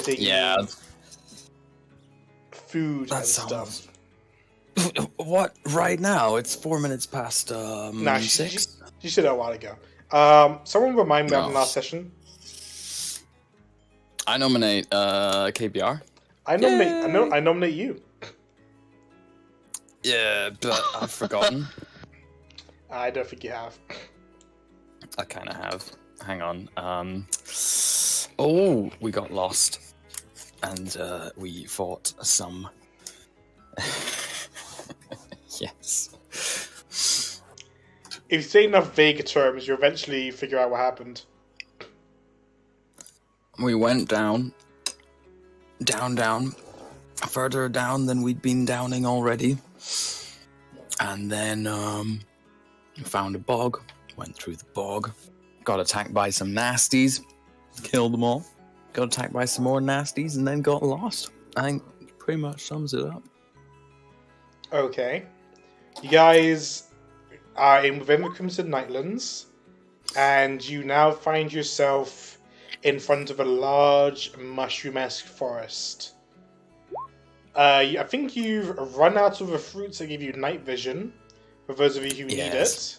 getting food that and sounds... stuff. What? Right now? It's 4 minutes past Nah, 6? She said it a while ago. Someone remind me of the last session. I nominate KBR. I nominate you. Yeah, but I've forgotten. I don't think you have. I kind of have. Hang on. Oh, we got lost. And we fought some... Yes. If you say enough vague terms, you eventually figure out what happened. We went down, further down than we'd been downing already. And then found a bog, went through the bog, got attacked by some nasties, killed them all, got attacked by some more nasties, and then got lost. I think pretty much sums it up. Okay. You guys are within the Crimson Nightlands, and you now find yourself in front of a large mushroom-esque forest. I think you've run out of the fruits that give you night vision, for those of you who need it.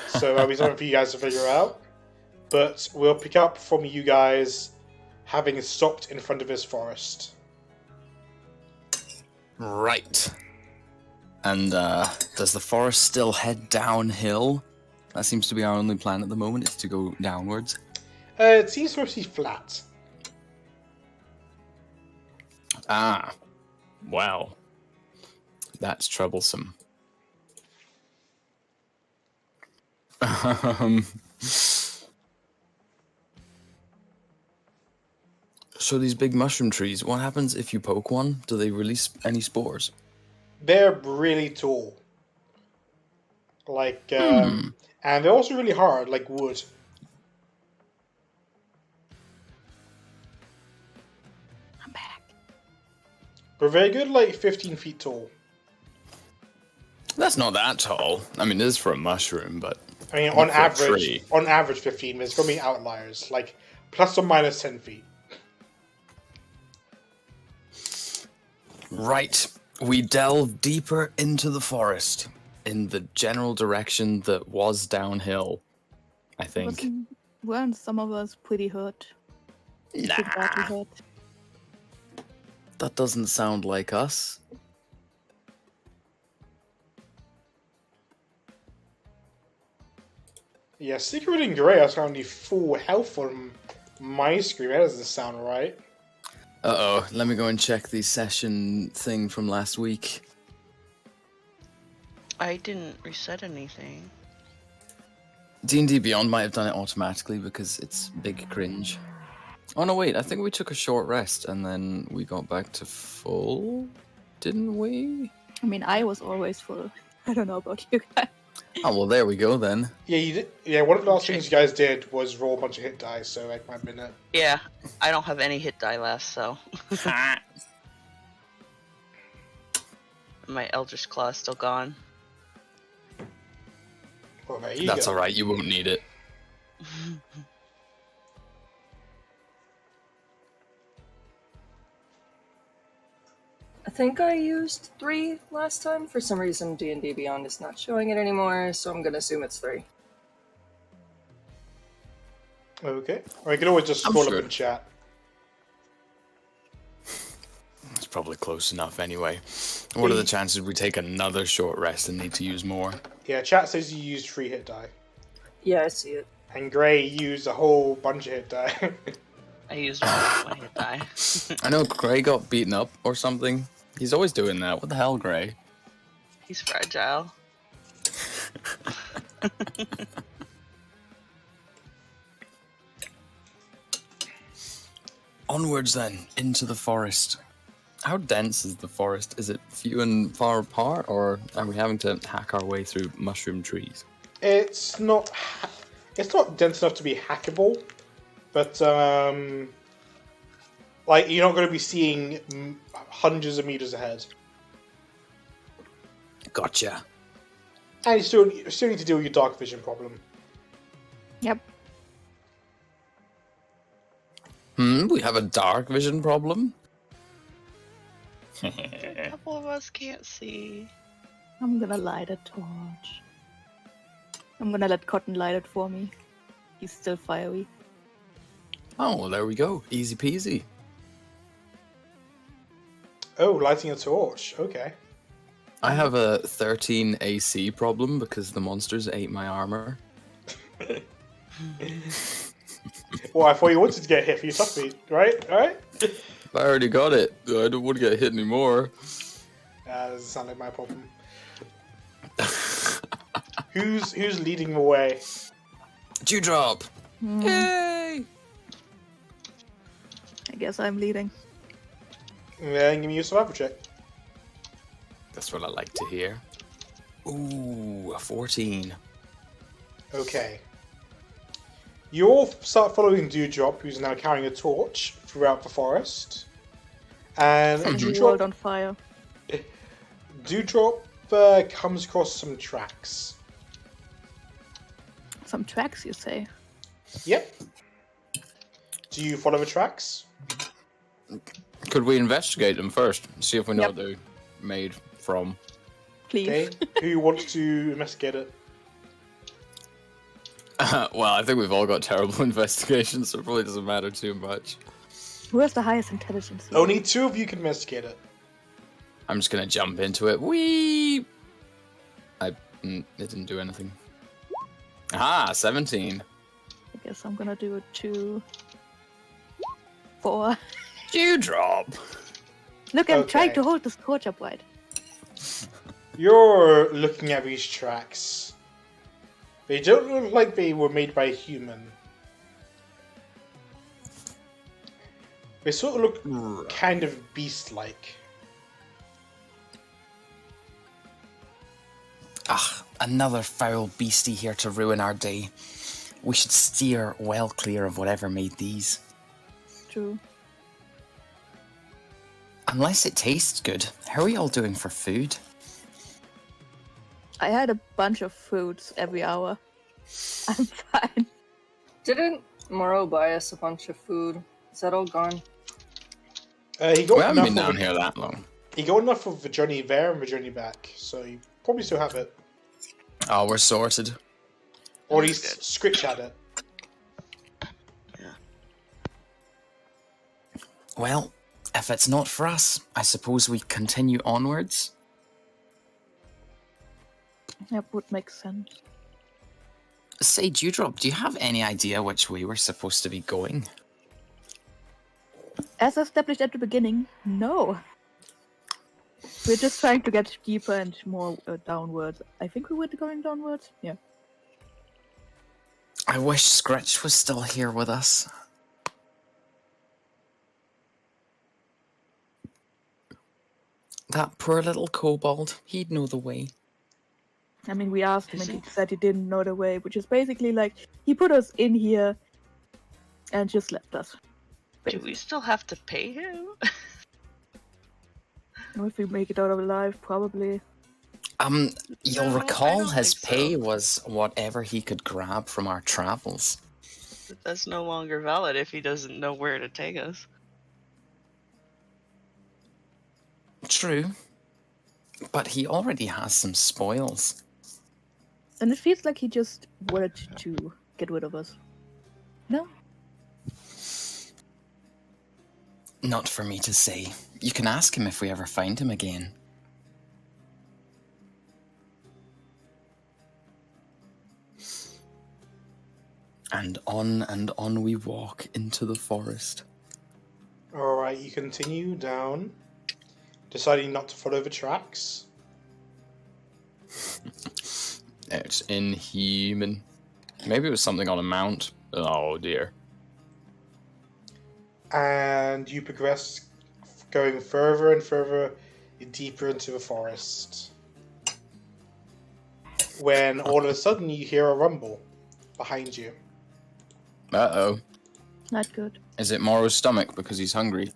So that'll be something for you guys to figure out. But we'll pick up from you guys having stopped in front of this forest. Right. And does the forest still head downhill? That seems to be our only plan at the moment, is to go downwards. It seems mostly flat. Ah. Well. That's troublesome. So these big mushroom trees, what happens if you poke one? Do they release any spores? They're really tall. Like, and they're also really hard, like wood. I'm back. But they're good, like 15 feet tall. That's not that tall. I mean, it is for a mushroom, but... I mean, on average 15. There's going to be outliers, like plus or minus 10 feet. Right. We delve deeper into the forest in the general direction that was downhill, I think. Weren't some of us pretty hurt? Nah. Hurt? That doesn't sound like us. Yeah, Secret in Grey is currently full health on my screen. That doesn't sound right. Uh-oh, let me go and check the session thing from last week. I didn't reset anything. D&D Beyond might have done it automatically because it's big cringe. Oh no, wait, I think we took a short rest and then we got back to full, didn't we? I mean, I was always full. I don't know about you guys. Oh, well, there we go then. Yeah, you did. Yeah, one of the last things you guys did was roll a bunch of hit dice, so that might have been it. Yeah, I don't have any hit die left, so. My Eldritch Claw is still gone. Well, there you That's go. alright, you won't need it. I think I used 3 last time. For some reason, D&D Beyond is not showing it anymore, so I'm gonna assume it's 3. Okay. Or you can always just scroll up in chat. It's probably close enough anyway. What are the chances we take another short rest and need to use more? Yeah, chat says you used 3 hit die. Yeah, I see it. And Grey used a whole bunch of hit die. I used one hit die. I know Gray got beaten up or something. He's always doing that. What the hell, Gray? He's fragile. Onwards then, into the forest. How dense is the forest? Is it few and far apart, or are we having to hack our way through mushroom trees? It's not dense enough to be hackable, but like you're not going to be seeing hundreds of meters ahead. Gotcha. And you still need to deal with your dark vision problem. Yep. We have a dark vision problem. A couple of us can't see. I'm gonna light a torch. I'm gonna let Cotton light it for me. He's still fiery. Oh, well, there we go. Easy peasy. Oh, lighting a torch. Okay. I have a 13 AC problem because the monsters ate my armor. Well, I thought you wanted to get hit for your tough feet, right? Right? I already got it. I don't want to get hit anymore. Doesn't sound like my problem. Who's leading the way? Dewdrop! Yay! I guess I'm leading. Then give me your survival check. That's what I like to hear. Ooh, a 14. Okay. You all start following Dewdrop, who's now carrying a torch throughout the forest. And And he Dewdrop, rolled on fire. Dewdrop comes across some tracks. Some tracks, you say? Yep. Do you follow the tracks? Could we investigate them first? See if we know Yep. what they're made from. Please. Okay. Who wants to investigate it? Well, I think we've all got terrible investigations, so it probably doesn't matter too much. Who has the highest intelligence? here? Only two of you can investigate it. I'm just gonna jump into it. Whee! It didn't do anything. Aha, 17. I guess I'm gonna do a 2. 4. Dewdrop! Look, I'm Okay. trying to hold this torch upright. You're looking at these tracks. They don't look like they were made by a human. They sort of look kind of beast-like. Ah, another foul beastie here to ruin our day. We should steer well clear of whatever made these. True. Unless it tastes good. How are we all doing for food? I had a bunch of foods every hour. I'm fine. Didn't Morrow buy us a bunch of food? Is that all gone? He got We haven't been enough down of here that long. He got enough of the journey there and the journey back, so you probably still have it. Oh, we're sorted. Or at That's least good. Scritch had it. Well, if it's not for us, I suppose we continue onwards. That would make sense. Say, Dewdrop, do you have any idea which way we're supposed to be going? As established at the beginning, no. We're just trying to get deeper and more downwards. I think we were going downwards. Yeah. I wish Scritch was still here with us. That poor little kobold, he'd know the way. I mean, we asked him and he said he didn't know the way, which is basically like he put us in here and just left us. Do we still have to pay him? And if we make it out alive, probably. You'll No, I recall don't his think so. pay was whatever he could grab from our travels. But that's no longer valid if he doesn't know where to take us. True. But he already has some spoils. And it feels like he just wanted to get rid of us. No? Not for me to say. You can ask him if we ever find him again. And on we walk into the forest. Alright, you continue down, deciding not to follow the tracks. It's inhuman. Maybe it was something on a mount. Oh dear. And you progress, going further and further deeper into the forest. When all of a sudden you hear a rumble behind you. Uh-oh. Not good. Is it Morrow's stomach because he's hungry?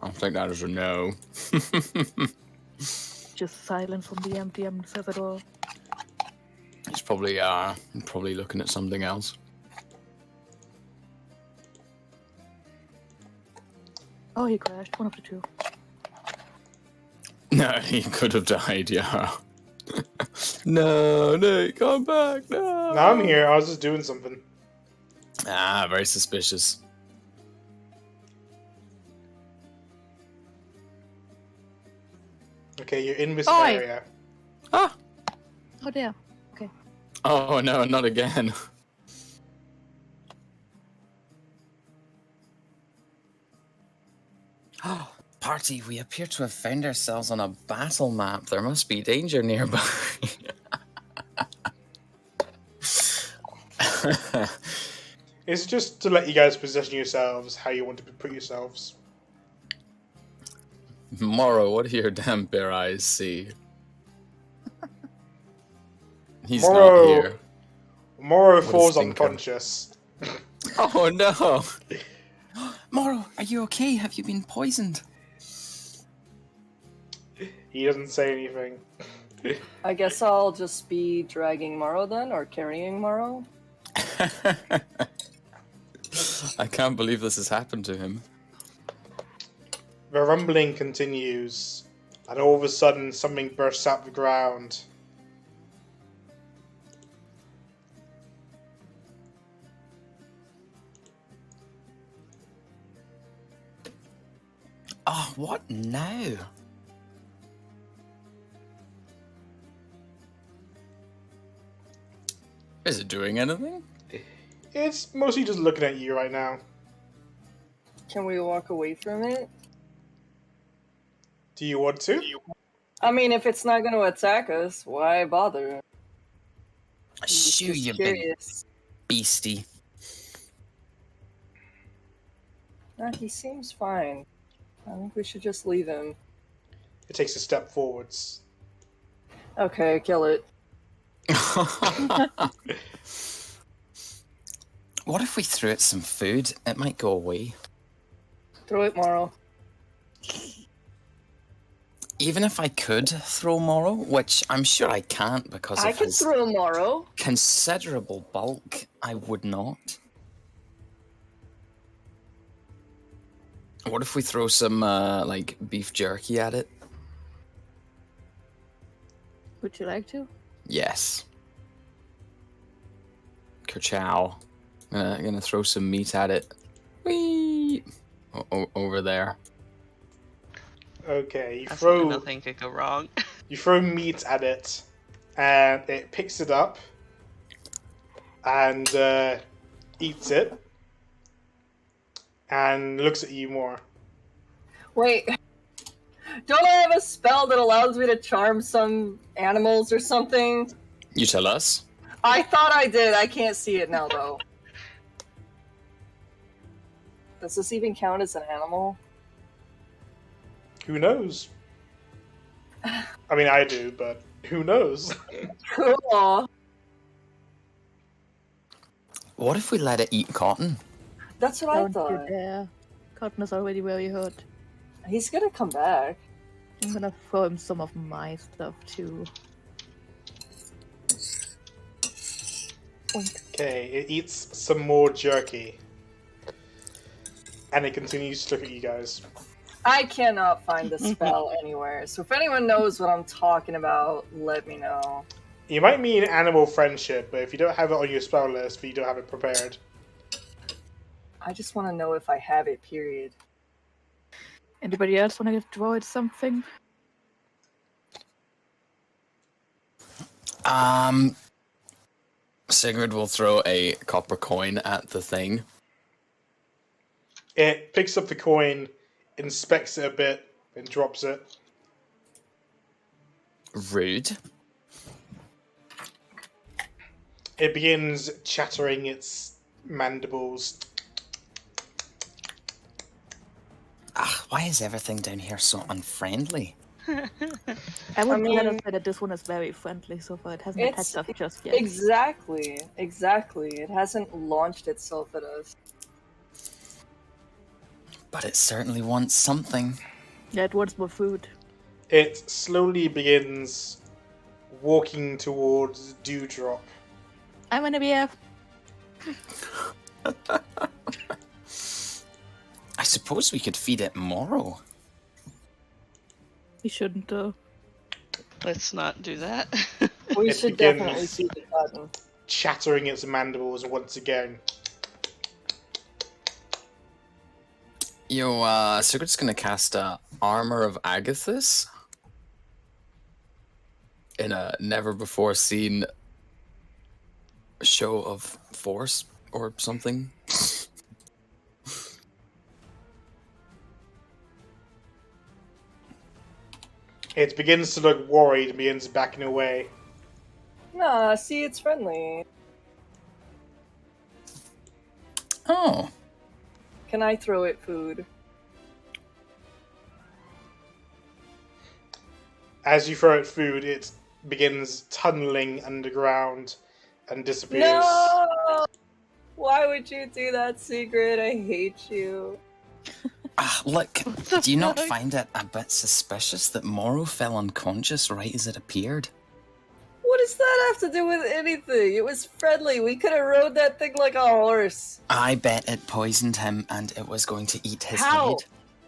I'll take that as a no. Just silence from the MTM says it all. He's probably looking at something else. Oh, he crashed. One of the two. No, he could have died, yeah. No, Nate, come back, no! No, I'm here. I was just doing something. Ah, very suspicious. Okay, you're in this Oi! area. Ah! Oh dear. Okay. Oh no, not again. Party, we appear to have found ourselves on a battle map. There must be danger nearby. It's just to let you guys position yourselves how you want to put yourselves. Morrow, what do your damn bare eyes see? He's Morrow- not here. Morrow a falls stinker. unconscious. Oh no! Morrow, are you okay? Have you been poisoned? He doesn't say anything. I guess I'll just be dragging Morrow then, or carrying Morrow. I can't believe this has happened to him. The rumbling continues, and all of a sudden something bursts out the ground. Oh, what now? Is it doing anything? It's mostly just looking at you right now. Can we walk away from it? Do you want to? I mean, if it's not going to attack us, why bother? Shoo, Just you big curious. beastie. Nah, he seems fine. I think we should just leave him. It takes a step forwards. Okay, kill it. What if we threw it some food? It might go away. Throw it, Morrow. Even if I could throw Morrow, which I'm sure I can't because I of could his throw Morrow. considerable bulk, I would not. What if we throw some like beef jerky at it? Would you like to? Yes. Kerchow. Gonna throw some meat at it. Whee! Over there. Okay, That's why nothing could go wrong. you throw meat at it, and it picks it up and eats it, and looks at you more. Wait. Don't I have a spell that allows me to charm some animals or something? You tell us. I thought I did. I can't see it now, though. Does this even count as an animal? Who knows? I mean, I do, but who knows? Cool. What if we let it eat cotton? That's what I Don't you thought. dare. Cotton is already very hurt. He's gonna come back. I'm gonna throw him some of my stuff too. Okay, it eats some more jerky. And it continues to look at you guys. I cannot find the spell anywhere, so if anyone knows what I'm talking about, let me know. You might mean animal friendship, but if you don't have it on your spell list, you don't have it prepared. I just want to know if I have it, period. Anybody else want to draw it something? Sigrid will throw a copper coin at the thing. It picks up the coin, inspects it a bit, and drops it. Rude. It begins chattering its mandibles. Ah, why is everything down here so unfriendly? I would mean- let us say that this one is very friendly so far. It hasn't It's- attacked us just yet. Exactly. It hasn't launched itself at us. But it certainly wants something. Yeah, it wants more food. It slowly begins walking towards Dewdrop. I'm gonna be a... I suppose we could feed it Morrow. We shouldn't. Let's not do that. We It should begins- definitely feed the cotton. Chattering its mandibles once again. Yo, Sigurd's gonna cast Armor of Agathis in a never-before-seen show of force or something. It begins to look worried and begins backing away. Nah, see, it's friendly. Oh, Can I throw it food? As you throw it food, it begins tunneling underground and disappears. No! Why would you do that, Secret? I hate you. look, the do you not fuck? find it a bit suspicious that Morrow fell unconscious right as it appeared? What does that have to do with anything? It was friendly. We could have rode that thing like a horse. I bet it poisoned him and it was going to eat his How? head.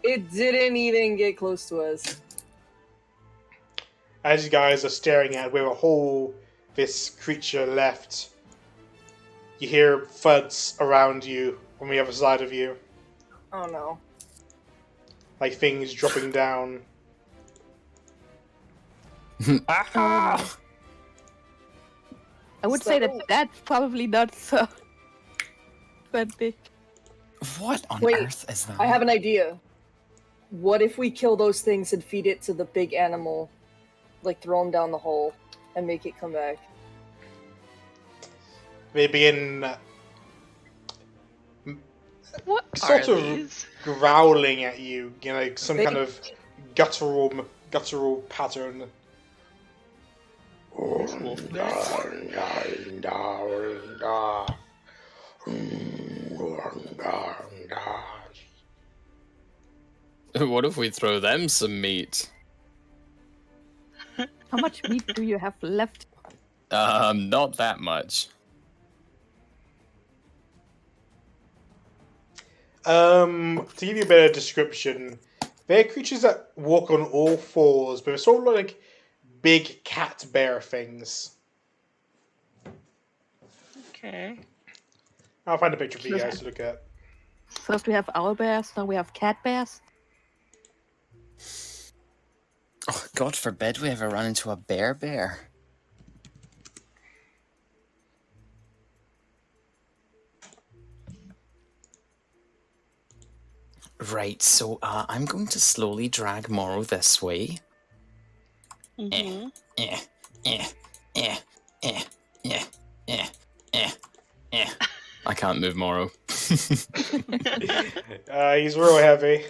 It didn't even get close to us. As you guys are staring at where this creature left, you hear thuds around you on the other side of you, Oh no. like things dropping down. Ah! I would say that So- that's probably not so friendly. What on Wait, earth is that? I have an idea. What if we kill those things and feed it to the big animal? Like throw them down the hole and make it come back. They begin What Sort are of- these? growling at you, like some They- kind of guttural pattern. What if we throw them some meat? How much meat do you have left? Not that much. To give you a better description, they're creatures that walk on all fours, but they're sort of like big cat bear things. Okay. I'll find a picture for you guys to look at. First we have owl bears, now we have cat bears. Oh, God forbid we ever run into a bear. Right, so I'm going to slowly drag Morrow this way. Mm-hmm. Eh, eh, eh, eh, eh, eh, eh, eh. I can't move Morrow. He's real heavy.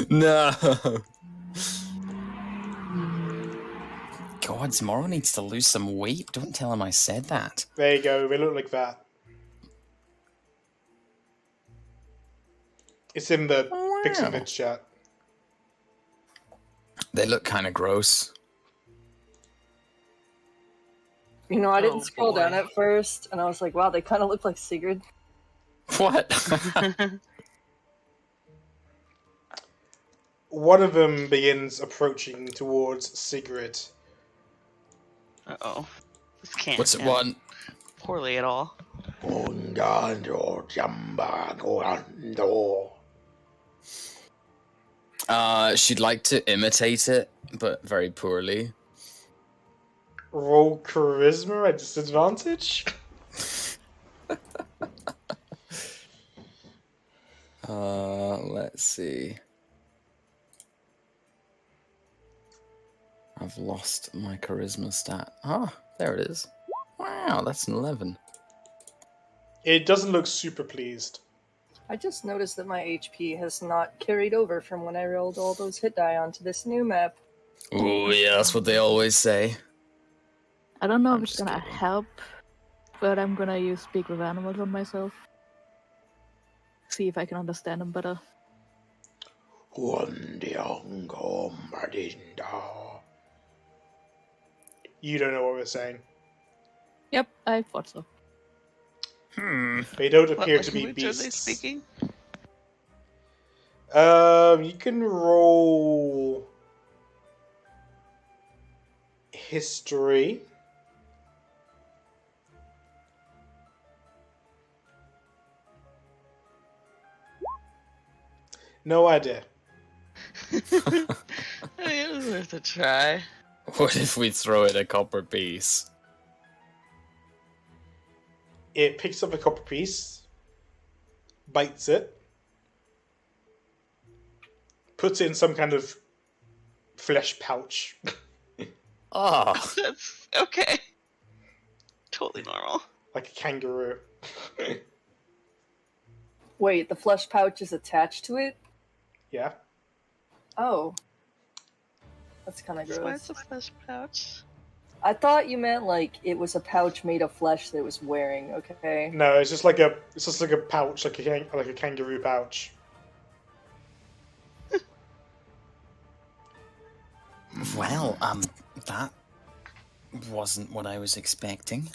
No. God, Morrow needs to lose some weight. Don't tell him I said that. There you go. They look like that. It's in the pics in the chat. They look kind of gross. You know, I didn't Oh, scroll down boy. at first, and I was like, wow, they kind of look like Sigurd. What? One of them begins approaching towards Sigrid. Uh-oh. This can't What's it end want? poorly at all. She'd like to imitate it, but very poorly. Roll charisma at disadvantage? Let's see. I've lost my charisma stat. Ah, there it is. Wow, that's an 11. It doesn't look super pleased. I just noticed that my HP has not carried over from when I rolled all those hit die onto this new map. Oh, yeah, that's what they always say. I don't know I'm if it's just gonna kidding. help, but I'm gonna use Speak with Animals on myself. See if I can understand them better. You don't know what we're saying. Yep, I thought so. Hmm. They don't What appear to be language are they beasts. speaking? You can roll history. No idea. I mean, it was worth a try. What if we throw it a copper piece? It picks up a copper piece, bites it, puts it in some kind of flesh pouch. Oh, That's okay. Totally normal. Like a kangaroo. Wait, the flesh pouch is attached to it? Yeah. Oh. That's kind of That's why gross. it's a flesh pouch. I thought you meant like it was a pouch made of flesh that it was wearing, okay? No, it's just like a pouch, like a kangaroo pouch. well, that wasn't what I was expecting.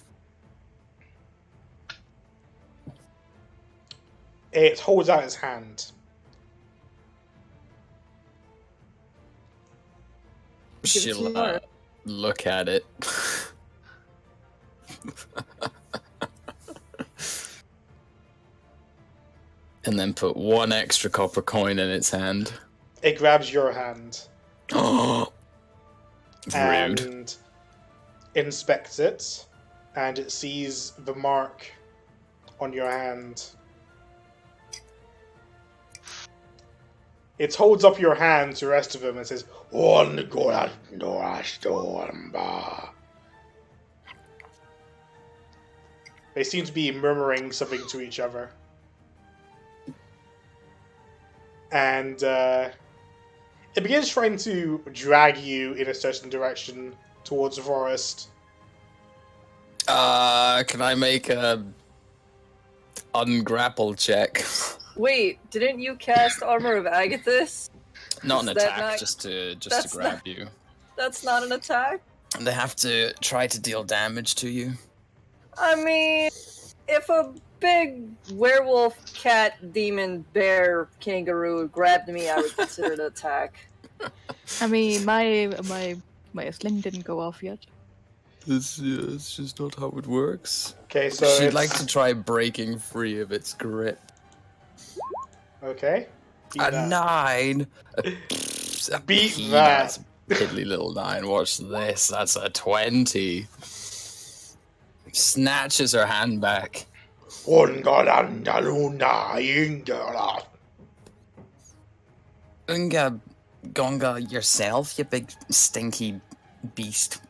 It holds out its hand. Give it to She'll her. look at it. And then put one extra copper coin in its hand. It grabs your hand Oh, rude. and inspects it, and it sees the mark on your hand. It holds up your hand to the rest of them and says, they seem to be murmuring something to each other. And it begins trying to drag you in a certain direction towards the forest. Can I make a ungrapple check? Wait, didn't you cast Armor of Agathis? Not an Is that attack, not- just to that's grab not- you. That's not an attack? And they have to try to deal damage to you. I mean, if a big werewolf, cat, demon, bear, kangaroo grabbed me, I would consider it an attack. I mean, my sling didn't go off yet. It's just not how it works. Okay, so She'd it's... like to try breaking free of its grip. Okay. Beat A that. 9. Beat That's that. a piddly little 9. Watch this. That's a 20. Snatches her hand back. Unga Gonga yourself, you big stinky beast.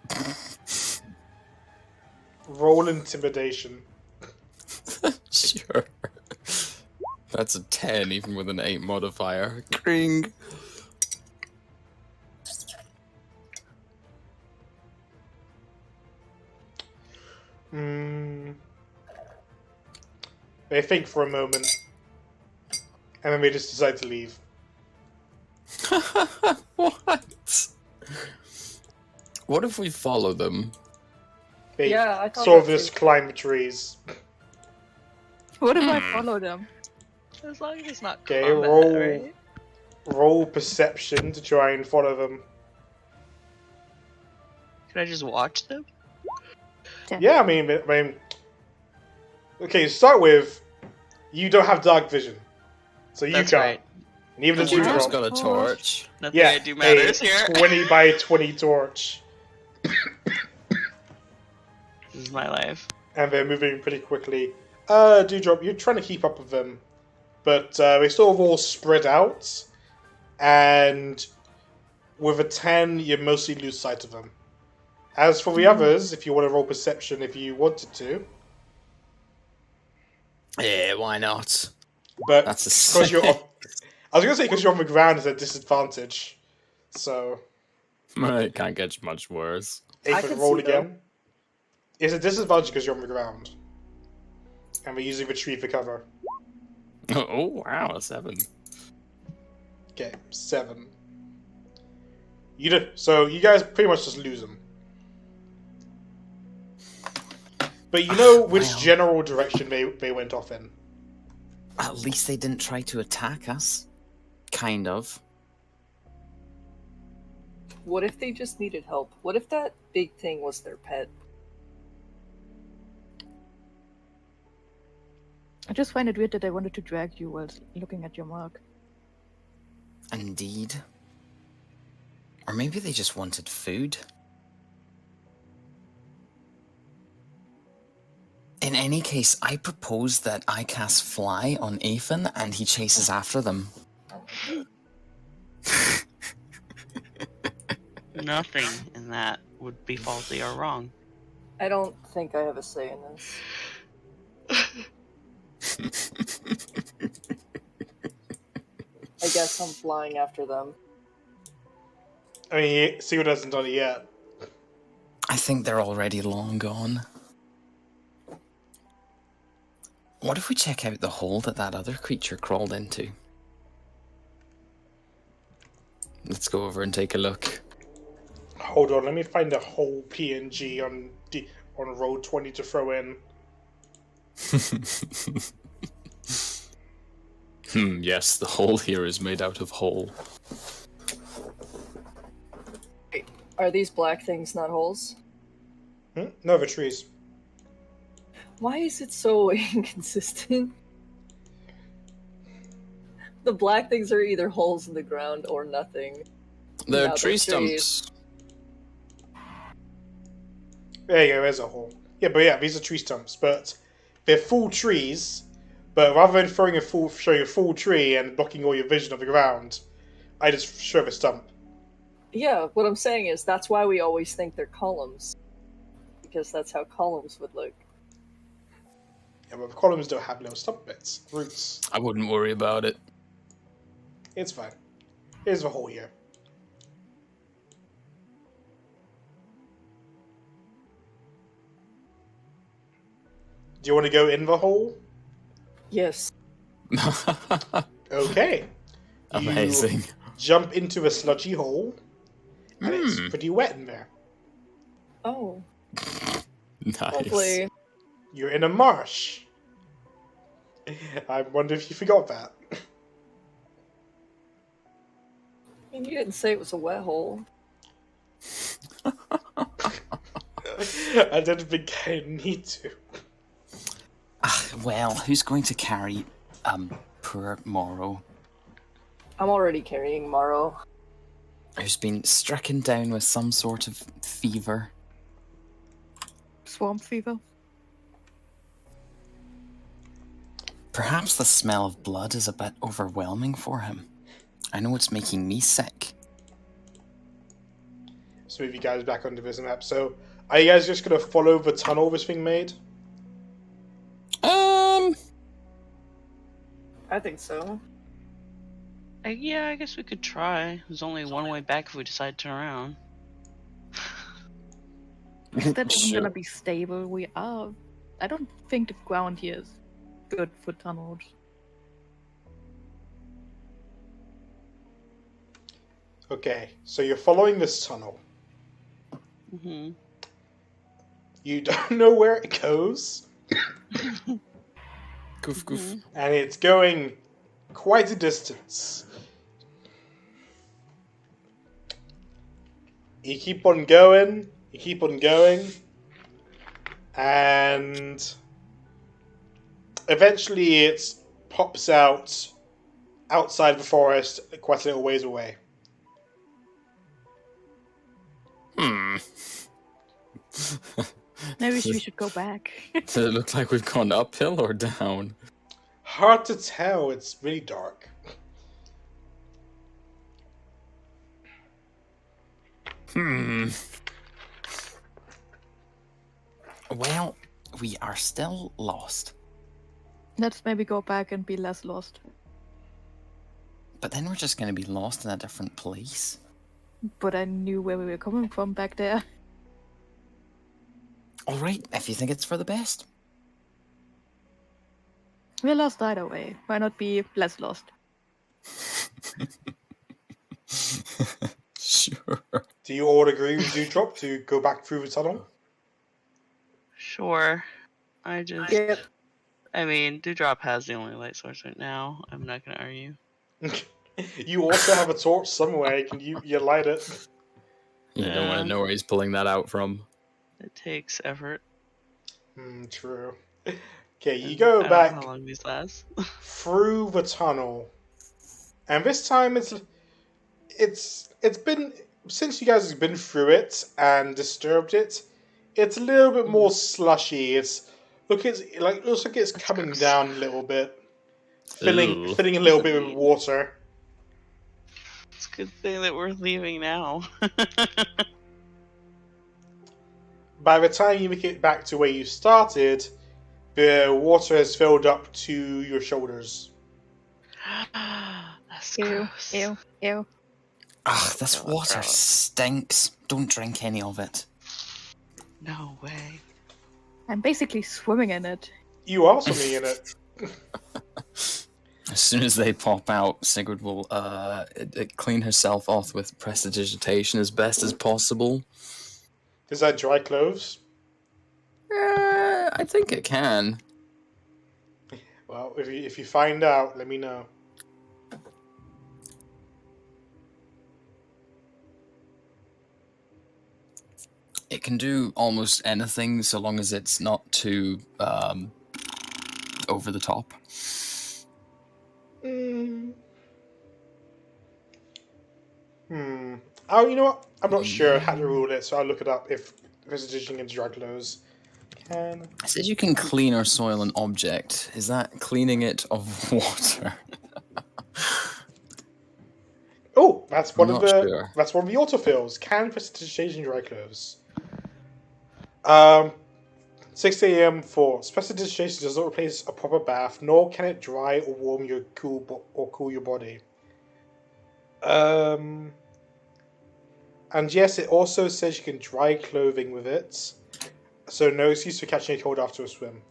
Roll intimidation. Sure. That's a 10, even with an 8 modifier. Kring. They think for a moment, and then they just decide to leave. What? What if we follow them? They Yeah, I thought sort of that just too. climb the trees. What if I follow them? As long as it's not Okay, combat, roll. right? Roll perception to try and follow them. Can I just watch them? Yeah, I mean, okay. To start with, you don't have dark vision, so you That's can't. right. And even as You you Wow. just drop, got a torch. Nothing yeah, I do matters a here. 20 by 20 torch, This is my life. and they're moving pretty quickly. Dewdrop, you're trying to keep up with them, but they sort of all spread out, and with a 10, you mostly lose sight of them. As for the others, if you want to roll perception, if you wanted to, Yeah, why not? but That's a because you're, six. I was gonna say because you're on the ground is a disadvantage. So, It can't get much worse. I Aphid, can roll see, though. again. It's a disadvantage because you're on the ground, and we're using the tree for cover. Oh, wow, a 7. Okay, 7. So you guys pretty much just lose them. But you know which Well. general direction they went off in. At least they didn't try to attack us. Kind of. What if they just needed help? What if that big thing was their pet? I just find it weird that I wanted to drag you while looking at your mark. Indeed. Or maybe they just wanted food. In any case, I propose that I cast Fly on Ethan and he chases after them. Nothing in that would be faulty or wrong. I don't think I have a say in this. I guess I'm flying after them. I mean, Sigurd hasn't done it yet. I think they're already long gone. What if we check out the hole that other creature crawled into? Let's go over and take a look. Hold on, let me find a whole PNG on roll 20 to throw in. Yes, the hole here is made out of hole. Are these black things not holes? No, the trees. Why is it so inconsistent? The black things are either holes in the ground or nothing. They're No, tree they're stumps. There you go, there's a hole. Yeah, but yeah, these are tree stumps, but they're full trees. But rather than showing a full tree and blocking all your vision of the ground, I just show the stump. Yeah, what I'm saying is that's why we always think they're columns. Because that's how columns would look. Yeah, but the columns don't have little stump bits, roots. I wouldn't worry about it. It's fine. Here's the hole here. Do you want to go in the hole? Yes. Okay. Amazing. You jump into a sludgy hole, and it's pretty wet in there. Oh. Nice. Lovely. You're in a marsh. I wonder if you forgot that. I mean, you didn't say it was a wet hole. I don't think I need to. Well, who's going to carry poor Morrow, I'm already carrying Morrow. who's been stricken down with some sort of fever? Swamp fever. Perhaps the smell of blood is a bit overwhelming for him. I know it's making me sick. Let's move you guys back onto this map. So, are you guys just going to follow the tunnel this thing made? I think so. Yeah, I guess we could try. There's only one way back if we decide to turn around. Is that Sure. gonna be stable? We are. I don't think the ground here is good for tunnels. Okay, so you're following this tunnel. Mm-hmm. You don't know where it goes, Goof, goof. and it's going quite a distance. You keep on going, and eventually it pops out outside the forest quite a little ways away. Maybe we should go back. Does it look like we've gone uphill or down? Hard to tell, it's really dark. Well, we are still lost. Let's maybe go back and be less lost. But then we're just going to be lost in a different place. But I knew where we were coming from back there. Alright, if you think it's for the best. We're lost either way. Why not be less lost? Sure. Do you all agree with Dewdrop to go back through the tunnel? Sure. Yep. I mean, Dewdrop has the only light source right now. I'm not gonna argue. You also have a torch somewhere. Can you light it? You don't want Yeah. to know where he's pulling that out from. It takes effort. True. Okay, you And go I don't know how back long these last. through the tunnel, and this time it's been since you guys have been through it and disturbed it. It's a little bit more slushy. It looks like it's coming gross. down a little bit, Ew. filling a little bit with water. It's a good thing that we're leaving now. By the time you make it back to where you started, the water has filled up to your shoulders. That's Ew, gross. ew, ew. Ugh, this Feel it water out. stinks. Don't drink any of it. No way. I'm basically swimming in it. You are swimming in it. As soon as they pop out, Sigrid will clean herself off with prestidigitation as best as possible. Is that dry clothes? I think it can. Well, if you find out, let me know. It can do almost anything so long as it's not too over the top. Oh, you know what? I'm not sure how to rule it, so I'll look it up if prestidigitation against dry clothes. Can It says you can clean or soil an object. Is that cleaning it of water? Oh, that's one I'm of not the sure. that's one of the autofills. Can prestidigitation dry clothes? 6 a.m. for prestidigitation does not replace a proper bath, nor can it dry or warm your cool your body. And yes, it also says you can dry clothing with it, so no excuse for catching a cold after a swim.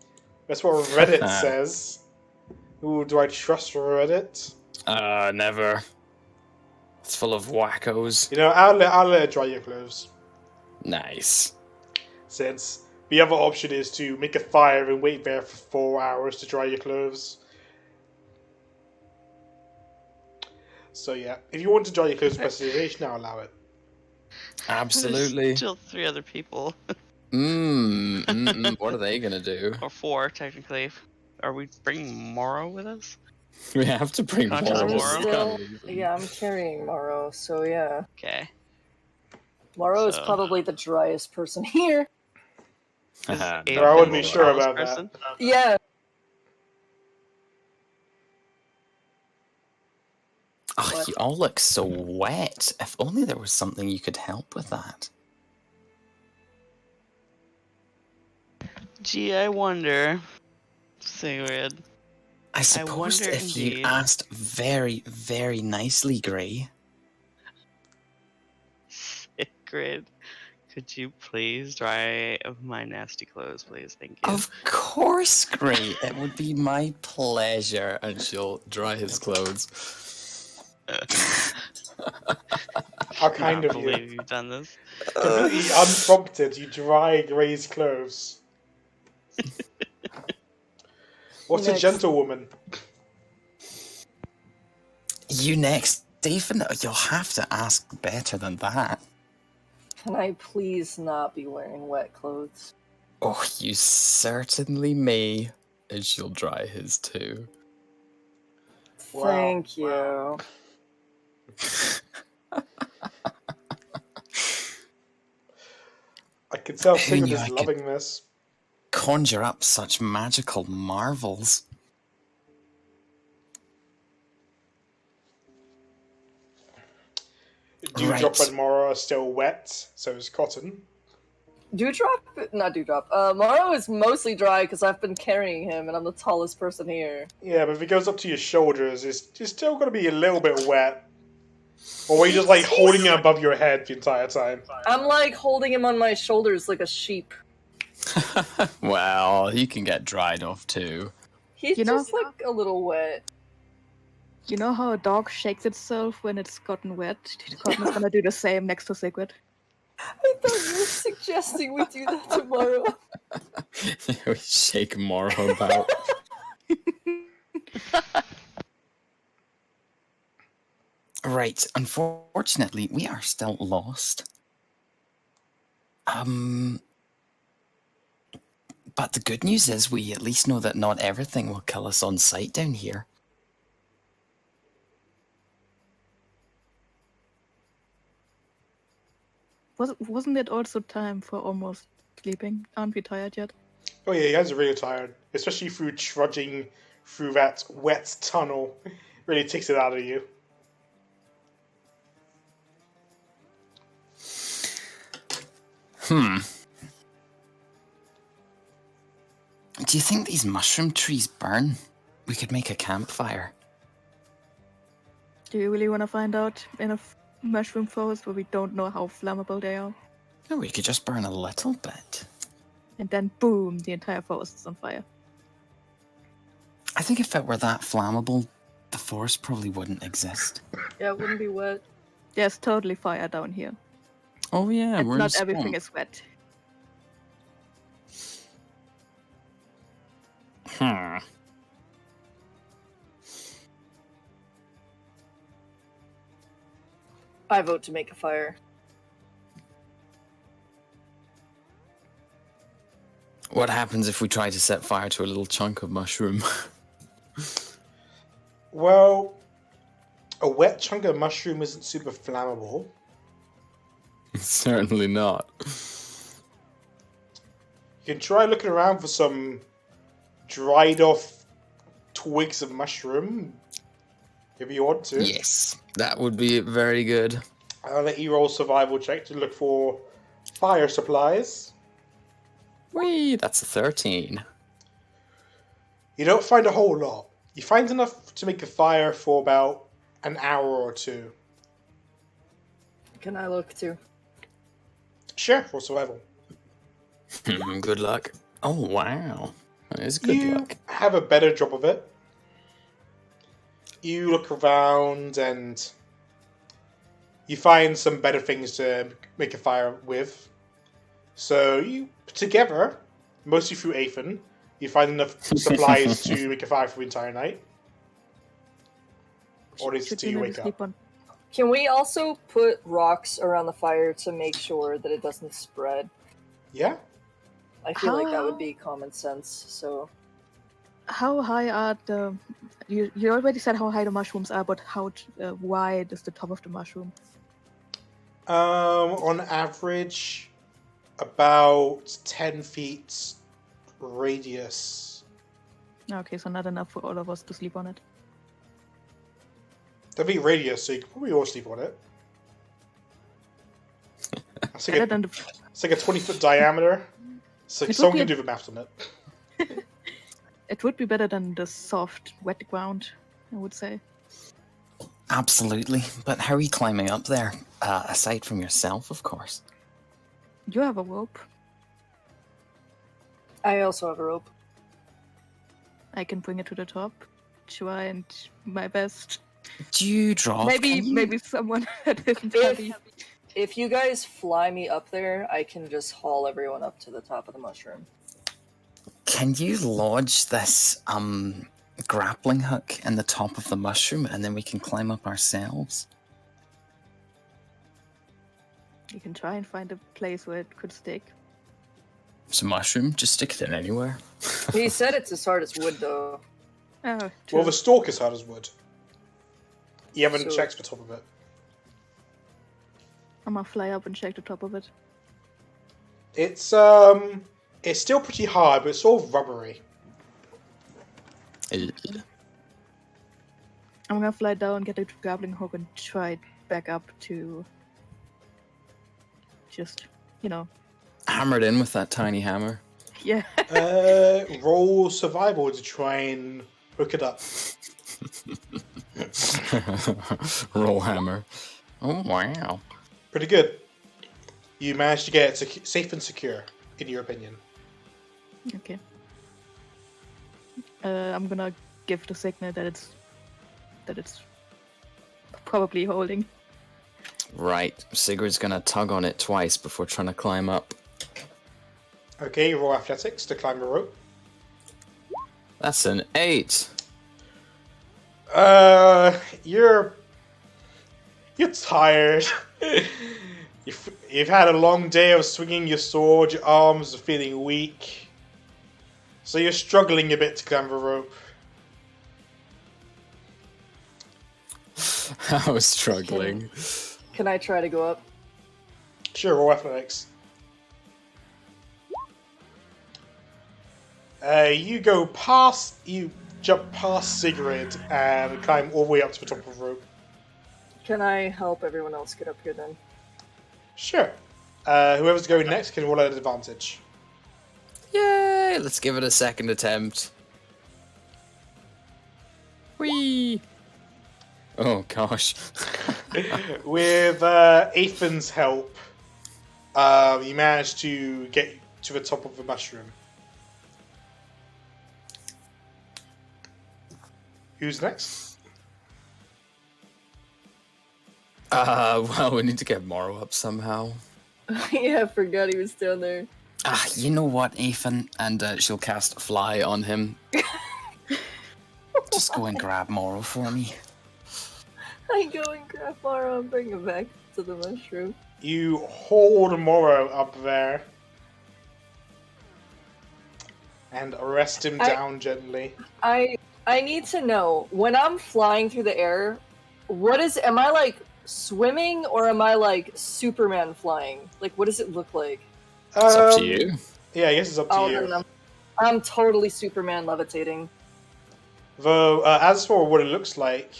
That's what Reddit says. Ooh, do I trust Reddit? Never. It's full of wackos. You know, I'll let it dry your clothes. Nice. Since the other option is to make a fire and wait there for 4 hours to dry your clothes. So yeah, if you want to dry your clothes with prestidigitation, I'll allow it. Absolutely. There's still 3 other people. What are they gonna do? Or 4, technically. Are we bringing Morrow with us? We have to bring Conscious more. Morrow? Yeah, I'm carrying Morrow, so yeah. Okay. Morrow is So- probably the driest person here. Is I Aiden I wouldn't the be sure tallest about that. person? Yeah. Oh, you all look so wet. If only there was something you could help with that. Gee, I wonder. Sigrid. I suppose wonder if you indeed. asked very, very nicely, Gray. Sigrid. Could you please dry my nasty clothes, please? Thank you. Of course, Gray. It would be my pleasure. And she'll dry his clothes. How kind Cannot of believe you. you've done this. Completely unprompted, you dry Gray's clothes. What a Next. gentlewoman. You next, Stephen. You'll have to ask better than that. Can I please not be wearing wet clothes? Oh, you certainly may. And she'll dry his too. Wow. Thank you. I can tell Who Sigrid knew is I could- loving this. Conjure up such magical marvels. Dewdrop Right. and Mora are still wet, so is Cotton. Dewdrop? Not Dewdrop. Morrow is mostly dry because I've been carrying him and I'm the tallest person here. Yeah, but if it goes up to your shoulders, it's still going to be a little bit wet. Or were you just like holding it above your head the entire time? I'm like holding him on my shoulders like a sheep. Well, he can get dried off too. He's You know- just like a little wet. You know how a dog shakes itself when it's gotten wet? Cotton is gonna do the same next to Sigrid. I thought you were suggesting we do that tomorrow. We shake Morrow about. Great. Unfortunately, we are still lost. But the good news is we at least know that not everything will kill us on sight down here. Wasn't it also time for almost sleeping? Aren't we tired yet? Oh yeah, you guys are really tired, especially through trudging through that wet tunnel. Really takes it out of you. Do you think these mushroom trees burn? We could make a campfire. Do you really want to find out in a mushroom forest where we don't know how flammable they are? No, we could just burn a little bit. And then boom, the entire forest is on fire. I think if it were that flammable, the forest probably wouldn't exist. Yeah, it wouldn't be wet. There's totally fire down here. Oh yeah, And we're in not a everything swamp. is wet. I vote to make a fire. What happens if we try to set fire to a little chunk of mushroom? Well, a wet chunk of mushroom isn't super flammable. Certainly not. You can try looking around for some dried off twigs of mushroom, if you want to. Yes, that would be very good. I'll let you roll a survival check to look for fire supplies. Whee, that's a 13. You don't find a whole lot. You find enough to make a fire for about an hour or two. Can I look too? Sure, for survival. Good luck. Oh, wow. That is good You luck. have a better job of it. You look around and you find some better things to make a fire with. So you, together, mostly through Athan, you find enough supplies to make a fire for the entire night. Or at least Should till you maybe wake up. sleep on? Can we also put rocks around the fire to make sure that it doesn't spread? Yeah? I feel like that would How- be common sense, so... How high are the? You already said how high the mushrooms are, but how wide is the top of the mushroom? On average, about 10 feet radius. Okay, so not enough for all of us to sleep on it. That'd be radius, so you could probably all sleep on it. It's Better like than the. it's like a 20-foot diameter. So It would someone be can a- do the math on it. It would be better than the soft, wet ground, I would say. Absolutely. But how are you climbing up there? Aside from yourself, of course. You have a rope. I also have a rope. I can bring it to the top. Try and my best. Do you draw? Maybe someone that isn't If, heavy. if you guys fly me up there, I can just haul everyone up to the top of the mushroom. Can you lodge this grappling hook in the top of the mushroom and then we can climb up ourselves? You can try and find a place where it could stick. It's a mushroom, just stick it in anywhere. He said it's as hard as wood, though. Oh, Well, true. the stalk is hard as wood. You haven't So- checked the top of it. I'm gonna fly up and check the top of it. It's still pretty hard, but it's all rubbery. I'm gonna fly down, get a grappling hook, and try it back up to just, Hammer it in with that tiny hammer. yeah. Roll survival to try and hook it up. Roll hammer. Oh, wow. Pretty good. You managed to get it safe and secure, in your opinion. Okay. I'm gonna give the signal that it's probably holding. Right. Sigurd's gonna tug on it twice before trying to climb up. Okay, roll athletics to climb the rope. That's an 8. You're You're tired. You've had a long day of swinging your sword. Your arms are feeling weak. So you're struggling a bit to climb the rope. I was struggling. Can I try to go up? Sure, roll athletics. You jump past Sigrid and climb all the way up to the top of the rope. Can I help everyone else get up here then? Sure. Whoever's going next can roll at an advantage. Yay! Let's give it a second attempt. Whee! Oh gosh. With Ethan's help, you manage to get to the top of the mushroom. Who's next? Well, we need to get Morrow up somehow. Yeah, I forgot he was down there. You know what, Ethan? And she'll cast Fly on him. Just go and grab Morrow for me. I go and grab Mara and bring him back to the mushroom. You hold Morrow up there and rest him down gently. I need to know, when I'm flying through the air, am I like swimming or am I like Superman flying? Like, what does it look like? It's up to you. Yeah, I guess it's up to you. Then I'm totally Superman levitating. Though, as for what it looks like,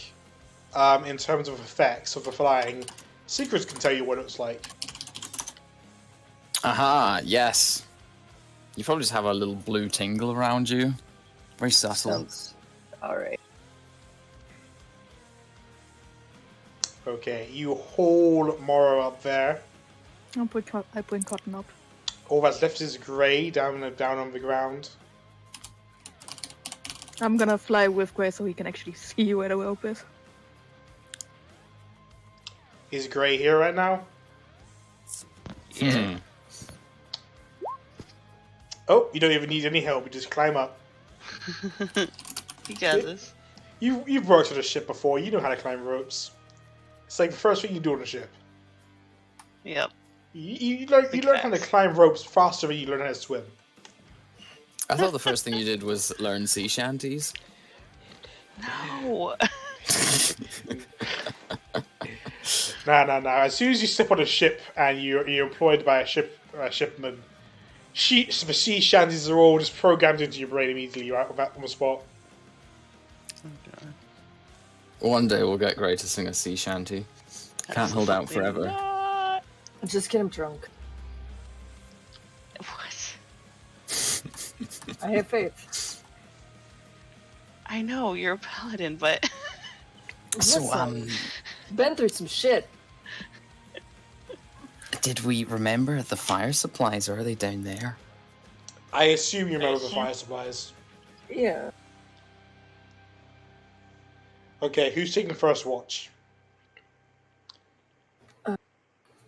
in terms of effects of the flying, Secrets can tell you what it looks like. Aha, yes. You probably just have a little blue tingle around you. Very subtle. Sounds alright. Okay, you hold Morrow up there. I bring Cotton up. All that's left is Grey down on the ground. I'm gonna fly with Grey so he can actually see where the rope is. Is Grey here right now? Yeah. Oh, you don't even need any help. You just climb up. You got this. You've worked on a ship before. You know how to climb ropes. It's like the first thing you do on a ship. Yep. You learn how to climb ropes faster than you learn how to swim. I thought the first thing you did was learn sea shanties. No. No. As soon as you step on a ship and you're employed by a shipman, the sea shanties are all just programmed into your brain immediately. You're out on the spot. Okay. One day we'll get Grey to sing a sea shanty. Can't hold out forever. Not. Just get him drunk. What? I have faith. I know you're a paladin, but So, Listen, been through some shit. did we remember the fire supplies? Or are they down there? I assume you remember the fire supplies. Yeah. Okay, who's taking first watch?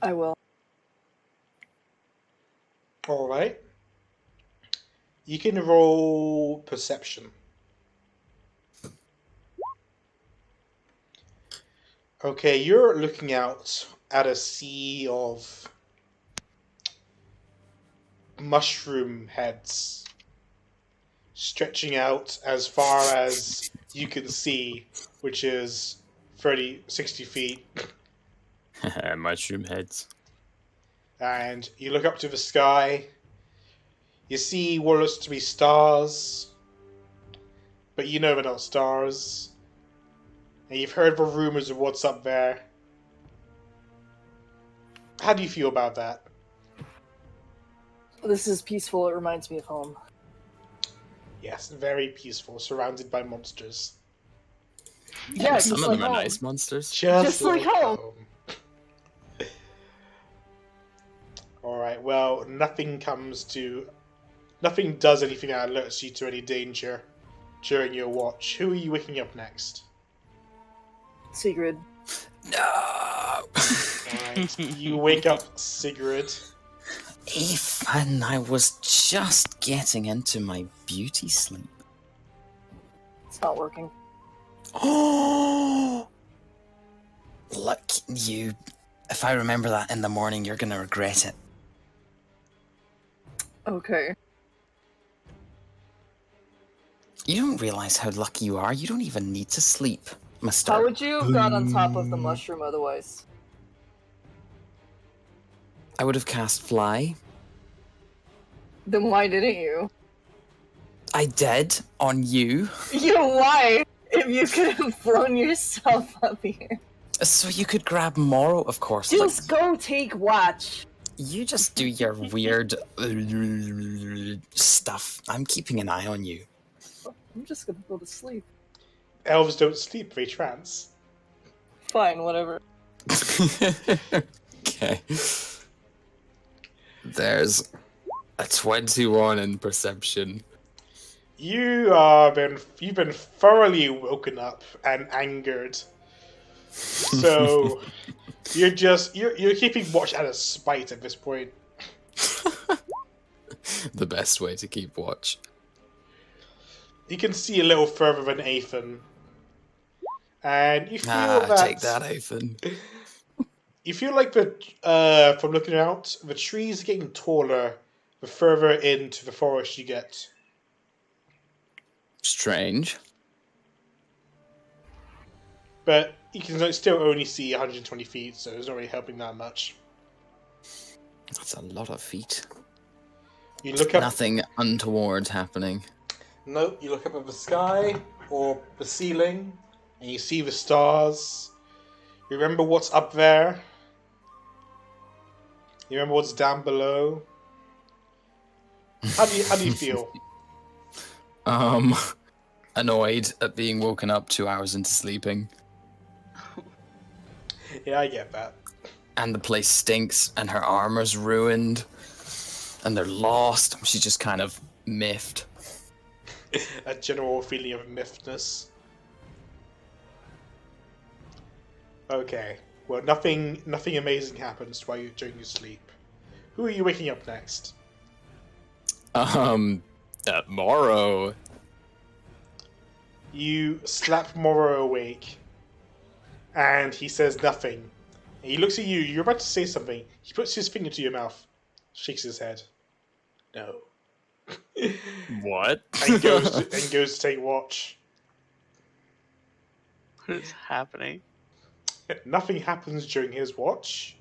I will. Alright. You can roll perception. Okay, you're looking out at a sea of mushroom heads stretching out as far as you can see, which is 60 feet. Mushroom heads. And you look up to the sky. You see what looks to be stars, but you know they're not stars. And you've heard the rumors of what's up there. How do you feel about that? This is peaceful. It reminds me of home. Yes, very peaceful, surrounded by monsters. Yeah, some just of them like are home. nice monsters. Just like home. Alright, well, nothing does anything that alerts you to any danger during your watch. Who are you waking up next? Sigrid. No! Alright, you wake up Sigrid. Ethan, I was just getting into my beauty sleep. It's not working. Oh! Look, If I remember that in the morning, you're gonna regret it. Okay. You don't realize how lucky you are. You don't even need to sleep, mister. How would you have got on top of the mushroom otherwise? I would have cast fly. Then why didn't you? I did on you. Why? If you could have flown yourself up here. So you could grab Morrow, of course. Just go take watch. You just do your weird stuff. I'm keeping an eye on you. I'm just gonna go to sleep. Elves don't sleep, they trance. Fine, whatever. Okay. There's a 21 in perception. You've been thoroughly woken up and angered. So you're keeping watch out of spite at this point. The best way to keep watch. You can see a little further than Athan. And you feel Take that, Athan. You feel like from looking out, the trees are getting taller the further into the forest you get. Strange. But you can still only see 120 feet, so it's not really helping that much. That's a lot of feet. You look up. Nothing untoward happening. No, you look up at the sky or the ceiling, and you see the stars. You remember what's up there. You remember what's down below. How do you feel? Annoyed at being woken up 2 hours into sleeping. Yeah, I get that. And the place stinks, and her armor's ruined, and they're lost. She's just kind of miffed. A general feeling of miffedness. Okay. Well, nothing amazing happens while during your sleep. Who are you waking up next? Morrow. You slap Morrow awake, and he says nothing. And he looks at you. You're about to say something. He puts his finger to your mouth, shakes his head. No. What? and goes to take watch. What is happening? Nothing happens during his watch,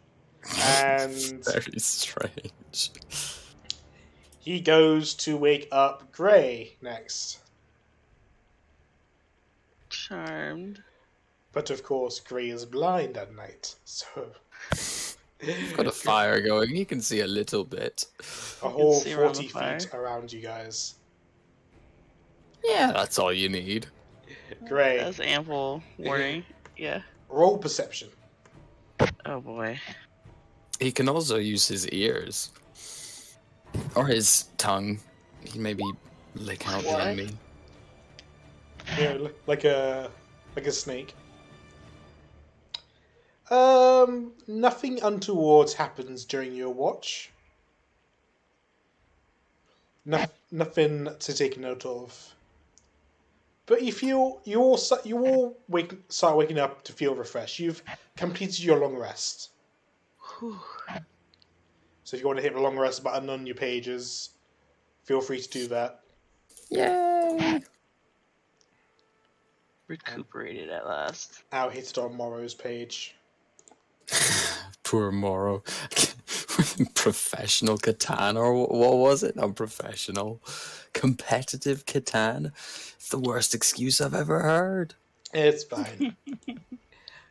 and Very strange. he goes to wake up Gray next. Charmed. But of course, Gray is blind at night, so Got a fire going. You can see a little bit. a whole see around 40 the fire. feet around you guys. Yeah, that's all you need. Gray, That's ample warning. Yeah. roll perception. Oh boy. He can also use his ears. Or his tongue. He can maybe lick out the What? enemy. Yeah, like a snake. Nothing untoward happens during your watch. Nothing to take note of. But you all start waking up to feel refreshed. You've completed your long rest. Whew. So if you want to hit the long rest button on your pages, feel free to do that. Yay! Recuperated at last. I'll hit it on Morrow's page. Poor Morrow. Professional Catan, or what was it? Unprofessional. Competitive Catan. It's the worst excuse I've ever heard. It's fine.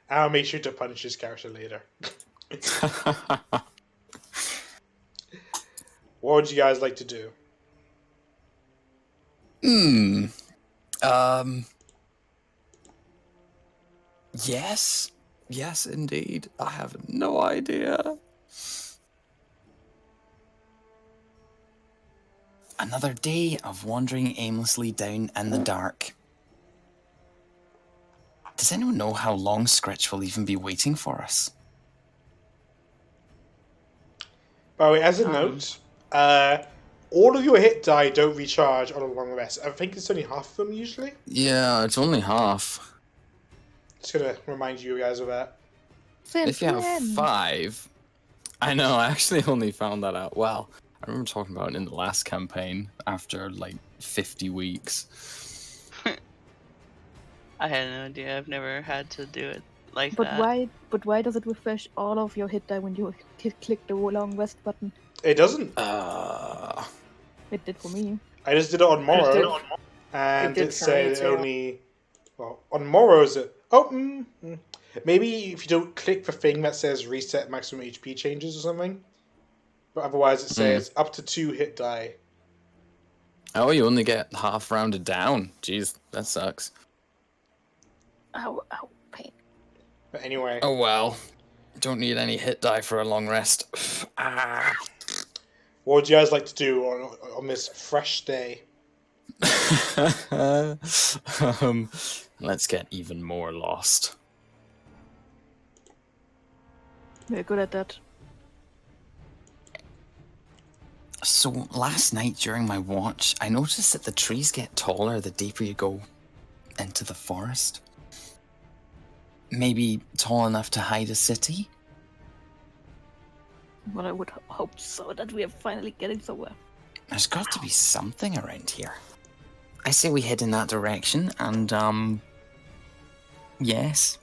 I'll make sure to punish his character later. What would you guys like to do? Yes. Yes, indeed. I have no idea. Another day of wandering aimlessly down in the dark. Does anyone know how long Scritch will even be waiting for us? By the way, as a note, all of your hit die don't recharge on a long rest. I think it's only half of them usually. Yeah, it's only half. Just gonna remind you guys of that. Since If you have when? 5, I know. I actually only found that out. Well, I remember talking about it in the last campaign after like 50 weeks. I had no idea. I've never had to do it like But that. why? But why does it refresh all of your hit die when you click the long rest button? It doesn't. It did for me. I just did it on It Morrow, did, and did it for me said too. only. Well, on Morrow's it. Oh, maybe if you don't click the thing that says reset maximum HP changes or something. But otherwise, it says up to 2 hit die. Oh, you only get half rounded down. Jeez, that sucks. Ow, ow, pain. But anyway, Oh well. Don't need any hit die for a long rest. what would you guys like to do on this fresh day? Let's get even more lost. We're good at that. So last night during my watch, I noticed that the trees get taller the deeper you go into the forest. Maybe tall enough to hide a city? Well, I would hope so, that we are finally getting somewhere. There's got to be something around here. I say we head in that direction and, yes.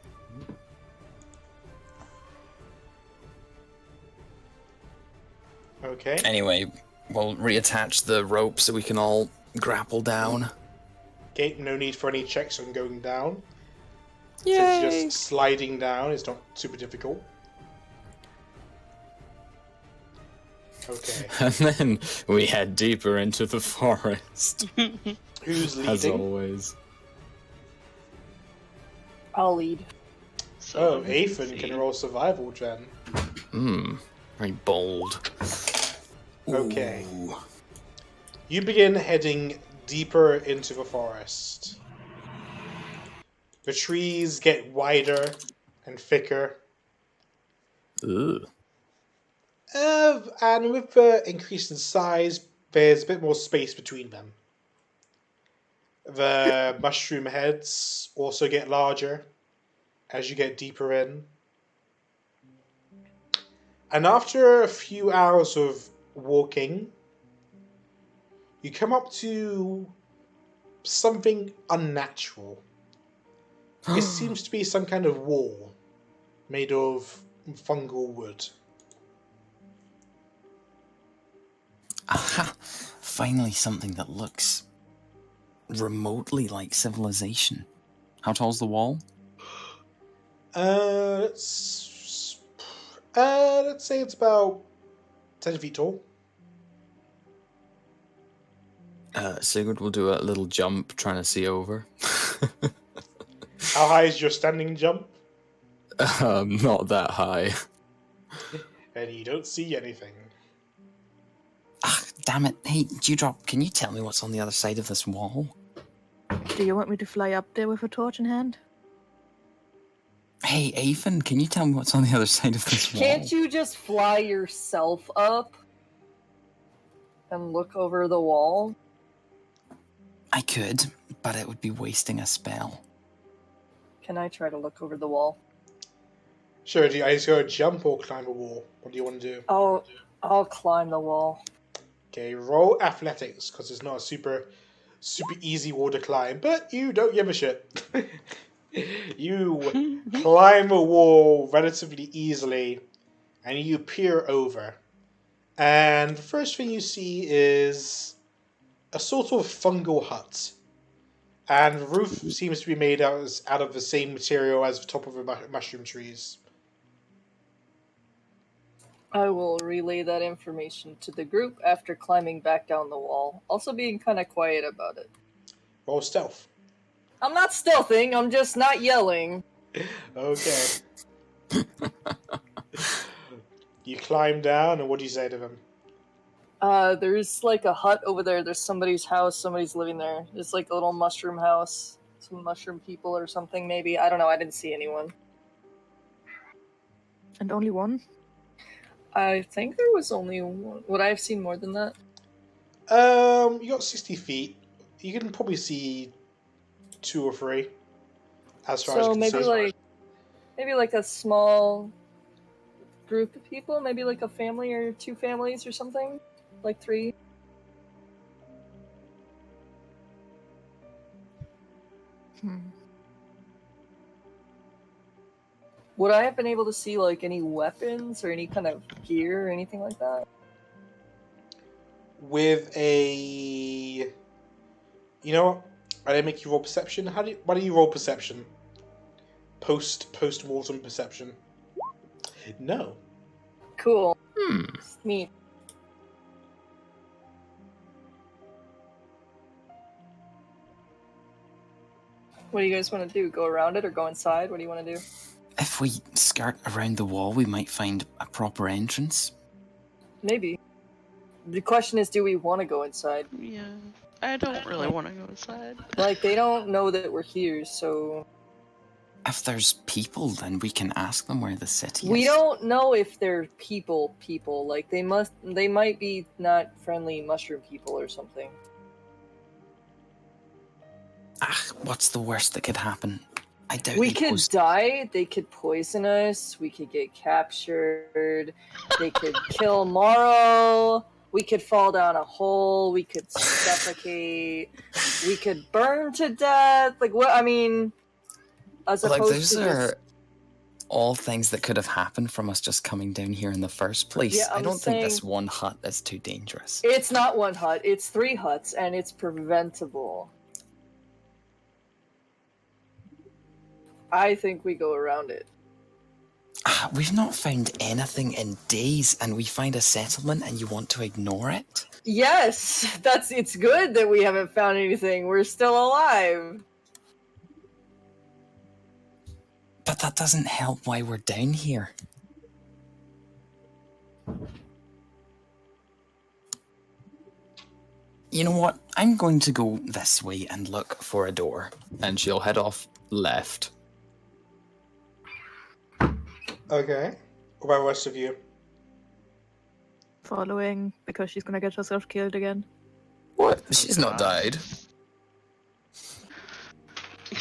Okay. Anyway, we'll reattach the rope so we can all grapple down. Okay, no need for any checks on going down. Yay! Since just sliding down is not super difficult. Okay. And then we head deeper into the forest. Who's As leading? always. I'll lead. So Oh, let me Aethan see. can roll survival, Jen. Very bold. Okay. Ooh. You begin heading deeper into the forest. The trees get wider and thicker. Ooh. And with the increase in size, there's a bit more space between them. The mushroom heads also get larger as you get deeper in. And after a few hours of walking, you come up to something unnatural. It seems to be some kind of wall made of fungal wood. Aha! Finally something that looks remotely like civilization. How tall's the wall? Let's say it's about 10 feet tall. Sigurd will do a little jump trying to see over. How high is your standing jump? Not that high. And you don't see anything. Ah, damn it. Hey, Dewdrop, can you tell me what's on the other side of this wall? Do you want me to fly up there with a torch in hand? Hey, Aethan, can you tell me what's on the other side of this wall? Can't you just fly yourself up and look over the wall? I could, but it would be wasting a spell. Can I try to look over the wall? Sure, do you guys go jump or climb a wall? What do you want to do? I'll climb the wall. Okay, roll athletics, because it's not a super easy wall to climb, but you don't give a shit. You climb a wall relatively easily, and you peer over. And the first thing you see is a sort of fungal hut. And the roof seems to be made out of the same material as the top of the mushroom trees. I will relay that information to the group after climbing back down the wall, also being kind of quiet about it. Roll stealth. I'm not stealthing, I'm just not yelling. Okay. You climb down, and what do you say to them? There's like a hut over there. There's somebody's house. Somebody's living there. It's like a little mushroom house. Some mushroom people or something, maybe. I don't know. I didn't see anyone. And only one? I think there was only one. Would I have seen more than that? You got 60 feet. You can probably see 2 or 3. As far as So you can maybe see. like maybe like a small group of people, maybe like a family or 2 families or something, like 3. Would I have been able to see like any weapons or any kind of gear or anything like that? With a, you know what? I didn't make you roll perception. Why do you roll perception? Post-mortem perception. No. Cool. Hmm. Neat. What do you guys want to do? Go around it or go inside? What do you want to do? If we skirt around the wall, we might find a proper entrance. Maybe. The question is, do we want to go inside? Yeah. I don't really want to go inside. Like, they don't know that we're here, so... If there's people, then we can ask them where the city is. We don't know if they're people. Like, they might be not friendly mushroom people or something. What's the worst that could happen? I doubt We they could post- die, they could poison us, we could get captured, they could kill Morrow, we could fall down a hole, we could suffocate, we could burn to death. Like, what? I mean, as Like, opposed those to are just... all things that could have happened from us just coming down here in the first place. Yeah, I I'm don't think this saying- one hut is too dangerous. It's not 1 hut, it's 3 huts, and it's preventable. I think we go around it. We've not found anything in days, and we find a settlement and you want to ignore it? Yes, it's good that we haven't found anything. We're still alive. But that doesn't help why we're down here. You know what? I'm going to go this way and look for a door. And she'll head off left. Okay. What about the rest of you? Following, because she's gonna get herself killed again. What? She's not God. died.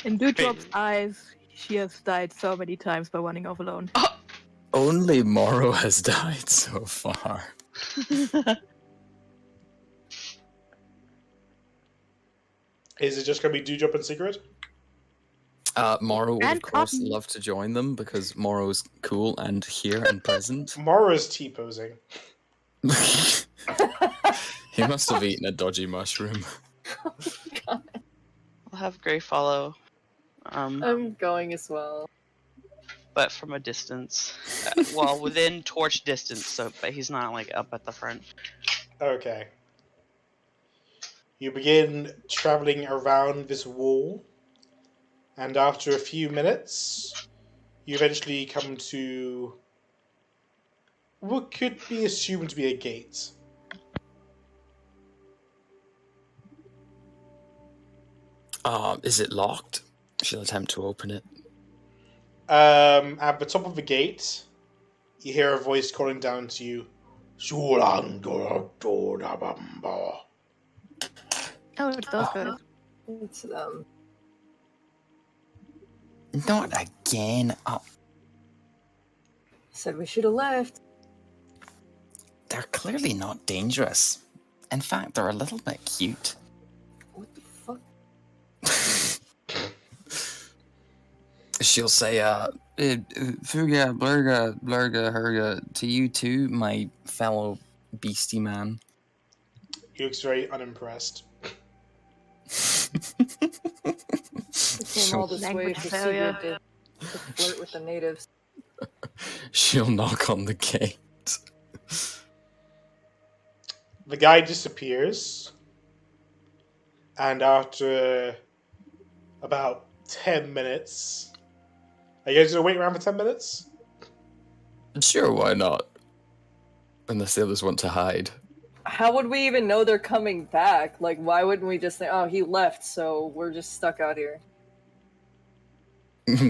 In Dewdrop's eyes, she has died so many times by running off alone. Only Morrow has died so far. Is it just going to be Dewdrop and Sigrid? Morrow would, of And course, Cotton. love to join them because Morrow's cool and here and present. Mara's T-posing. He must have eaten a dodgy mushroom. I'll have Gray follow. I'm going as well. But from a distance. Well, within torch distance, so but he's not like up at the front. Okay. You begin traveling around this wall, and after a few minutes, you eventually come to what could be assumed to be a gate. Is it locked? She'll attempt to open it. At the top of the gate, you hear a voice calling down to you. Oh, it's those guys. It's them. Not again. Oh, Said we should have left. they're clearly not dangerous. In fact, they're a little bit cute. What the fuck? She'll say, Fuga, blurga, herga, to you too, my fellow beastie man. He looks very unimpressed. We came all this way Language for failure. Sigrid to flirt with the natives. She'll knock on the gate. The guy disappears, and after about 10 minutes... Are you guys going to wait around for 10 minutes? Sure, why not? Unless the others want to hide. How would we even know they're coming back? Like, why wouldn't we just think, oh, he left, so we're just stuck out here?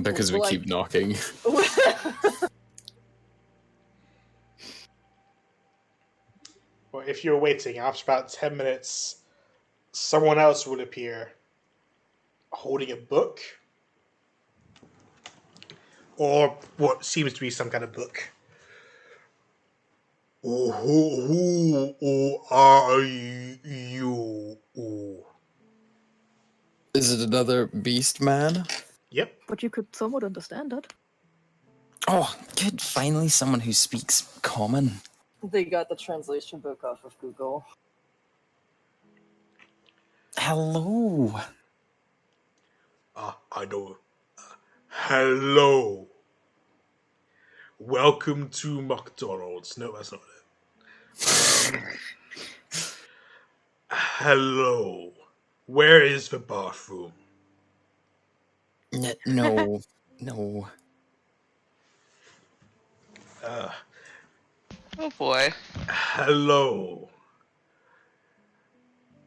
Because we Like- keep knocking. Well, if you're waiting, after about 10 minutes, someone else will appear holding a book. or what seems to be some kind of book. Who are you? Is it another beast man? Yep. But you could somewhat understand that. Oh, good. Finally, someone who speaks common. They got the translation book off of Google. Hello. I know. Hello. Welcome to McDonald's. No, that's not it. Hello. Where is the bathroom? No. No. Oh boy. Hello.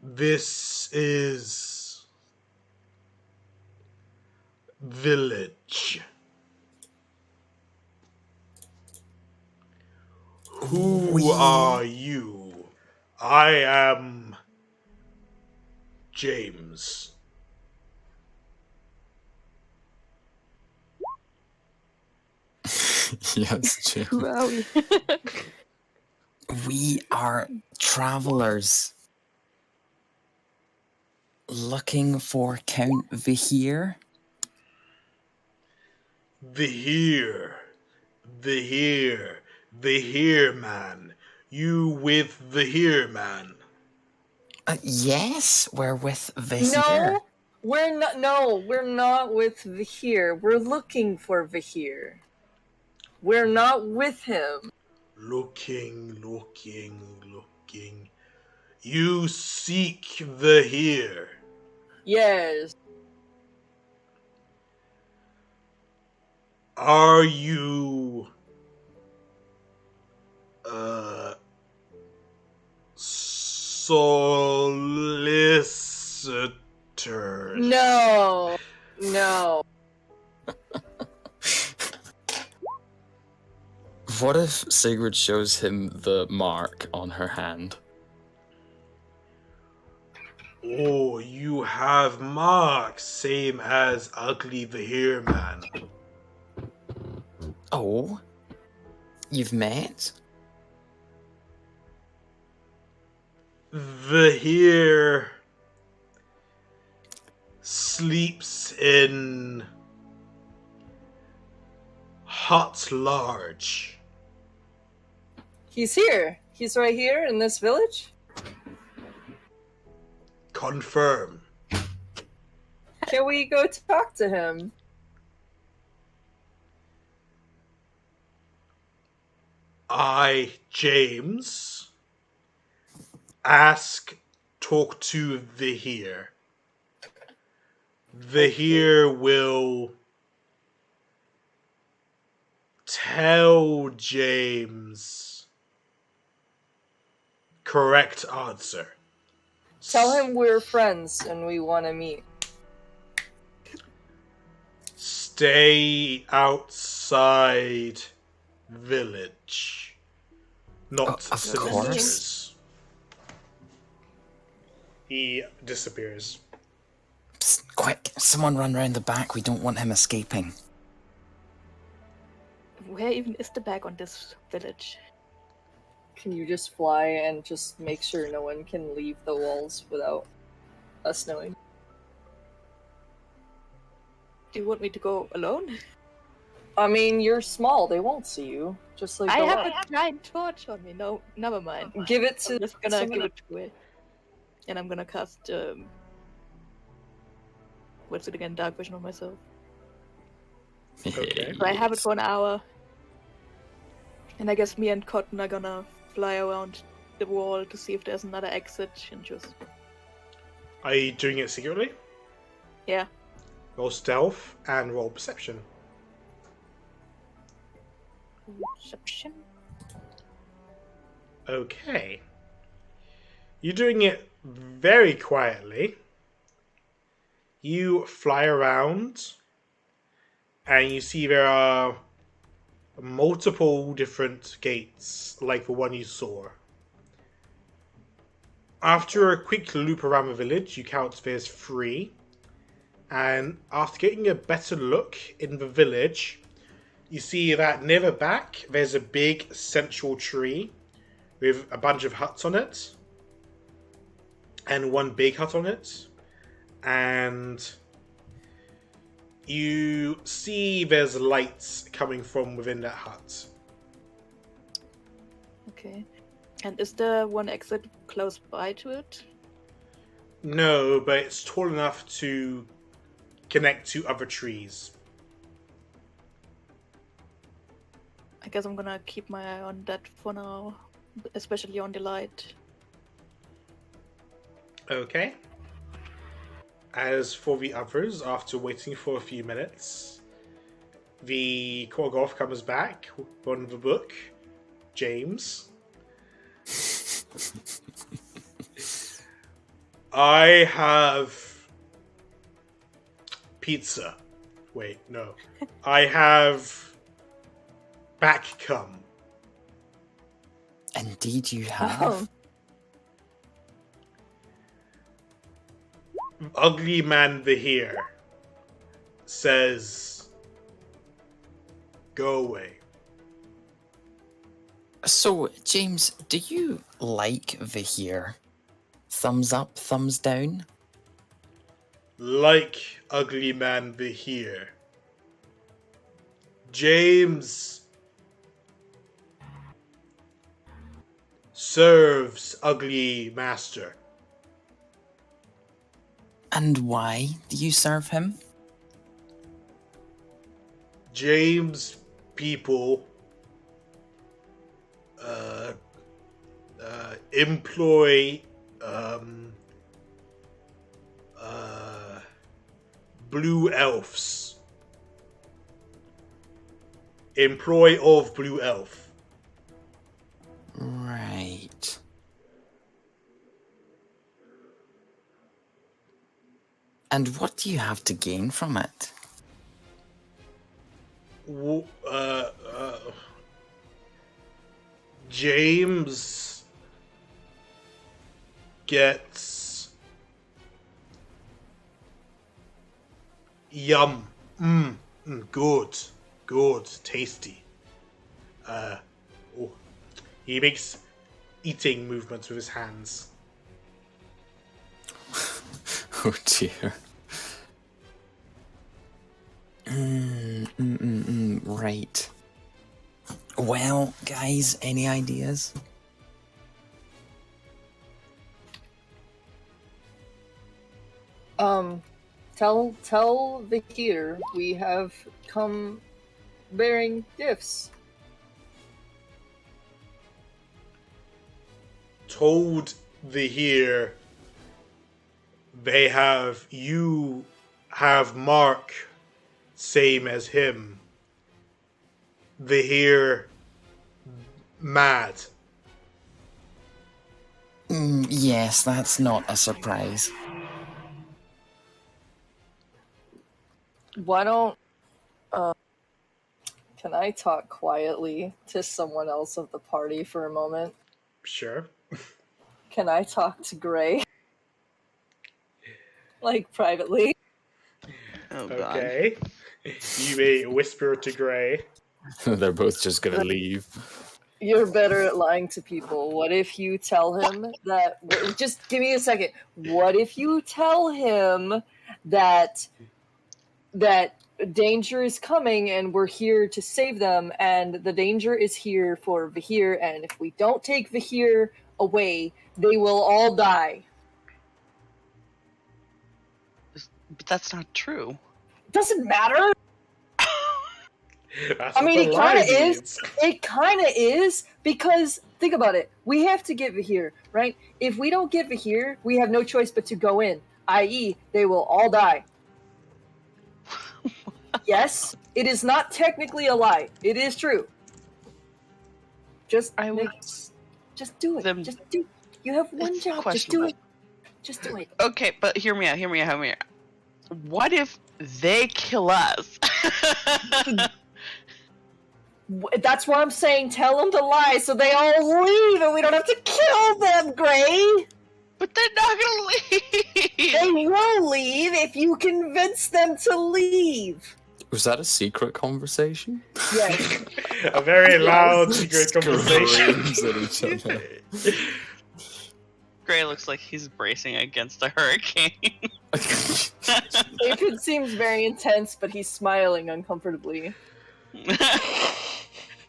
This is village. Who are you? I am James. Yes, Jim. Who are we? We are travelers looking for Count Vahir. The here man. You with the here man. Yes, we're with Vahir. No, we're not. No, we're not with Vahir. We're looking for Vahir. We're not with him. Looking. You seek the here. Yes. Are you solicitors? No. What if Sigrid shows him the mark on her hand? Oh, you have marks, same as Ugly the Here Man. Oh, you've met? The Here sleeps in hut large. He's here. He's right here in this village. Confirm. Can we go talk to him? I, James, talk to the Here. The Here will tell James correct answer. Tell him we're friends and we want to meet. Stay outside village. Not Of solicitors. He disappears. Psst, quick, someone run round the back. We don't want him escaping. Where even is the bag on this village? Can you just fly and just make sure no one can leave the walls without us knowing? Do you want me to go alone? I mean, you're small. They won't see you. Just like I the have light. a giant torch on me. No, never mind. Give it I'm to. just gonna someone give it to it. And I'm gonna cast, what's it again? Dark vision on myself. Okay. So I have it for an hour. And I guess me and Cotton are gonna fly around the wall to see if there's another exit and just... Are you doing it secretly? Yeah. Roll stealth and roll perception. Perception. Okay. You're doing it very quietly. You fly around and you see there are multiple different gates like the one you saw. After a quick loop around the village, you count there's 3. And after getting a better look in the village, You see that near the back, there's a big central tree with a bunch of huts on it. And one big hut on it. And you see there's lights coming from within that hut. Okay. And is there one exit close by to it? No, but it's tall enough to connect to other trees. I guess I'm gonna keep my eye on that for now, especially on the light. Okay. As for the others, after waiting for a few minutes, the Korgoth comes back on the book. James. I have pizza. Wait, no. I have back cum. Indeed, you have. Oh. Ugly Man Vahir says, go away. So, James, do you like Vahir? Thumbs up, thumbs down? Like Ugly Man Vahir. James serves Ugly Master. And why do you serve him? James people employ blue elves. Employ of blue elf. Right. And what do you have to gain from it? James gets yum. Good, tasty. He makes eating movements with his hands. Oh dear. Right. Well, guys, any ideas? Tell Vahir we have come bearing gifts. Told Vahir you have Mark, same as him. Vahir mad. Yes, that's not a surprise. Why don't can I talk quietly to someone else of the party for a moment? Sure. Can I talk to Gray? Like privately? Oh god. Okay. You may whisper to Gray. They're both just gonna leave. You're better at lying to people. What if you tell him that... Just give me a second. What if you tell him that danger is coming and we're here to save them, and the danger is here for Vahir, and if we don't take Vahir away, they will all die. But that's not true. Doesn't matter. That's I mean, what it the kind of lie is. means. It kind of is, because think about it. We have to get Vahir, right? If we don't get Vahir, we have no choice but to go in, i.e., they will all die. Yes, it is not technically a lie. It is true. Just do it. Them- Just do. You have one It's job. Just do questionable. it. Just do it. Okay, but hear me out. What if they kill us? That's why I'm saying tell them to lie so they all leave and we don't have to kill them, Gray. But they're not gonna leave. They will leave if you convince them to leave. Was that a secret conversation? Yes. A very loud secret conversation. Screams at each other. Gray looks like he's bracing against a hurricane. It seems very intense, but he's smiling uncomfortably.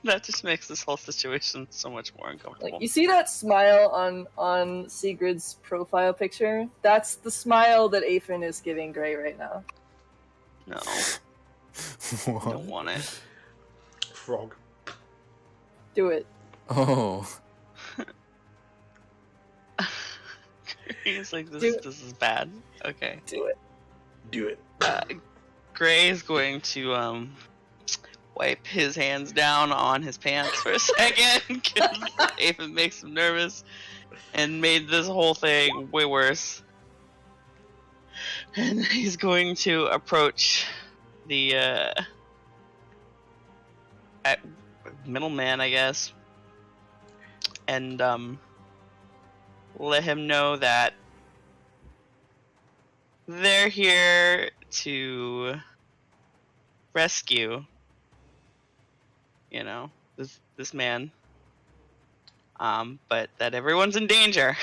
That just makes this whole situation so much more uncomfortable. Like, you see that smile on Sigrid's profile picture? That's the smile that Afen is giving Gray right now. No, What? don't want it. Frog. Do it. Oh. He's like, Do this it. is bad. Okay. Do it. Do it. Gray is going to wipe his hands down on his pants for a second because Afen makes him nervous and made this whole thing way worse. And he's going to approach the middleman, I guess, and let him know that they're here to rescue, you know, this man, but that everyone's in danger.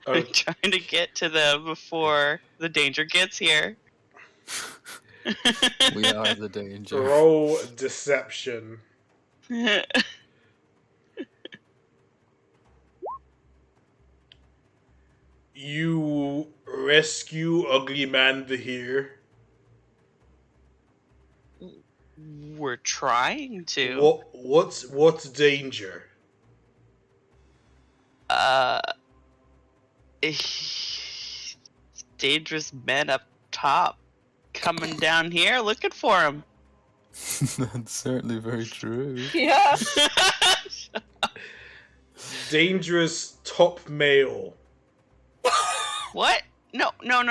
Oh. They're trying to get to them before the danger gets here. We are the danger. Roll deception. You rescue Ugly Man the Here. We're trying to. What's danger? Dangerous men up top coming down here looking for him. That's certainly very true. Yeah. Dangerous top male. What? No. The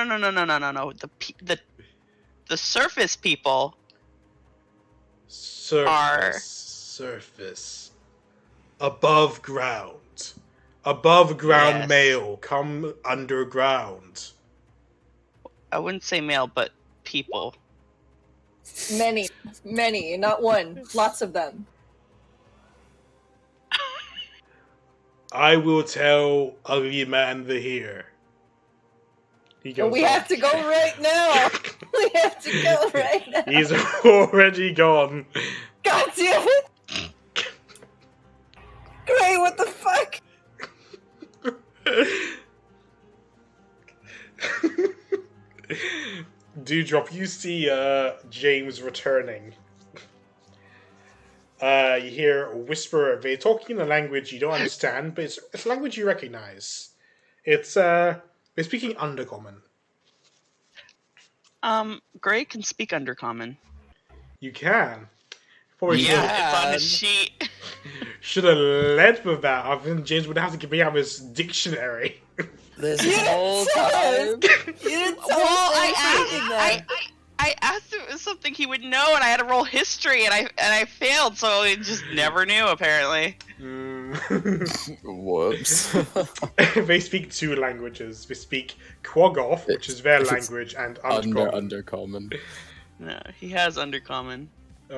surface people Surface. Above ground. Above ground Yes. male. Come underground. I wouldn't say male, but people. Many, not one. Lots of them. I will tell Ugly Man the Here. He goes And we off. have to go right now. We have to go right now. He's already gone. God damn it! Gray, what the fuck? Dewdrop, you see James returning. You hear a whisper. They're talking in a language you don't understand, but it's a language you recognize. They're speaking Undercommon. Gray can speak Undercommon. You can. Probably Yeah, it's on his sheet. should have led with that. I think James would have to give me out his dictionary. This You whole didn't tell us. time. You didn't tell Well, us anything then. I asked if it was something he would know, and I had to roll history, and I failed, so he just never knew apparently. Whoops. They speak two languages. They speak Quaggoth, which is their If it's language, and Undercommon. Undercommon. No, he has Undercommon.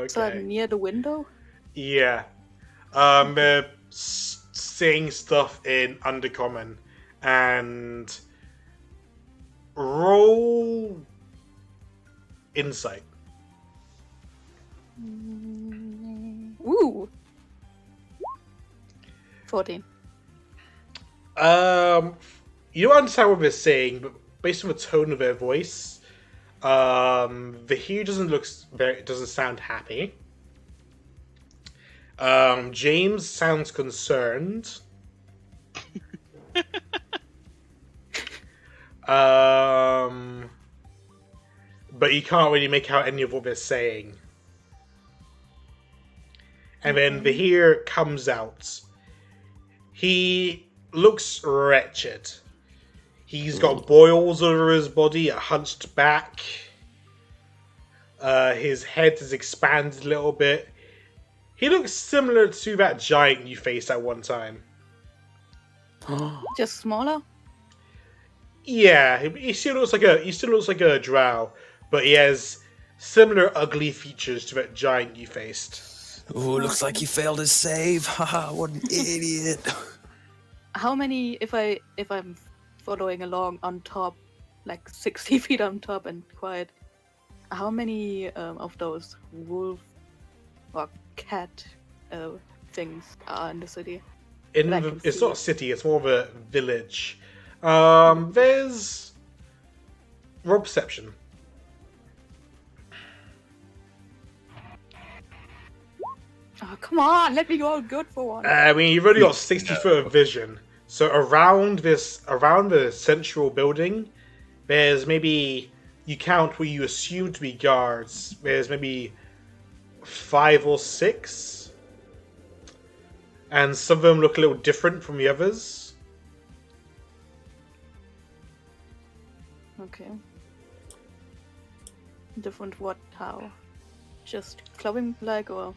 So Okay. near the window? Yeah. They're saying stuff in Undercommon, and roll insight. Ooh. 14. You don't understand what they're saying, but based on the tone of their voice, the Hugh doesn't sound happy. James sounds concerned. But you can't really make out any of what they're saying. And then the Here comes out. He looks wretched. He's got boils over his body, a hunched back. His head is expanded a little bit. He looks similar to that giant you faced at one time. Just smaller? Yeah, he still looks like a drow, but he has similar ugly features to that giant you faced. Oh, looks like he failed his save. Haha, what an idiot. How many, if I'm following along on top, like 60 feet on top and quiet, how many of those wolf or cat things are in the city? It's not a city, it's more of a village. There's roll perception. Oh, come on, let me go good for one. I mean, you've only got 60 foot of vision. So around the central building, there's maybe, you count what you assume to be guards, there's maybe 5 or 6. And some of them look a little different from the others. Okay. Different what? How? Just glowing like or?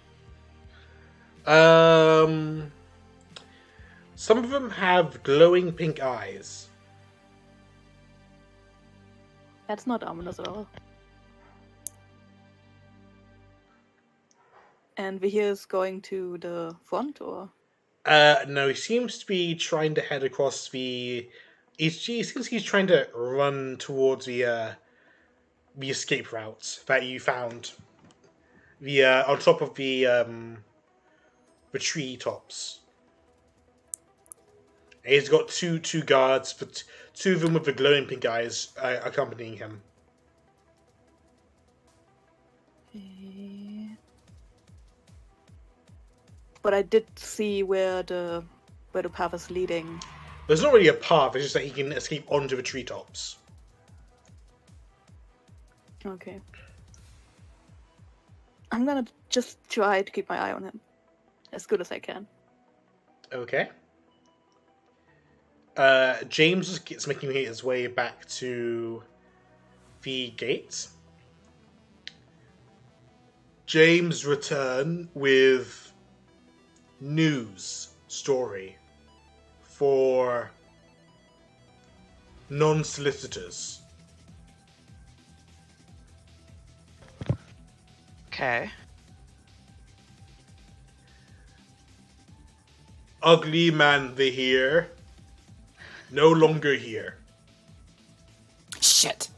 Some of them have glowing pink eyes. That's not ominous at all. And Vihir's going to the front, or? No, he seems to be trying to head across the... He seems he's trying to run towards the escape routes that you found. On top of the tree tops. And he's got two guards, but two of them with the glowing pink eyes accompanying him. But I did see where the path is leading. There's not really a path, it's just that he can escape onto the treetops. Okay. I'm gonna just try to keep my eye on him. As good as I can. Okay. James is making his way back to the gate. James return with news story for non-solicitors. Okay. Ugly man the here, no longer here. Shit.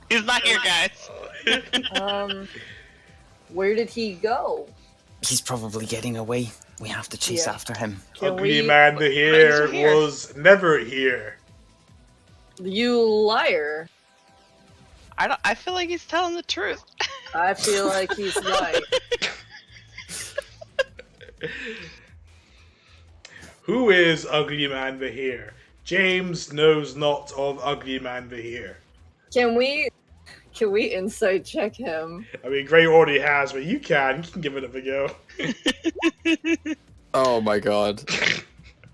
He's not here, guys. Where did he go? He's probably getting away. We have to chase after him. Ugly man the here here? was never here. You liar. I feel like he's telling the truth. I feel like he's right. Who is Ugly Man the Here? James knows not of Ugly Man the Here. Can we insight check him? I mean, Gray already has, but you can give it a go. Oh my god.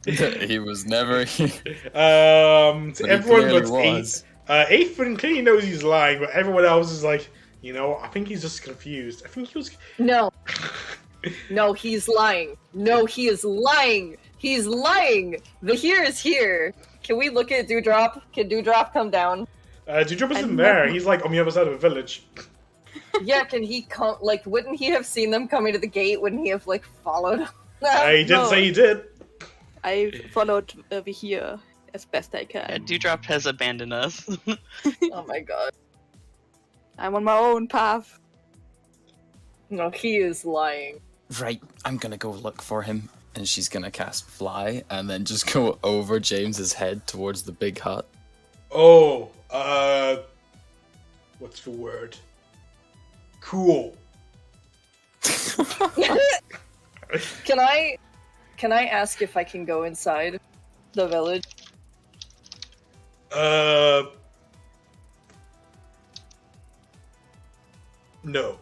He was never here. Everyone clearly but was. Aethan clearly knows he's lying, but everyone else is like, I think he's just confused. I think he was... No. No, he's lying. No, he is lying. He's lying. The here is here. Can we look at Dewdrop? Can Dewdrop come down? Dewdrop isn't there. He's like on the other side of the village. Yeah, can he come? Like, wouldn't he have seen them coming to the gate? Wouldn't he have, like, followed them? He did say he did. I followed Vihir as best I can. Yeah, Dewdrop has abandoned us. Oh my god. I'm on my own path. No, he is lying. Right, I'm gonna go look for him. And she's gonna cast Fly and then just go over James's head towards the big hut. Oh, what's the word? Cool. Can I ask if I can go inside the village? No.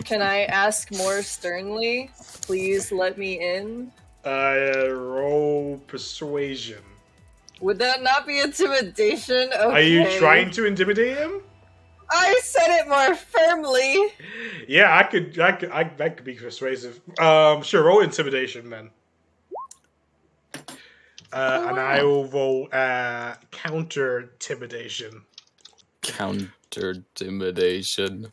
Can I ask more sternly? Please let me in. Roll persuasion. Would that not be intimidation? Okay. Are you trying to intimidate him? I said it more firmly. Yeah, that could be persuasive. Sure, roll intimidation then. And I will roll counter intimidation. Counter intimidation.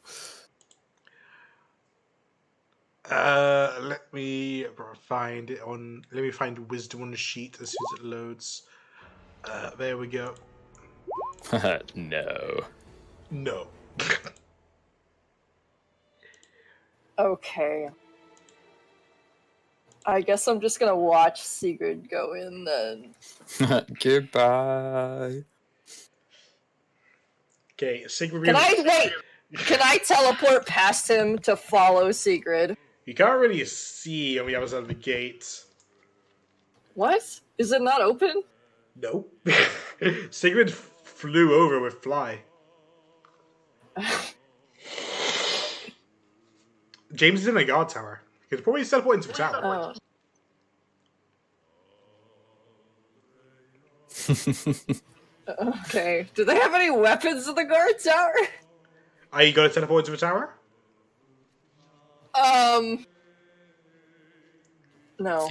Let me find it on. Let me find wisdom on the sheet as soon as it loads. There we go. No. No. Okay. I guess I'm just gonna watch Sigurd go in then. Goodbye. Okay, Sigrid. Can I teleport past him to follow Sigurd? You can't really see on the other side of the gate. What? Is it not open? Nope. Sigrid flew over with Fly. James is in a guard tower. He could probably teleport into the tower. Okay. Do they have any weapons in the guard tower? Are you going to teleport into the tower? No.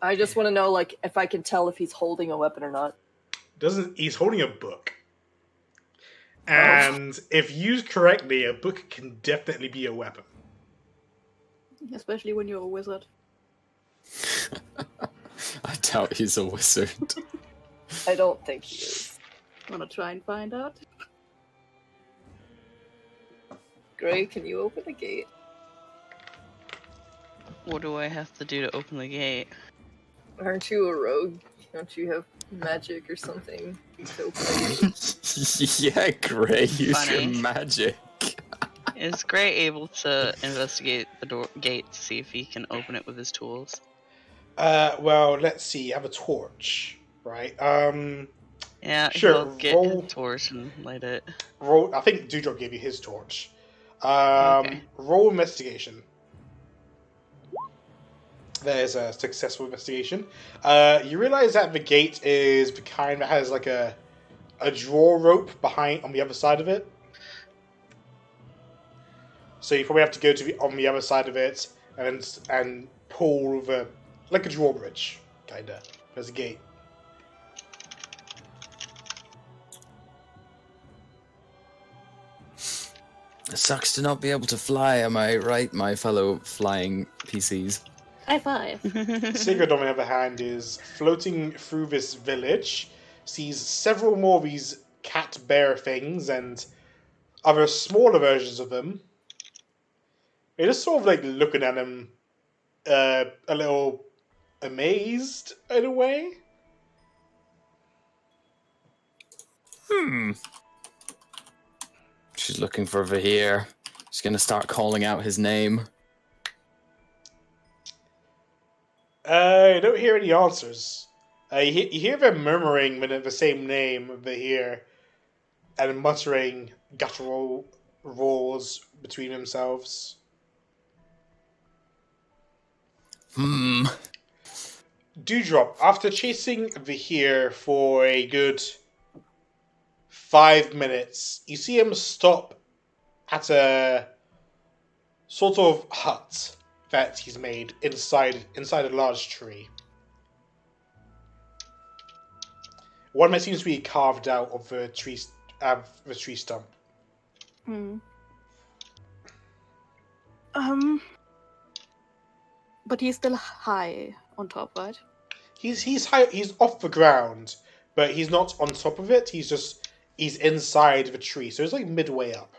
I just want to know, like, if I can tell if he's holding a weapon or not. He's holding a book. And if used correctly, a book can definitely be a weapon. Especially when you're a wizard. I doubt he's a wizard. I don't think he is. Wanna try and find out? Gray, can you open the gate? What do I have to do to open the gate? Aren't you a rogue? Don't you have magic or something to open the gate? Yeah, Gray, use your Funny. magic. Is Gray able to investigate the gate to see if he can open it with his tools? Well, let's see. You have a torch, right? Yeah, Sure, he'll get roll- a torch and light it. Roll. I think Dewdrop gave you his torch. Okay. Roll investigation. There's a successful investigation. You realize that the gate is the kind that has like a draw rope behind on the other side of it. So you probably have to go to on the other side of it and pull the like a drawbridge, kinda. There's a gate. It sucks to not be able to fly, am I right, my fellow flying PCs? High five. Sigurd, on the other hand, is floating through this village, sees several more of these cat bear things and other smaller versions of them. They're just sort of like looking at him a little amazed in a way. She's looking for Vahir. She's gonna start calling out his name. You don't hear any answers. You hear them murmuring the same name, Vahir, and muttering guttural roars between themselves. Dewdrop, after chasing Vahir for a good 5 minutes, you see him stop at a sort of hut that he's made inside a large tree. One that seems to be carved out of the tree stump. But he's still high on top, right? He's high. He's off the ground, but he's not on top of it. He's inside the tree, so he's like midway up.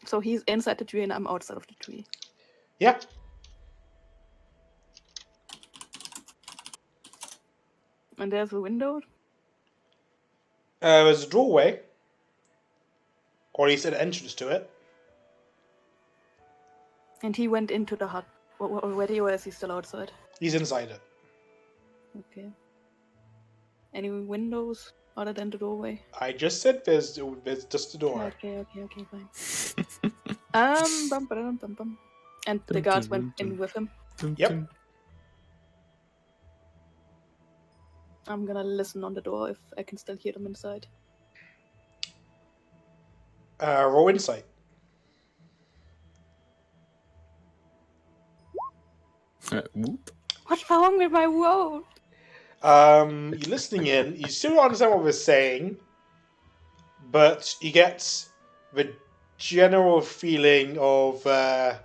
So he's inside the tree and I'm outside of the tree. Yeah. And there's a window. There's a doorway, or at least an entrance to it. And he went into the hut already, or is he still outside? He's inside it. Okay. Any windows other than the doorway? I just said there's just a door. Okay, fine. Bum. And the guards went in with him. Yep. I'm gonna listen on the door if I can still hear them inside. Roll insight. Whoop. What's wrong with my road? You're listening in. You still don't understand what we're saying, but you get the general feeling of a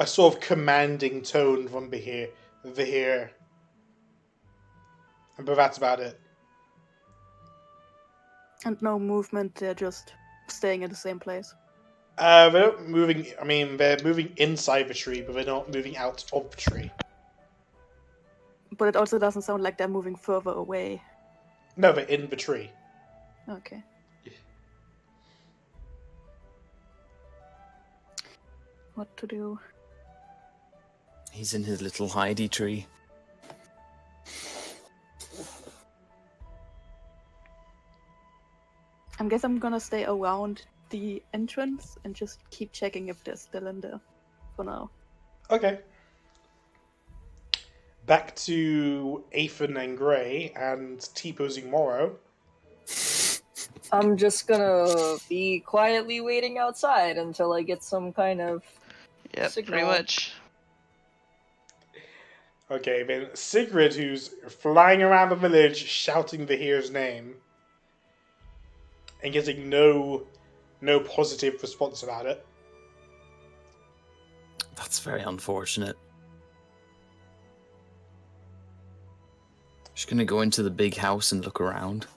sort of commanding tone from Vahir. But that's about it. And no movement, they're just staying in the same place. They're not moving. I mean, they're moving inside the tree, but they're not moving out of the tree. But it also doesn't sound like they're moving further away. No, they're in the tree. Okay. What to do? He's in his little hidey tree. I guess I'm gonna stay around the entrance and just keep checking if they're still in there for now. Okay. Back to Aethan and Grey and T-posing Morrow. I'm just gonna be quietly waiting outside until I get some kind of Yep, signal. pretty much. Okay, then Sigrid, who's flying around the village shouting Vahir's name and getting no positive response about it. That's very unfortunate. Just gonna go into the big house and look around.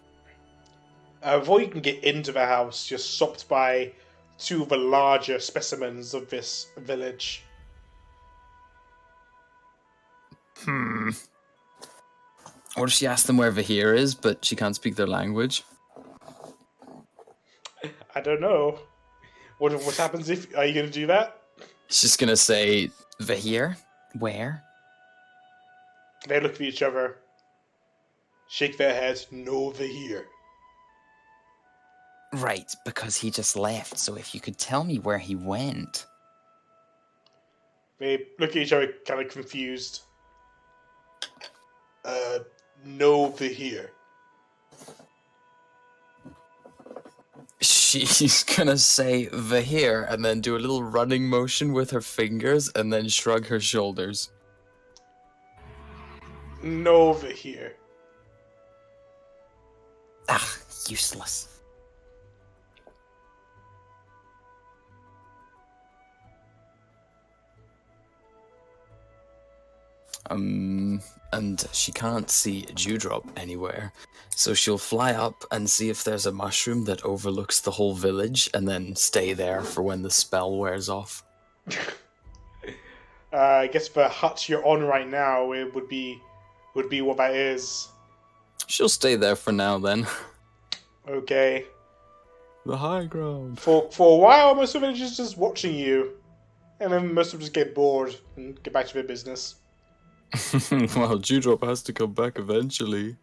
Before you can get into the house, you're stopped by two of the larger specimens of this village. What if she asks them where Vahir is, but she can't speak their language? I don't know. What happens if... Are you going to do that? She's just gonna say, Vahir? Where? They look at each other, shake their heads, no Vahir. Right, because he just left, so if you could tell me where he went. They look at each other kind of confused. No Vahir. She's gonna say Vahir and then do a little running motion with her fingers and then shrug her shoulders. No Vahir. Ah, useless. And she can't see Dewdrop anywhere, so she'll fly up and see if there's a mushroom that overlooks the whole village, and then stay there for when the spell wears off. I guess the hut you're on right now, it would be what that is. She'll stay there for now, then. Okay. The high ground. For a while, most of the villagers just watching you, and then most of them just get bored and get back to their business. Well, Dewdrop has to come back eventually.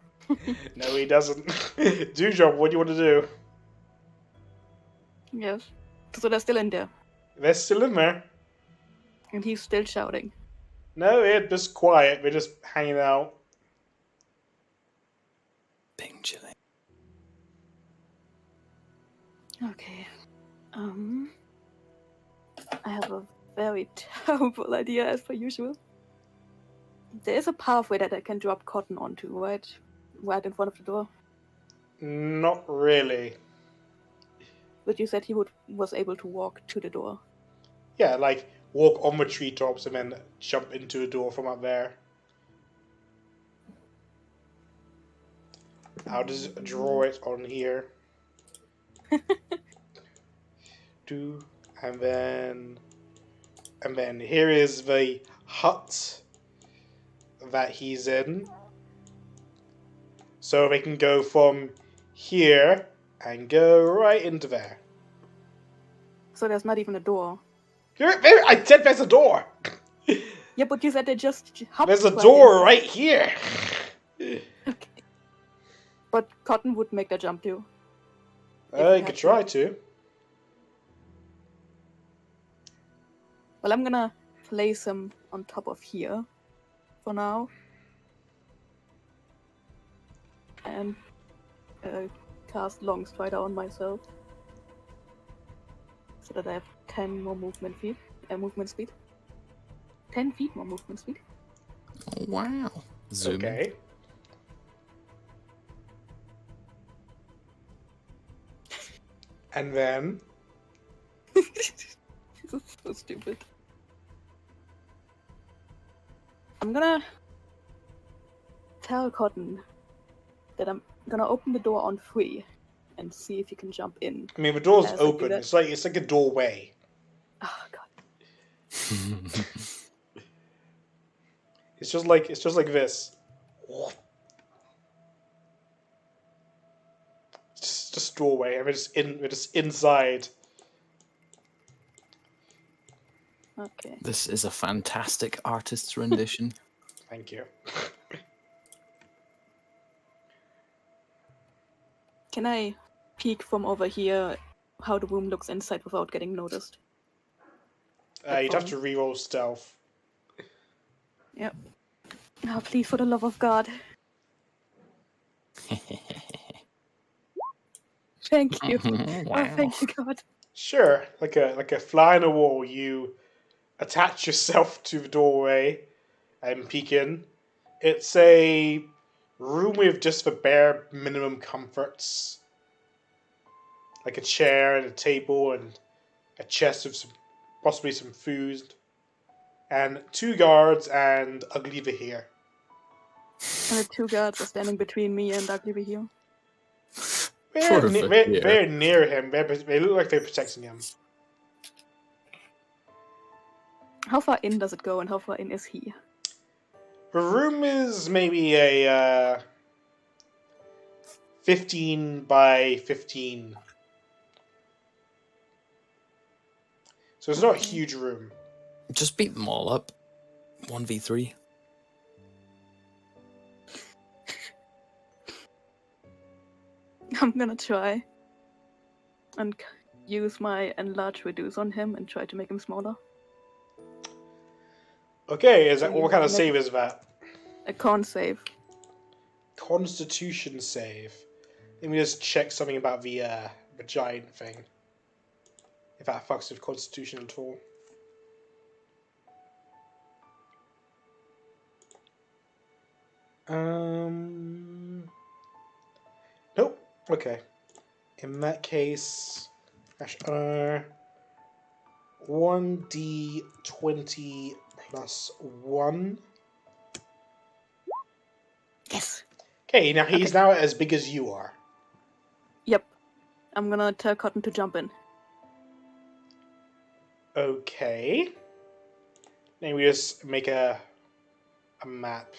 No, he doesn't. Dewdrop, what do you want to do? Yes. So they're still in there. They're still in there. And he's still shouting. No, they're just quiet. They're just hanging out. Being chilly. Okay. I have a very terrible idea as per usual. There is a pathway that I can drop cotton onto, right? Right in front of the door. Not really. But you said he was able to walk to the door. Yeah, like walk on the treetops and then jump into a door from up there. I'll just draw it on here. And then here is the hut that he's in. So they can go from here and go right into there. So there's not even a door. I said there's a door. Yeah, but you said they just hopped. There's a right door in. right here. Okay. But Cotton would make that jump too. You could try to. Well, I'm gonna place him on top of here for now. And cast Long Strider on myself. So that I have 10 more movement speed. 10 feet more movement speed. Wow. Zoom in. Okay. And then This is so stupid. I'm gonna tell Cotton that I'm gonna open the door on 3 and see if you can jump in. I mean the door's As I do open. that- It's like a doorway. Oh god. It's just like this. Just doorway. I mean, we're just inside. Okay. This is a fantastic artist's rendition. Thank you. Can I peek from over here how the room looks inside without getting noticed? You'd have to reroll stealth. Yep. Oh, please, for the love of God. Thank you. Oh, thank you, God. Sure, like a fly on a wall. You attach yourself to the doorway and peek in. It's a room with just the bare minimum comforts, like a chair and a table and a chest with possibly some food, and 2 guards and Ugly Vahir. And the 2 guards are standing between me and Ugly Vahir. Sort of, yeah. They're near him. They look like they're protecting him. How far in does it go and how far in is he? The room is maybe a 15 by 15. So it's not a huge room. Just beat them all up. 1v3. I'm gonna try and use my enlarge reduce on him and try to make him smaller. Okay, is that what kind of save is that? A con save. Constitution save. Let me just check something about the giant thing. If that fucks with Constitution at all. Nope. Okay. In that case, 1d20 plus 1. Yes. Okay, now he's now as big as you are. Yep. I'm gonna tell Cotton to jump in. Okay. Then we just make a map.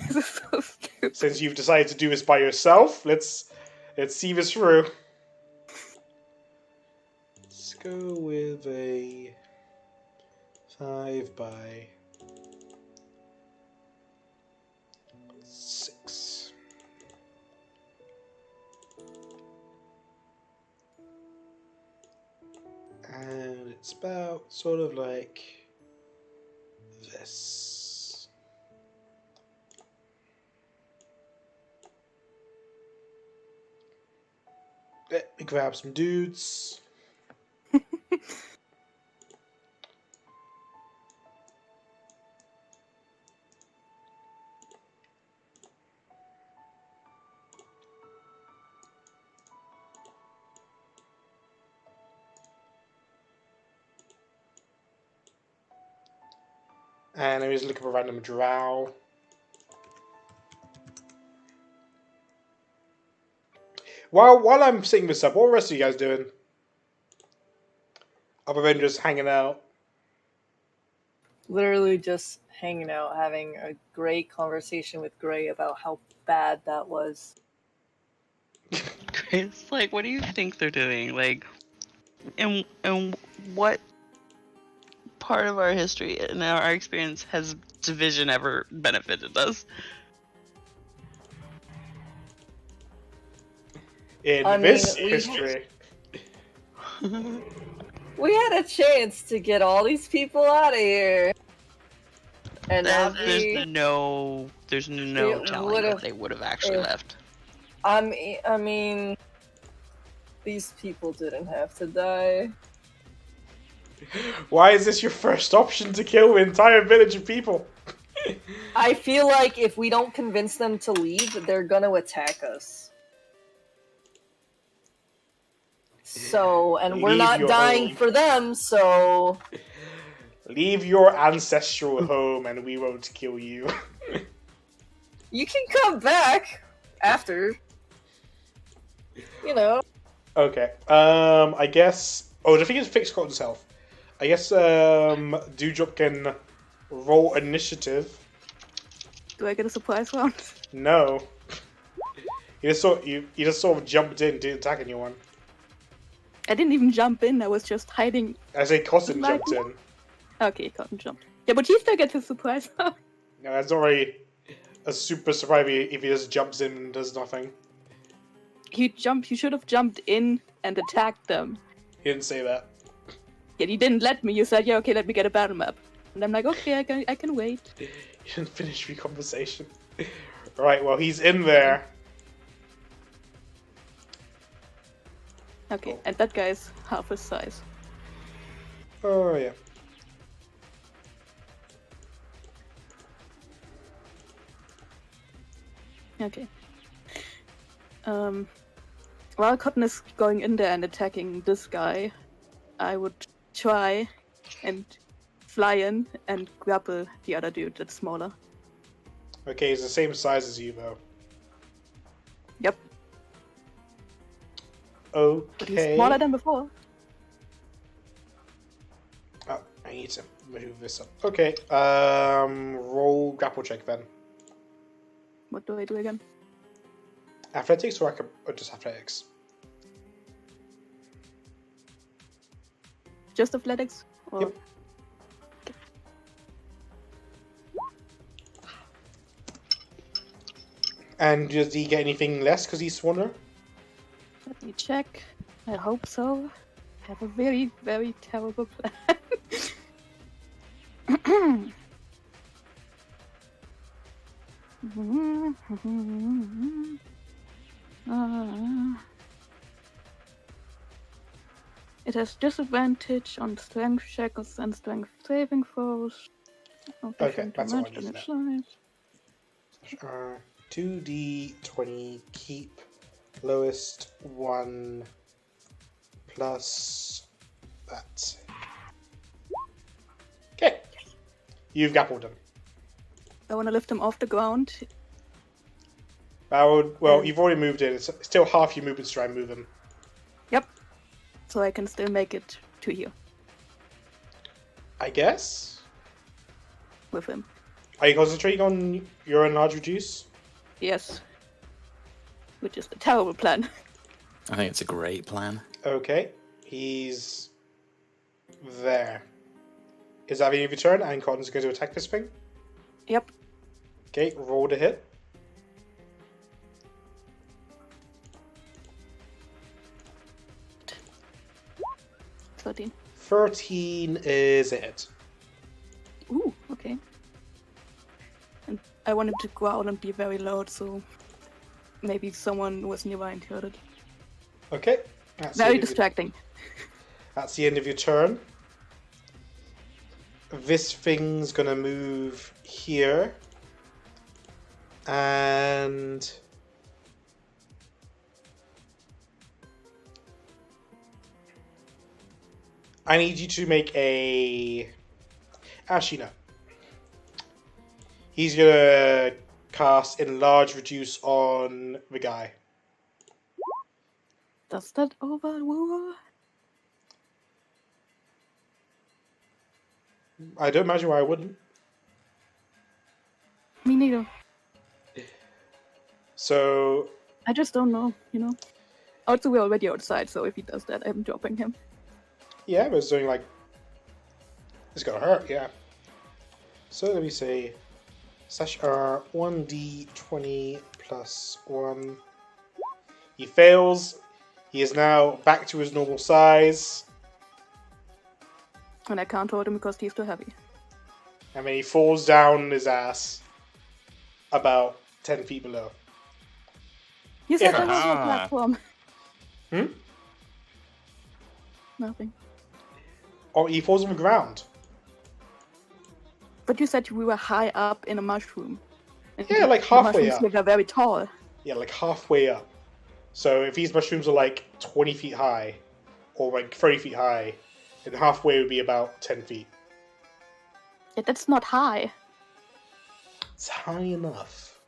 This is so stupid. Since you've decided to do this by yourself, let's see this through. Let's go with a 5 by 6. And it's about sort of like this. Let me grab some dudes. And I'm just looking for a random drow. While I'm setting this up, what are the rest of you guys doing? Other than just hanging out? Literally just hanging out, having a great conversation with Gray about how bad that was. Grace, like, what do you think they're doing? Like, and what part of our history and our experience has division ever benefited us? In I mean, this we- history. We had a chance to get all these people out of here. And now There's no It telling would've- that they would have actually left. I mean, these people didn't have to die. Why is this your first option to kill an entire village of people? I feel like if we don't convince them to leave, they're gonna attack us. So, and we're Leave not your dying home. for them, so... Leave your ancestral home and we won't kill you. You can come back after. You know. Okay. I guess. Oh, the thing is, fix Cotton's health. I guess. Dewdrop can roll initiative. Do I get a surprise round? No. You just sort of jumped in, didn't attack anyone. I didn't even jump in. I was just hiding. I say Cotton jumped in. Okay, Cotton jumped. Yeah, but he still gets a surprise round. No, that's not really a super surprise if he just jumps in and does nothing. He should have jumped in and attacked them. He didn't say that. Yet you didn't let me. You said, yeah, okay, let me get a battle map. And I'm like, okay, I can wait. You didn't finish your conversation. Right, well, he's in there. Okay, and that guy's half his size. Oh, yeah. Okay. While Cotton is going in there and attacking this guy, I would try and fly in and grapple the other dude that's smaller. Okay, he's the same size as you, though. Yep. But he's Okay. smaller than before. Oh, I need to move this up. Okay, roll grapple check then. What do I do again? Athletics or just athletics? Just athletics? Or... Yep. And does he get anything less because he's smaller? Let me check. I hope so. I have a very, very terrible plan. It has disadvantage on strength checks and strength saving throws. Okay, that's all I need to know. 2d20, keep lowest 1 plus that. Okay. You've grappled him. I want to lift him off the ground. Well, you've already moved in. It's still half your movement to try and move him. Yep. So I can still make it to here I guess. with him. Are you concentrating on your enlarge reduce? Yes. Which is a terrible plan. I think it's a great plan. Okay. He's there. Is that the end of your turn? And Cotton's going to attack this thing? Yep. Okay, roll to hit. Thirteen. 13 is a hit. Ooh, okay. And I wanted to growl and be very loud, so maybe someone was nearby and heard it. Okay. That's the Very end of distracting. That's the end of your turn. This thing's gonna move here. And I need you to make a... Actually, no. He's gonna cast Enlarge Reduce on the guy. Does that overrule? I don't imagine why I wouldn't. Me neither. So, I just don't know, you know? Also, we're already outside, so if he does that, I'm dropping him. yeah, but it's doing like... It's gonna hurt, yeah. So let me say... Slash R, 1d20 plus 1. He fails. He is now back to his normal size. And I can't hold him because he's too heavy. And then he falls down on his ass. About 10 feet below. You said Yeah. there was no platform. Hmm? Nothing. he falls on the ground. But you said we were high up in a mushroom. And Yeah, like the halfway mushrooms up. here are very tall. Yeah, like halfway up. So if these mushrooms are like 20 feet high, or like 30 feet high, then halfway would be about 10 feet. Yeah, that's not high. It's high enough.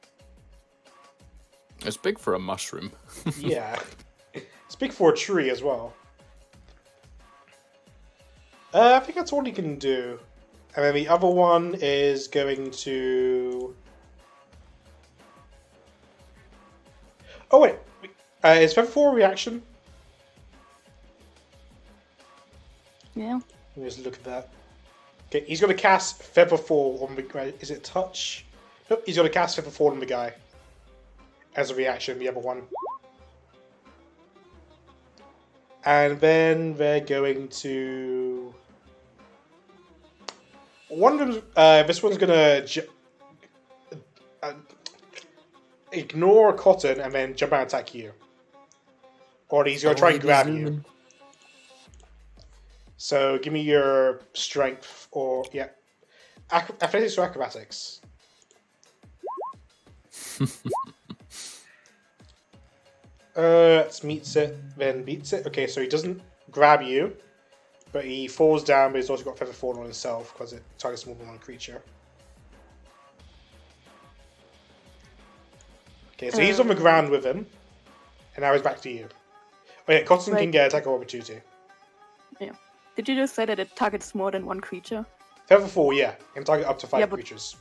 It's big for a mushroom. Yeah. It's big for a tree as well. I think that's all he can do. And then the other one is going to... Oh, wait. Is Feather 4 a reaction? Yeah. Let me just look at that. Okay, he's going to cast Feather 4 on the guy. Is it touch? Nope, he's going to cast Feather 4 on the guy. As a reaction, the other one. And then they're going to... One of them... this one's going to... ignore Cotton and then jump out and attack you. Or he's going to try and grab you. So give me your strength or... Yeah. Athletics or acrobatics? Meets it, then beats it. Okay, so he doesn't grab you, but he falls down, but he's also got Feather Fall on himself because it targets more than one creature. Okay, so he's on the ground with him, and now he's back to you. Oh yeah, Cotton can get attack of opportunity. Yeah. Did you just say that it targets more than one creature? Feather Fall, yeah, can target up to 5 creatures.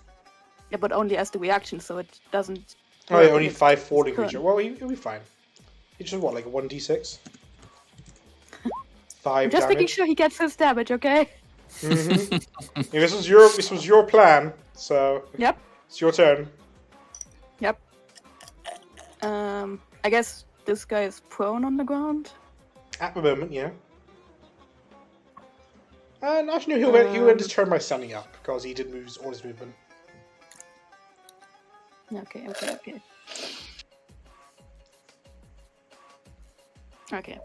Yeah, but only as the reaction, so it doesn't... Oh yeah, only 5 falling creatures. Well, he'll be fine. It's just what, like a 1d6? 5 Just damage. making sure he gets his damage, okay? Mm-hmm. Yeah, this was your plan, so Yep. It's your turn. Yep. I guess this guy is prone on the ground. At the moment, yeah. And actually, he'll end his turn by standing up because he did move all his movement. Okay. Okay.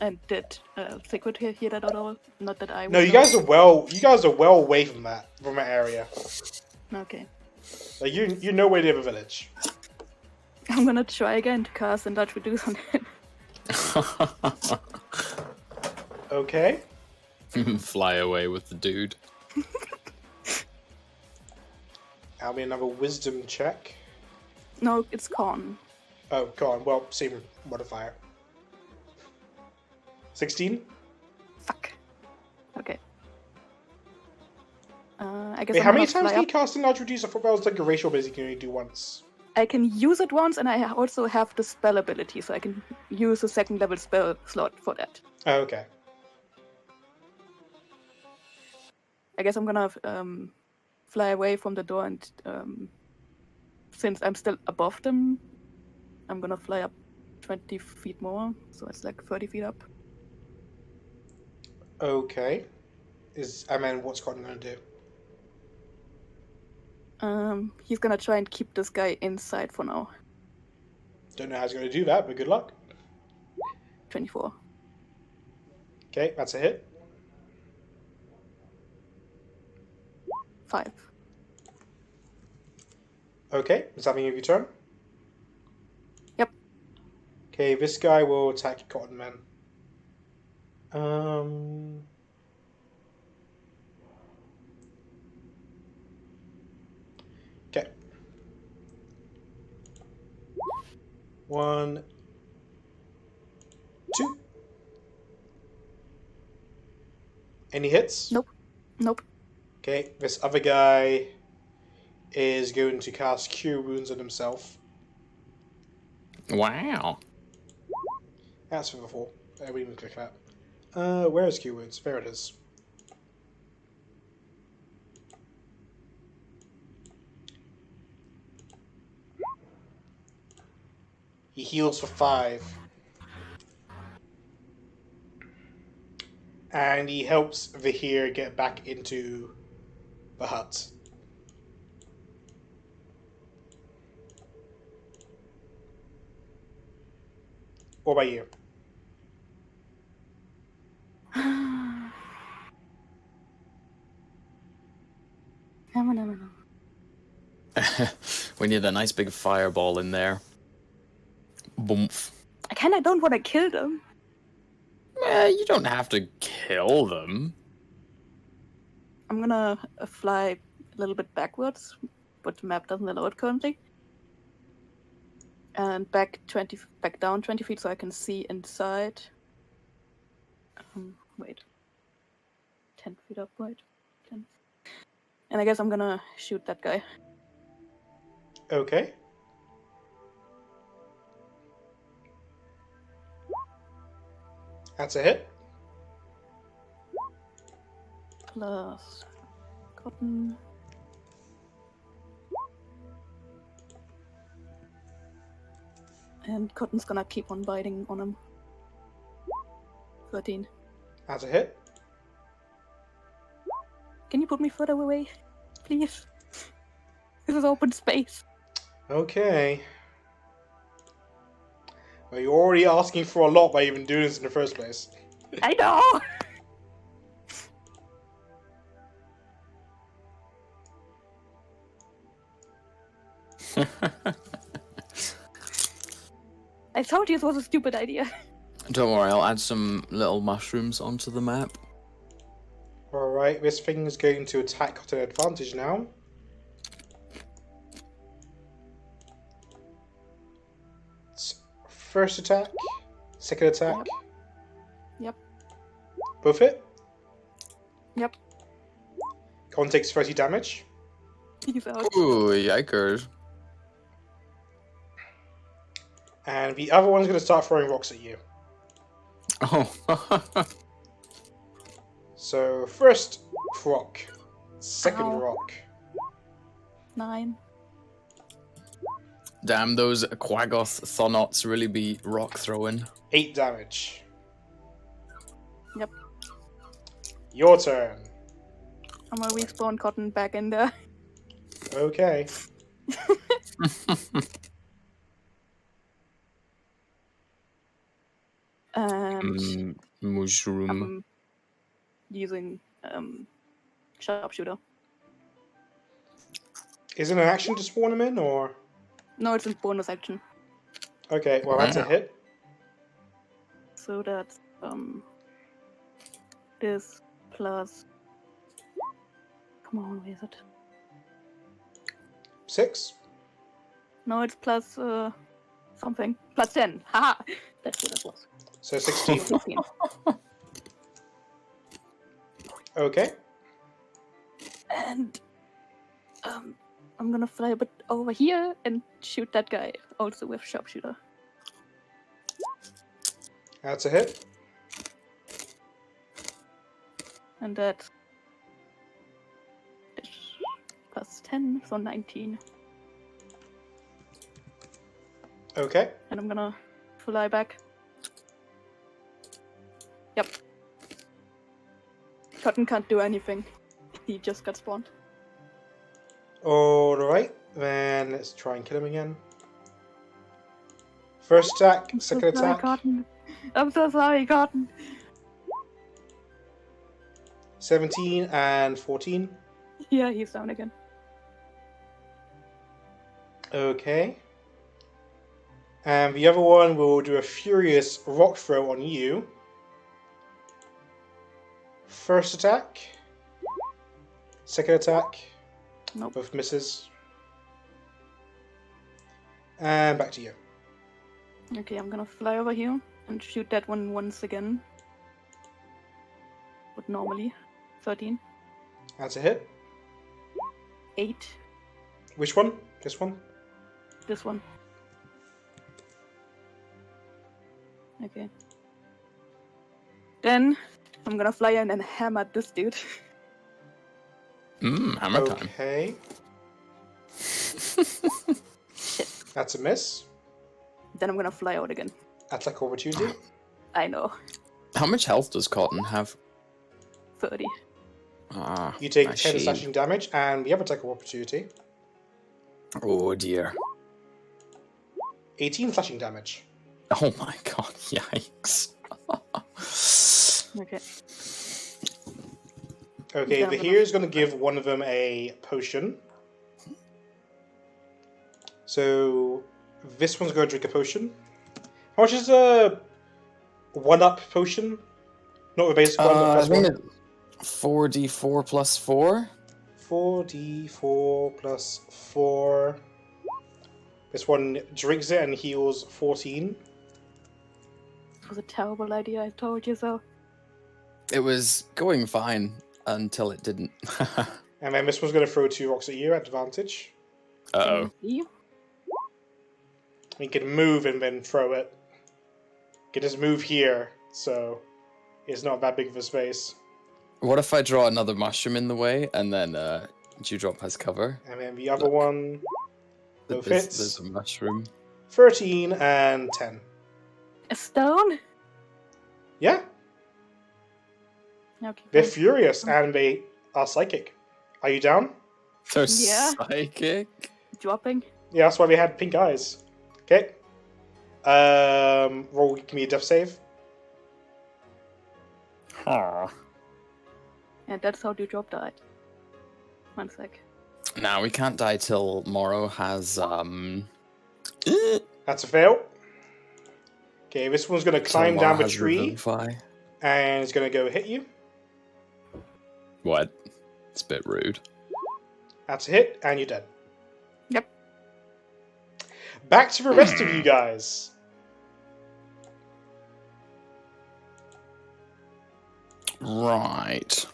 And did Sigurd hear that at all? Not that I. No, you guys are well away from that area. Okay. Like you know where the other village. I'm gonna try again to cast Enlarge Reduce on him. Okay. Fly away with the dude. That'll be another Wisdom check. No, it's Con. Oh, go on. Well, same modifier. 16? Fuck. Okay. I guess Wait, I'm how many gonna times fly can you up. cast Enlarge Reduce? I thought that was like a ratio base you can only do once. I can use it once, and I also have the spell ability, so I can use a second level spell slot for that. Oh, okay. I guess I'm gonna fly away from the door, and since I'm still above them, I'm gonna fly up 20 feet more, so it's like 30 feet up. Okay. What's Cotton gonna do? He's gonna try and keep this guy inside for now. Don't know how he's gonna do that, but good luck. 24. Okay, that's a hit. 5. Okay, is that the end of your turn? Yep. Okay, this guy will attack Cotton Man. Okay. 1, 2. Any hits? Nope. Okay, this other guy is going to cast Cure Wounds on himself. Wow. That's for the 4. We didn't click that. Where is Cure Wounds? There it is. He heals for 5. And he helps Vahir get back into the hut. What about you? We need a nice big fireball in there. Boomf. I kind of don't want to kill them. You don't have to kill them. I'm gonna fly a little bit backwards, but the map doesn't allow it currently. And back down 20 feet so I can see inside. Wait. 10 feet up, wait. 10. And I guess I'm gonna shoot that guy. Okay. That's a hit. Plus cotton. And cotton's gonna keep on biting on him. 13. That's a hit. Can you put me further away, please? This is open space. Okay. Well, you're already asking for a lot by even doing this in the first place. I know! I told you it was a stupid idea. Don't worry, I'll add some little mushrooms onto the map. Alright, this thing is going to attack at an advantage now. It's first attack, second attack. Yep. Both hit. Yep. Con takes 30 damage. He's out. Ooh, yikers. And the other one's going to start throwing rocks at you. Oh. So, first rock. Second Ow. rock. 9. Damn, those Quaggoth Thonots really be rock throwing. 8 damage. Yep. Your turn. I'm gonna respawn cotton back in there. Okay. And Mushroom. I'm using sharpshooter. Is it an action to spawn him in, or...? No, it's a bonus action. Okay, well, that's a hit. So that's this plus. Come on, where is it? 6. No, it's plus something. Plus 10. Haha! That's what it was. So 16. 16. Okay. And I'm gonna fly a bit over here and shoot that guy also with sharpshooter. That's a hit. And that's plus 10, so 19. Okay. And I'm gonna fly back. Yep. Cotton can't do anything. He just got spawned. Alright, then let's try and kill him again. First attack, I'm so second sorry, attack. Cotton. I'm so sorry, Cotton. 17 and 14. Yeah, he's down again. Okay. And the other one will do a furious rock throw on you. First attack. Second attack. Nope. Both misses. And back to you. Okay, I'm gonna fly over here and shoot that one once again. But normally. 13. That's a hit. 8. Which one? This one? This one. Okay. Then I'm gonna fly in and hammer this dude. Hammer time. Okay. That's a miss. Then I'm gonna fly out again. Attack opportunity. I know. How much health does Cotton have? 30. Ah, You take I 10 see. slashing damage, and the other attack of opportunity. Oh dear. 18 slashing damage. Oh my god, yikes. Okay. Okay, Yeah, the I'm hero is going to give one of them a potion. So this one's going to drink a potion. How much is a 1-up potion? Not the basic one, but I plus think 1. it's 4d4 plus 4. 4d4 plus 4. This one drinks it and heals 14. It was a terrible idea, I told you so. It was going fine until it didn't. And then this one's going to throw 2 rocks at you at advantage. Uh-oh. You? We can move and then throw it. You can just move here, so it's not that big of a space. What if I draw another mushroom in the way, and then Dewdrop has cover? And then the other one both hits. There's a mushroom. 13 and 10. A stone? Yeah, Okay. they're furious and they are psychic. Are you down? They're Yeah. psychic? Dropping? Yeah, that's why they had pink eyes. Okay. Roll, give me a death save. Aw. Yeah, that's how you drop died. 1 sec. Now we can't die till Morrow has That's a fail. Okay, this one's going to climb Morrow down the has tree Revivify. and it's going to go hit you. What? It's a bit rude. That's a hit, and you're dead. Yep. Back to the rest of you guys. Right.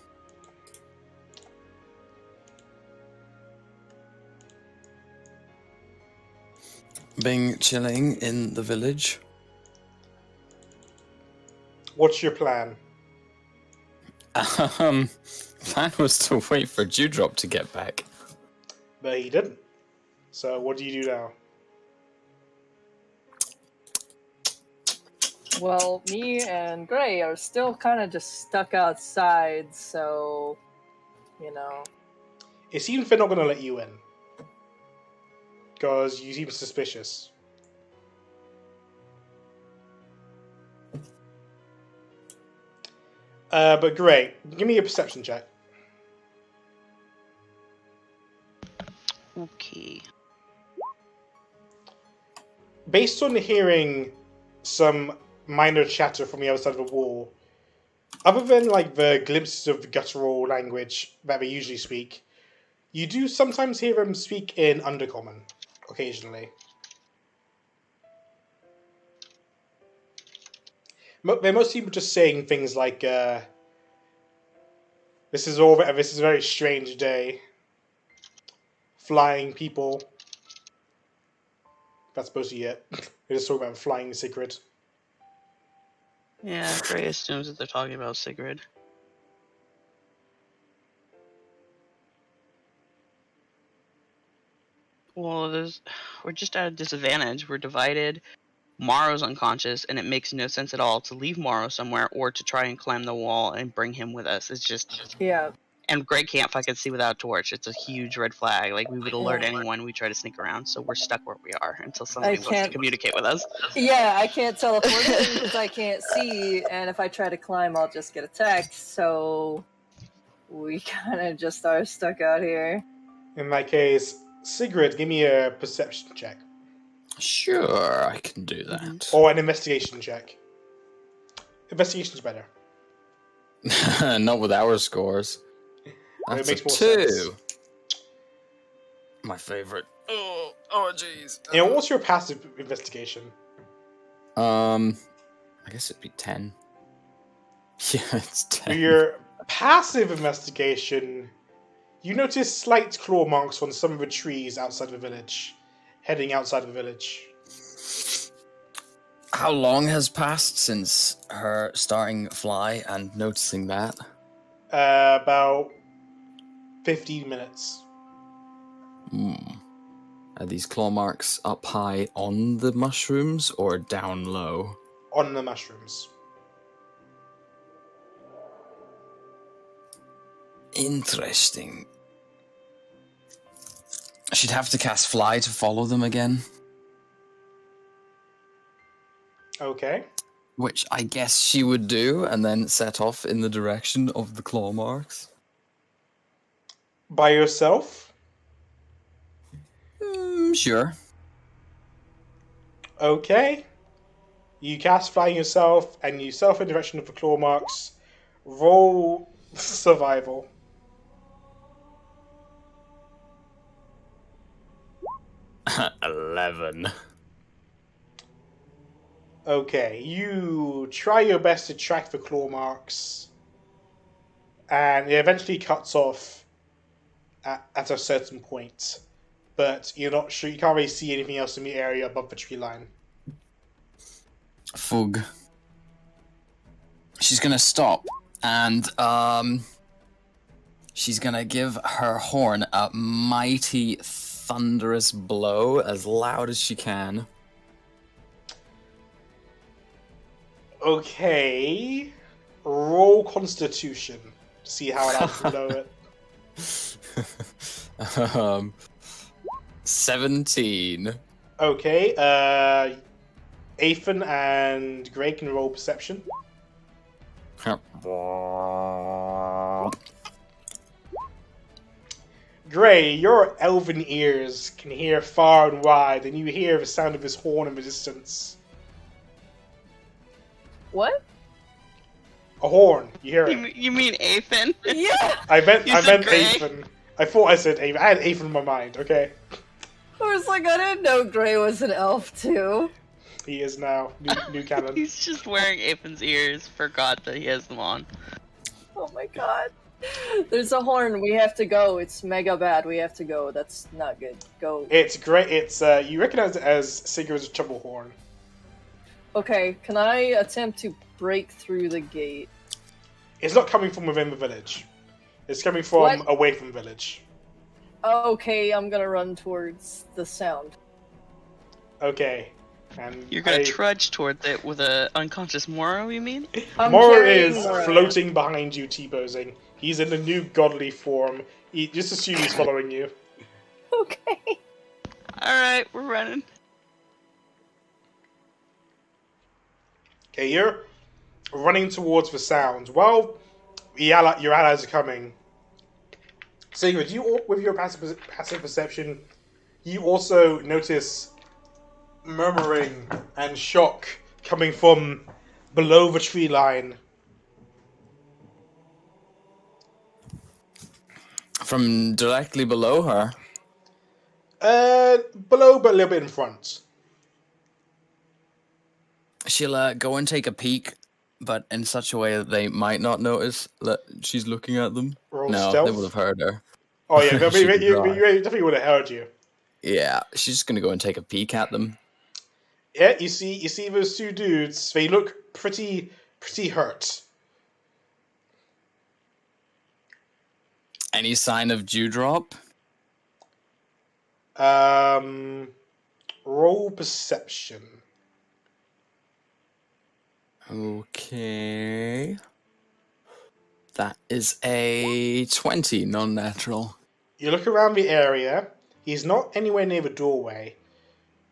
Being chilling in the village. What's your plan? Plan was to wait for Dewdrop to get back. But he didn't. So what do you do now? Well, me and Gray are still kind of just stuck outside, so, you know. It seems they're not going to let you in. Because you seem suspicious. But great. Give me a perception check. Okay. Based on hearing some minor chatter from the other side of the wall, other than like the glimpses of the guttural language that they usually speak, you do sometimes hear them speak in Undercommon, occasionally. They're mostly just saying things like, this is a very strange day. Flying people. That's supposed to be it. They're just talking about flying Sigrid. Yeah, Gray assumes that they're talking about Sigrid. Well, we're just at a disadvantage. We're divided. Morrow's unconscious, and it makes no sense at all to leave Morrow somewhere or to try and climb the wall and bring him with us. It's just... Yeah. And Gray can't fucking see without a torch. It's a huge red flag. Like, we would alert anyone we try to sneak around, so we're stuck where we are until somebody wants to communicate with us. Yeah, I can't teleport in because I can't see, and if I try to climb, I'll just get attacked, so we kind of just are stuck out here. In that case, Sigrid, give me a perception check. Sure, I can do that. Or an investigation check. Investigation's better. Not with our scores. That's makes a more 2. sense. My favorite. Oh, jeez. You know, what's your passive investigation? I guess it'd be 10. Yeah, it's 10. For your passive investigation, you notice slight claw marks on some of the trees outside the village, heading outside of the village. How long has passed since her starting fly and noticing that? About 15 minutes. Are these claw marks up high on the mushrooms or down low? On the mushrooms. Interesting. She'd have to cast fly to follow them again. Okay. Which I guess she would do, and then set off in the direction of the claw marks. By yourself? Sure. Okay. You cast flying yourself, and you self in the direction of the claw marks. Roll survival. 11. Okay, you try your best to track the claw marks, and it eventually cuts off at a certain point. But you're not sure, you can't really see anything else in the area above the tree line. Fug. She's gonna stop and she's gonna give her horn a mighty thunderous blow as loud as she can. Okay. Roll Constitution to see how loud you can blow it. 17. Okay, Athan and Greg can roll Perception. Gray, your elven ears can hear far and wide, and you hear the sound of his horn in the distance. What? A horn, you hear it. You mean Athan? Yeah! I meant You said Gray? Athan. I thought I said Athan. I had Athan in my mind, okay? I was like, I didn't know Gray was an elf too. He is now. New canon. He's just wearing Athan's ears. Forgot that he has them on. Oh my god. There's a horn. We have to go. It's mega bad. We have to go. That's not good. Go. It's great. It's you recognize it as Sigurd's trouble horn. Okay, can I attempt to break through the gate? It's not coming from within the village. It's coming from What? away from the village. Okay, I'm gonna run towards the sound. Okay. And You're gonna trudge towards it with a unconscious Moro, you mean? I'm Moro carrying is Moro. floating behind you, T-posing. He's in the new godly form. Just assume he's following you. Okay. Alright, we're running. Okay, you're running towards the sound. Well, your allies are coming. Sigurd, with your passive perception, you also notice murmuring and shock coming from below the tree line. From directly below her. Below, but a little bit in front. She'll go and take a peek, but in such a way that they might not notice that she's looking at them. Roll No, stealth. they would have heard her. Oh yeah, but She could you drive. definitely would have heard you. Yeah, she's just gonna go and take a peek at them. Yeah, you see those two dudes. They look pretty hurt. Any sign of dewdrop? Roll perception. Okay. That is a 20, non-natural. You look around the area. He's not anywhere near the doorway.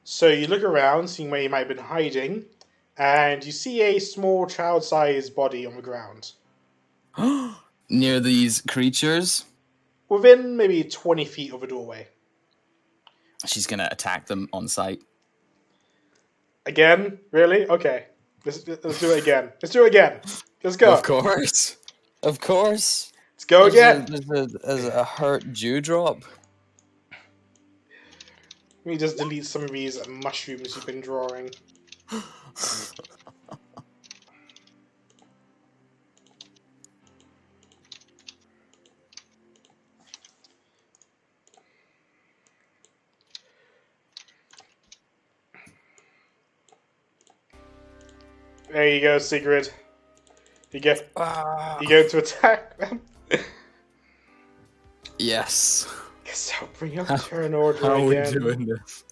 So you look around, seeing where he might have been hiding, and you see a small child-sized body on the ground. Near these creatures? Within maybe 20 feet of the doorway. She's gonna attack them on sight. Again? Really? Okay. Let's do it again. Let's do it again. Let's go. Of course. Of course. Let's go again. There's a hurt dewdrop. Let me just delete some of these mushrooms you've been drawing. There you go, Sigrid. You going to attack them? Yes. Guess I'll bring up turn order How are we again. doing this?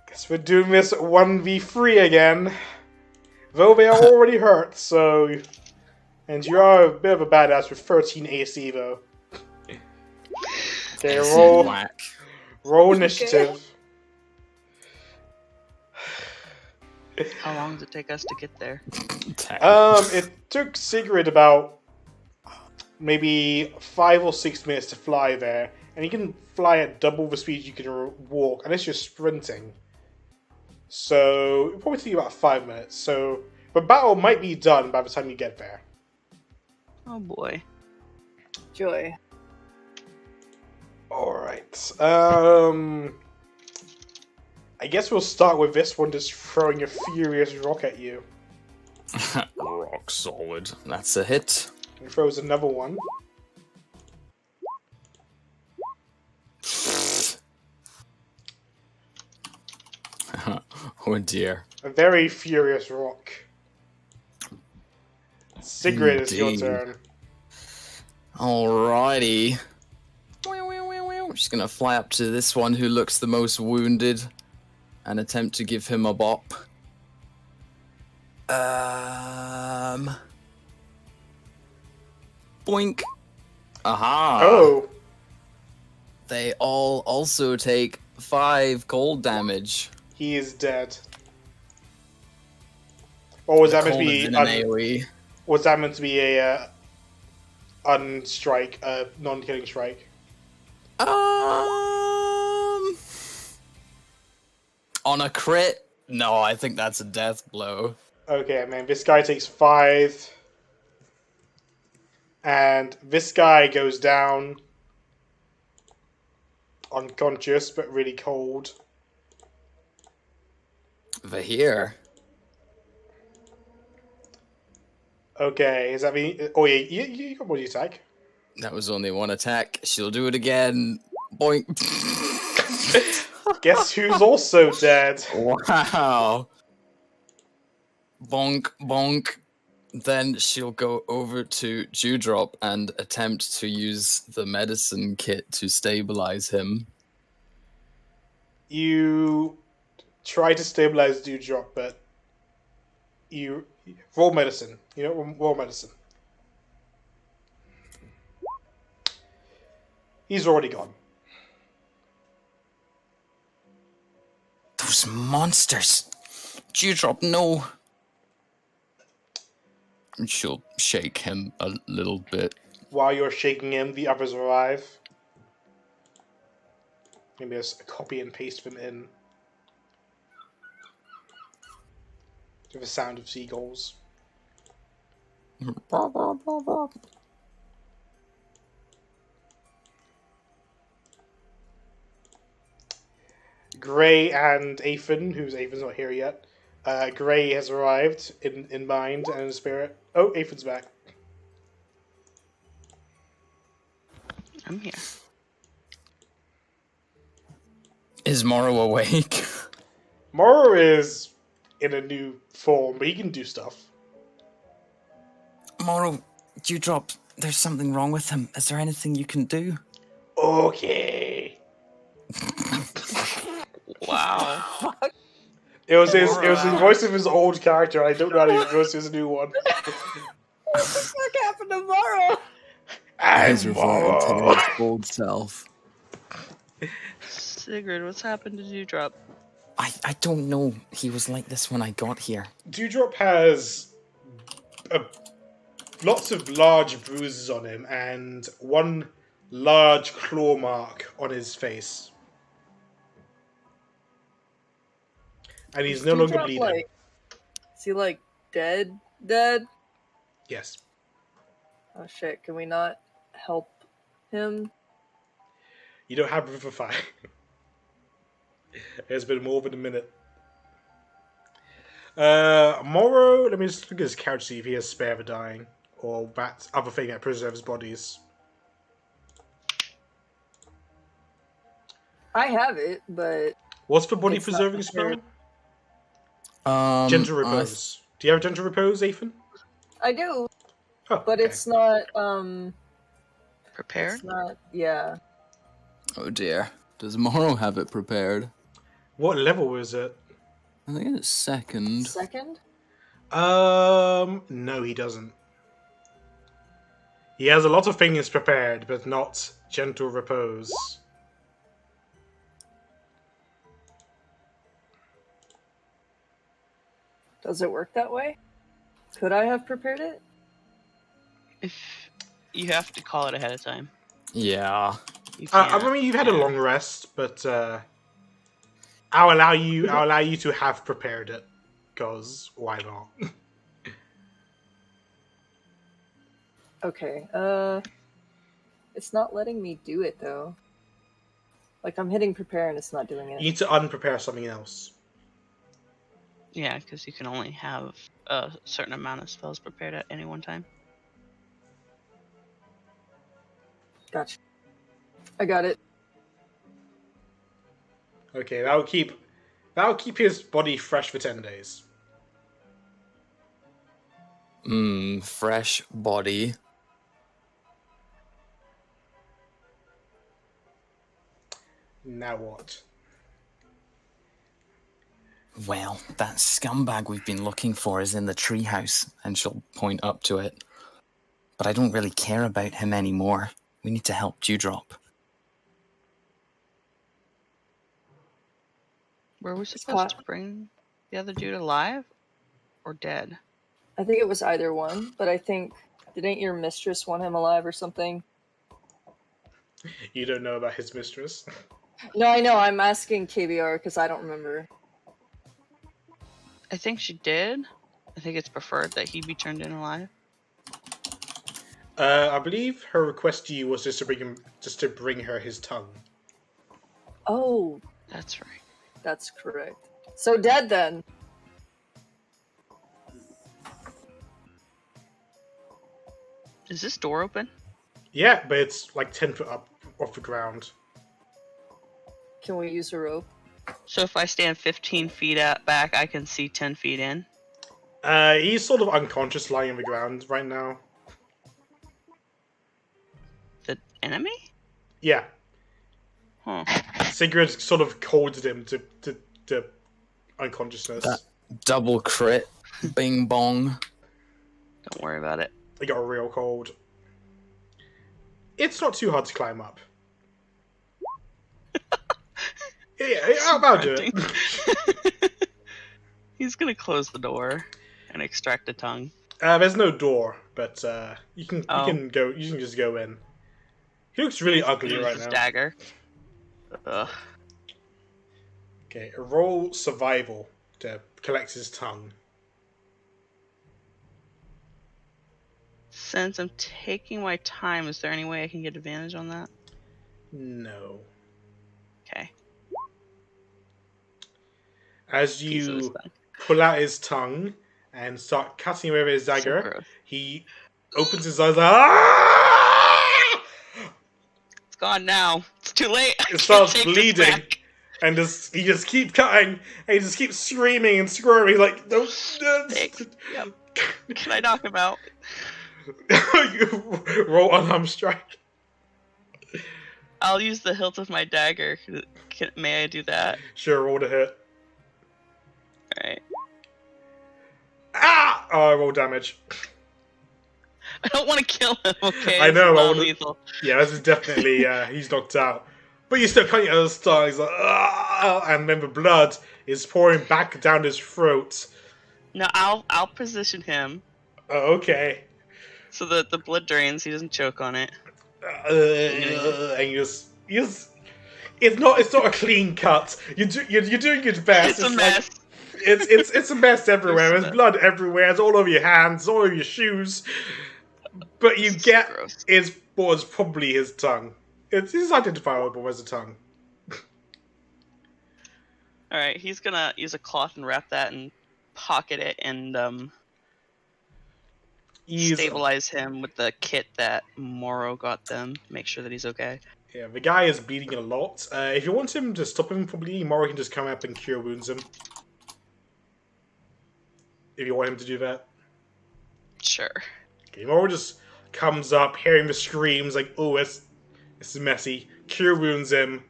Guess we're doing this 1v3 again. Though they are already hurt, so... And you are a bit of a badass with 13 AC, though. Okay, Whack. roll initiative. How long does it take us to get there? It took Sigrid about maybe 5 or 6 minutes to fly there, and you can fly at double the speed you can walk, unless you're sprinting. So it'll probably take you about 5 minutes. So, but battle might be done by the time you get there. Oh boy. Joy. All right. I guess we'll start with this one just throwing a furious rock at you. Rock solid. That's a hit. He throws another one. Oh dear. A very furious rock. Sigrid, it's your Indeed. turn. Alrighty. Just gonna fly up to this one who looks the most wounded and attempt to give him a bop. Boink. Aha. Oh, They all also take 5 cold damage. he is dead. Or was that meant to Cold be? is in an AoE. Was that meant to be a unstrike, non-killing strike? On a crit? No, I think that's a death blow. Okay, man. This guy takes 5, and this guy goes down, unconscious but really cold. Vahir. Okay, is that me? Oh yeah, you got one attack. That was only one attack. She'll do it again. Boink. Guess who's also dead? Wow. Bonk, bonk. Then she'll go over to Dewdrop and attempt to use the medicine kit to stabilize him. You try to stabilize Dewdrop, but you roll medicine. You know, roll medicine. He's already gone. Those monsters! Dewdrop, no! And she'll shake him a little bit. While you're shaking him, the others arrive. Maybe just copy and paste them in. To the sound of seagulls. Gray and Aethan, Aethan's not here yet. Gray has arrived in mind and in spirit. Oh, Aethan's back. I'm here. Is Morrow awake? Morrow is in a new form, but he can do stuff. Morrow, Dewdrop, there's something wrong with him. Is there anything you can do? Okay. Wow. It was his voice of his old character. I don't know how to voice his new one. What the fuck happened to Morrow? He's And reverting to Morrow. his old self. Sigrid, what's happened to Dewdrop? I don't know. He was like this when I got here. Dewdrop has lots of large bruises on him and one large claw mark on his face. And he's no longer Dewdrop, bleeding. like, is he like dead? Dead? Yes. Oh shit! Can we not help him? You don't have Revivify. It's been more than a minute. Morrow, let me just look at his character, see if he has Spare the Dying. Or that other thing that preserves bodies. I have it, but What's the body It's not preserving spell? prepared. Gentle Repose. Do you have Gentle Repose, Aethan? I do. Oh, But okay. it's not. Prepared? It's not. Yeah. Oh dear. Does Morrow have it prepared? What level was it? I think it's second. Second. No, he doesn't. He has a lot of things prepared, but not Gentle Repose. Does it work that way? Could I have prepared it? If you have to call it ahead of time. Yeah. You I can't. mean, you've had a long rest, but I'll allow you. I'll allow you to have prepared it, because why not? Okay. It's not letting me do it though. Like I'm hitting prepare and it's not doing You it. need to unprepare something else. Yeah, because you can only have a certain amount of spells prepared at any one time. Gotcha. I got it. Okay, that'll keep his body fresh for 10 days. Fresh body. Now what? Well, that scumbag we've been looking for is in the treehouse, and she'll point up to it. But I don't really care about him anymore. We need to help Dewdrop. Were we supposed to bring the other dude alive or dead? I think it was either one, but I think didn't your mistress want him alive or something? You don't know about his mistress? No, I know. I'm asking KBR because I don't remember. I think she did. I think it's preferred that he be turned in alive. I believe her request to you was just to bring her his tongue. Oh, That's right. that's correct. So dead then. Is this door open? Yeah, but it's like 10 foot up off the ground. Can we use a rope? So if I stand 15 feet back, I can see 10 feet in. He's sort of unconscious, lying on the ground right now. The enemy? Yeah, Huh. Sigrid sort of coded him to unconsciousness. That double crit. Bing bong. Don't worry about it. He got a real cold. It's not too hard to climb up. Yeah, I'll do it. He's gonna close the door and extract a tongue. There's no door, but you can Oh. You can just go in. He looks really ugly Use right his now. dagger. Ugh. Okay, roll survival to collect his tongue. Since I'm taking my time, is there any way I can get advantage on that? No. Okay. As Piece of his you tongue. pull out his tongue and start cutting away with his So dagger, gross. he opens his eyes like, "Ah!" It's gone now. It's too late. I It can't starts take this bleeding. back. And he just keeps cutting, and he just keeps screaming and squirming like, "Don't!" Thanks. Yep. Can I knock him out? Roll unarmed strike. I'll use the hilt of my dagger. May I do that? Sure, roll to hit. Alright. Ah! Oh, I roll damage. I don't want to kill him, okay? I know, I It's wanna- non-lethal. Yeah, this is definitely he's knocked out. But you still cutting out his tongue. He's like, "Ah!" And then the blood is pouring back down his throat. No, I'll position him Oh, okay. so that the blood drains. He doesn't choke on it. And you just it's not a clean cut. You're doing your best. It's a mess. It's a mess everywhere. It's a There's mess. blood everywhere. It's all over your hands, all over your shoes. But you It's get gross. is what was probably his tongue. It's identifiable as a tongue. Alright, he's gonna use a cloth and wrap that and pocket it and He's, stabilize him with the kit that Moro got them. Make sure that he's okay. yeah, the guy is bleeding a lot. If you want him to stop him from bleeding, Moro can just come up and cure wounds him. If you want him to do that. Sure. Okay, Moro just comes up, hearing the screams, like, "Oh, this is messy." Cure wounds him.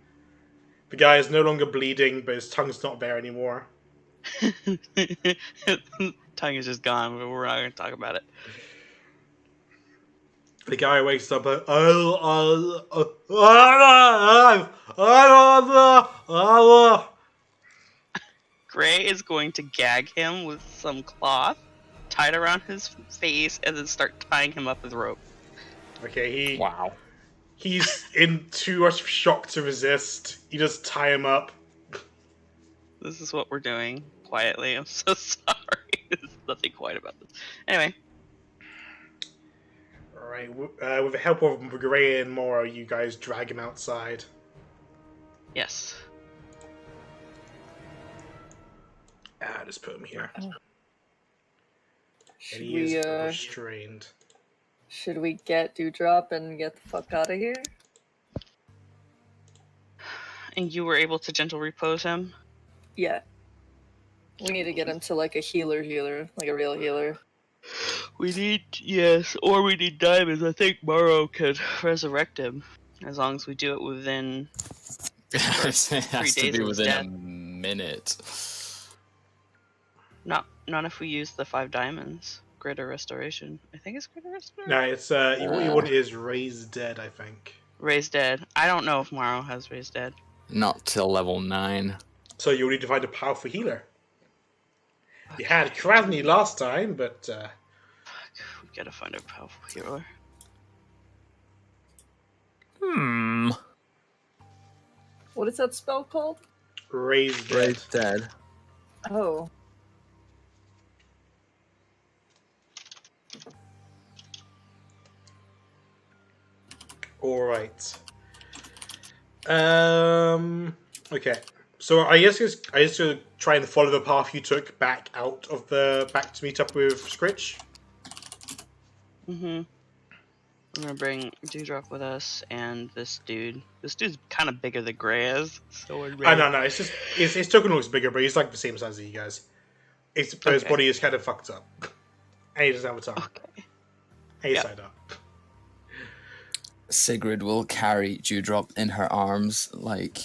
The guy is no longer bleeding, but his tongue's not there anymore. Tongue is just gone, but we're not gonna talk about it. The guy wakes up like, Gray is going to gag him with some cloth, tied around his face, and then start tying him up with rope. Okay, Wow. he's in too much shock to resist. You just tie him up. This is what we're doing quietly. I'm so sorry. There's nothing quiet about this. Anyway, Alright, with the help of Gray and Mora, you guys drag him outside. yes. Just put him here. And Should he we, is restrained. should we get Dewdrop and get the fuck out of here? And you were able to gentle repose him? Yeah. We need to get him to like a healer, like a real healer. We need, yes, or we need diamonds. I think Morrow could resurrect him. As long as we do it within It has 3 to days be of his within death. a minute. Not if we use the 5 diamonds. Greater restoration. I think it's greater restoration. No, it's what you want is raised dead, I think. Raised dead. I don't know if Morrow has raised dead. Not till level 9. So you'll need to find a powerful healer. You had Krasny last time, but Fuck, we gotta find a powerful healer. What is that spell called? raised dead. Raised dead. Oh. Alright. Okay. So I guess to try and follow the path you took back to meet up with Scritch. Mm-hmm. We're gonna bring Dewdrop with us and this dude. This dude's kind of bigger than Gray is. So we're No. It's just his token looks bigger, but he's like the same size as you guys. His body is kind of fucked up, and he doesn't have a tongue. Okay. And he's Yep. side up. Sigrid will carry Dewdrop in her arms, like,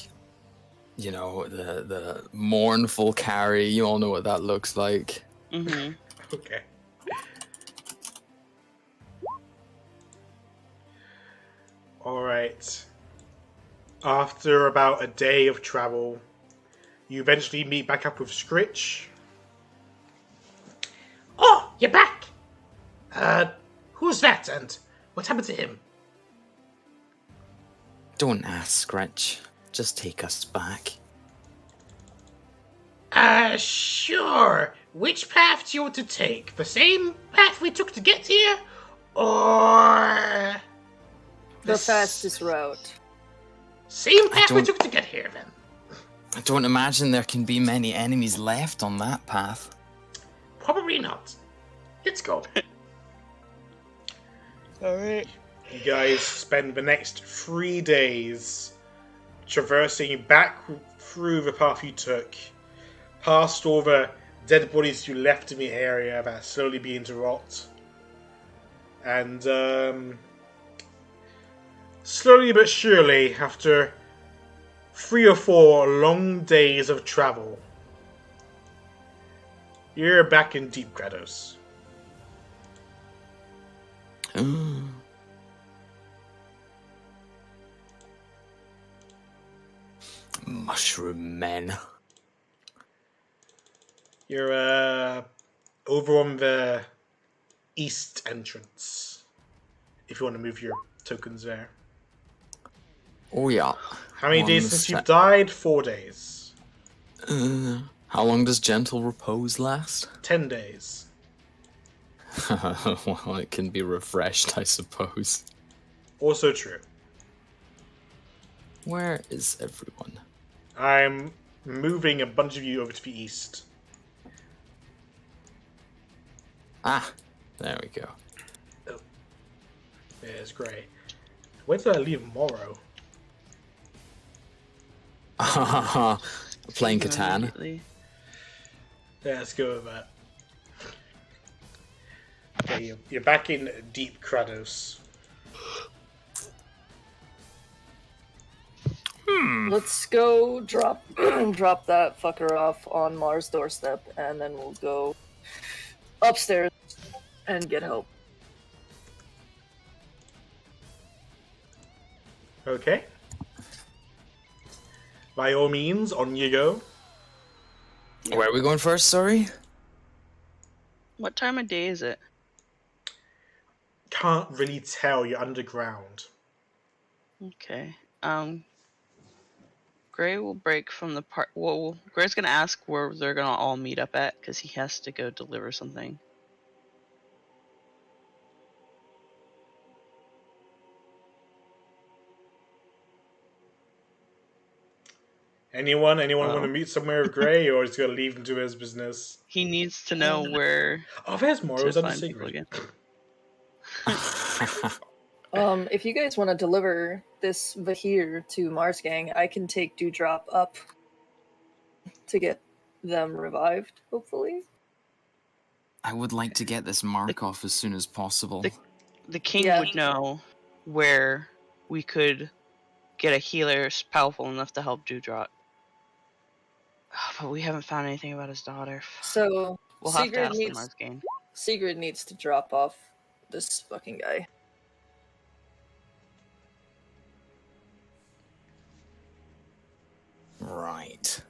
you know, the mournful carry. You all know what that looks like. Mm-hmm. Okay. Alright. After about a day of travel, you eventually meet back up with Scritch. Oh, you're back! Who's that, and what happened to him? Don't ask, Scratch. Just take us back. Sure. Which path do you want to take? The same path we took to get here? Or... The fastest route. Same path we don't- took to get here, then. I don't imagine there can be many enemies left on that path. Probably not. Let's go. Alright. You guys spend the next 3 days traversing back through the path you took, past all the dead bodies you left in the area that are slowly beginning to rot, and slowly but surely, after 3 or 4 long days of travel, you're back in Deep Grados. Mushroom men. You're over on the east entrance, if you want to move your tokens there. Oh yeah. How many On days the since you've set. died? 4 days. How long does gentle repose last? 10 days. Well, it can be refreshed, I suppose. Also true. Where is everyone? I'm moving a bunch of you over to the east. Ah, there we go. There's Grey. Where did I leave Morrow? Playing Catan. Immediately. Yeah, let's go with that. Okay, you're back in Deep Kratos. Let's go drop drop that fucker off on Mars' doorstep, and then we'll go upstairs and get help. Okay. By all means, on you go. Where are we going first, sorry? What time of day is it? Can't really tell, you're underground. Okay. Gray will break from the part. Well, Gray's gonna ask where they're gonna all meet up at because he has to go deliver something. Anyone want to Oh. meet somewhere with Gray, or is he going to leave him to his business? He needs to know where Oh, there's more. It to was under find people secret. again. If you guys want to deliver this Vahir to Mars Gang, I can take Dewdrop up to get them revived, hopefully. I would like to get this mark off as soon as possible. The king Yeah. would know where we could get a healer powerful enough to help Dewdrop. But we haven't found anything about his daughter. So We'll have to Sigrid ask the needs Mars Gang. Sigrid needs to drop off this fucking guy. Right.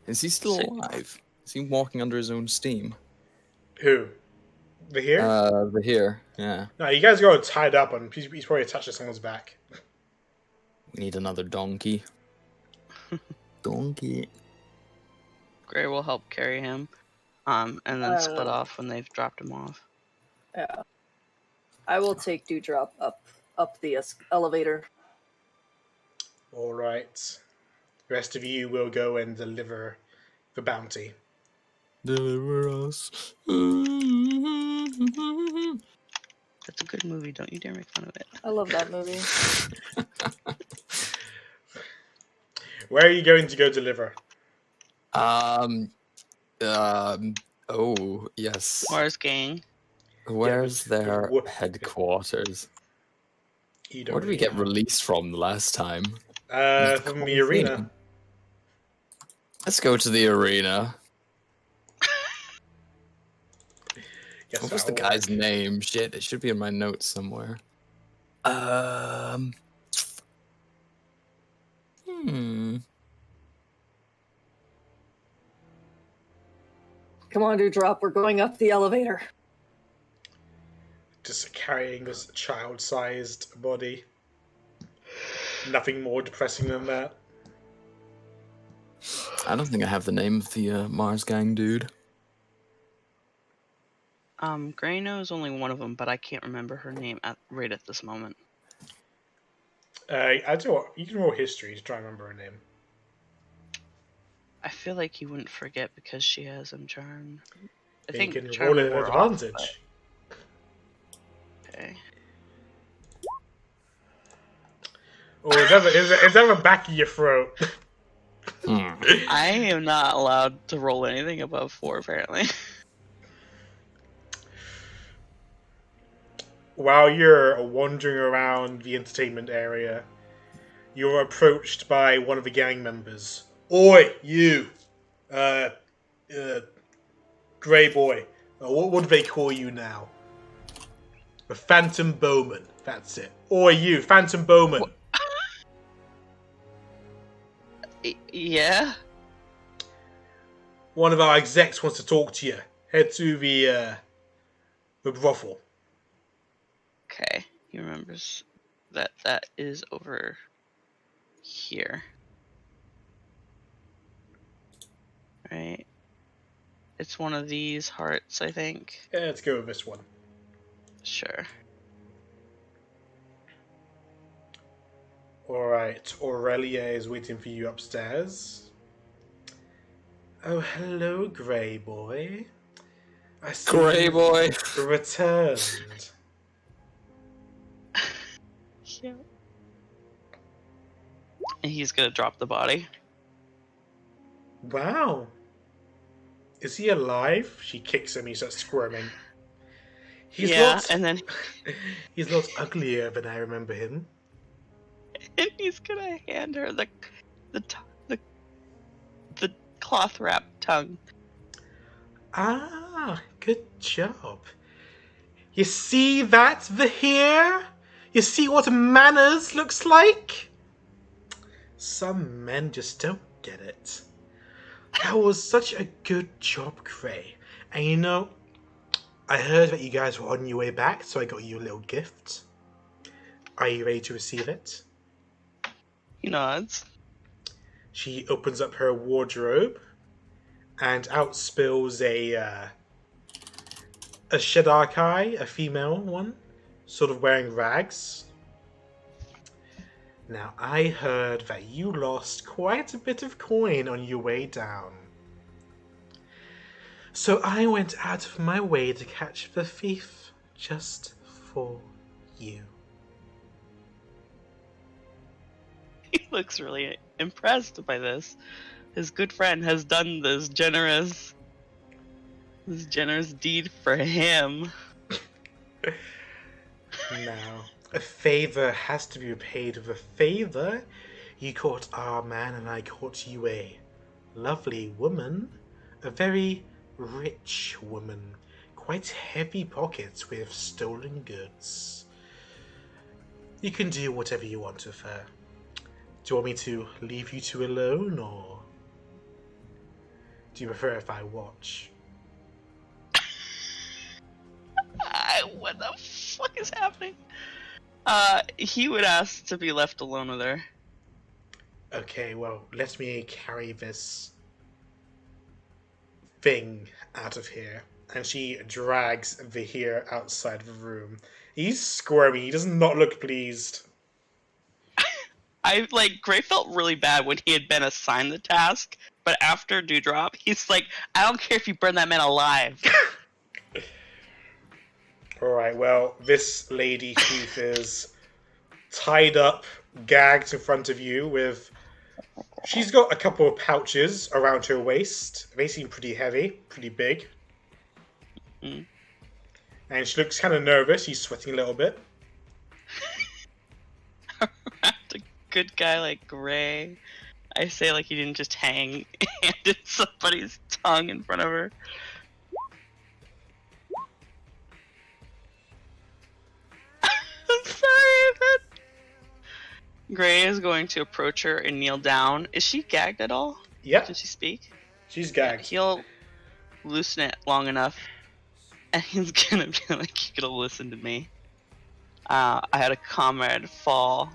Is he still Sick. alive? Is he walking under his own steam? Who? The here? The here, yeah. No, you guys got tied up, and he's probably attached to someone's back. We need another donkey. Donkey. Gray will help carry him, and then split off when they've dropped him off. Yeah. I will take Dewdrop up the elevator. All right. The rest of you will go and deliver the bounty. Deliver us. That's a good movie. Don't you dare make fun of it. I love that movie. Where are you going to go deliver? Oh, yes. Mars Gang. Where's Yeah, their what- headquarters? You don't Where did we really get know. released from the last time? From the arena. Let's go to the arena. Yes, What was the that'll guy's work. name? Shit, it should be in my notes somewhere. Come on, Dewdrop, we're going up the elevator. Just carrying this child-sized body. Nothing more depressing than that. I don't think I have the name of the Mars Gang dude. Gray knows only one of them, but I can't remember her name right at this moment. I tell you what, you can roll history to try and remember her name. I feel like he wouldn't forget because she has him charmed. I You think can charm roll it at wore off, advantage. but- Okay. Or is that the back of your throat? I am not allowed to roll anything above 4, apparently. While you're wandering around the entertainment area, you're approached by one of the gang members. Oi, you! Grey boy. What do they call you now? The Phantom Bowman. That's it. Oi, you, Phantom Bowman. Yeah? One of our execs wants to talk to you. Head to the brothel. Okay. He remembers that is over here. Right? It's one of these hearts, I think. Yeah, let's go with this one. Sure. Alright, Aurelia is waiting for you upstairs. Oh, hello, Grey boy. I see Grey you boy. returned. Yeah. And he's gonna drop the body. Wow. Is he alive? She kicks him, he starts squirming. He's and then he's not uglier than I remember him. he's gonna hand her the cloth wrapped tongue. Ah, good job. You see that, the here? You see what manners looks like? Some men just don't get it. That was such a good job, Gray. And you know, I heard that you guys were on your way back, so I got you a little gift. Are you ready to receive it? He nods. She opens up her wardrobe, and out spills a Shadar-kai, a female one, sort of wearing rags. Now, I heard that you lost quite a bit of coin on your way down. So I went out of my way to catch the thief just for you. He looks really impressed by this. His good friend has done this generous deed for him. Now, a favor has to be repaid with a favor. You caught our man and I caught you a lovely woman. A very rich woman. Quite heavy pockets with stolen goods. You can do whatever you want with her. Do you want me to leave you two alone, or do you prefer if I watch? What the fuck is happening? He would ask to be left alone with her. Okay, well, let me carry this thing out of here. And she drags Vahir outside the room. He's squirming. He does not look pleased. Gray felt really bad when he had been assigned the task, but after Dewdrop, he's like, I don't care if you burn that man alive. Alright, well, this lady thief is tied up, gagged in front of you with... She's got a couple of pouches around her waist. They seem pretty heavy, pretty big. Mm. And she looks kind of nervous. She's sweating a little bit. A good guy like Gray, I say like he didn't just hang handed somebody's tongue in front of her. I'm sorry, but Gray is going to approach her and kneel down. Is she gagged at all? Yep. Can she speak? She's gagged. He'll loosen it long enough, and he's gonna be like, "You gotta listen to me. I had a comrade fall,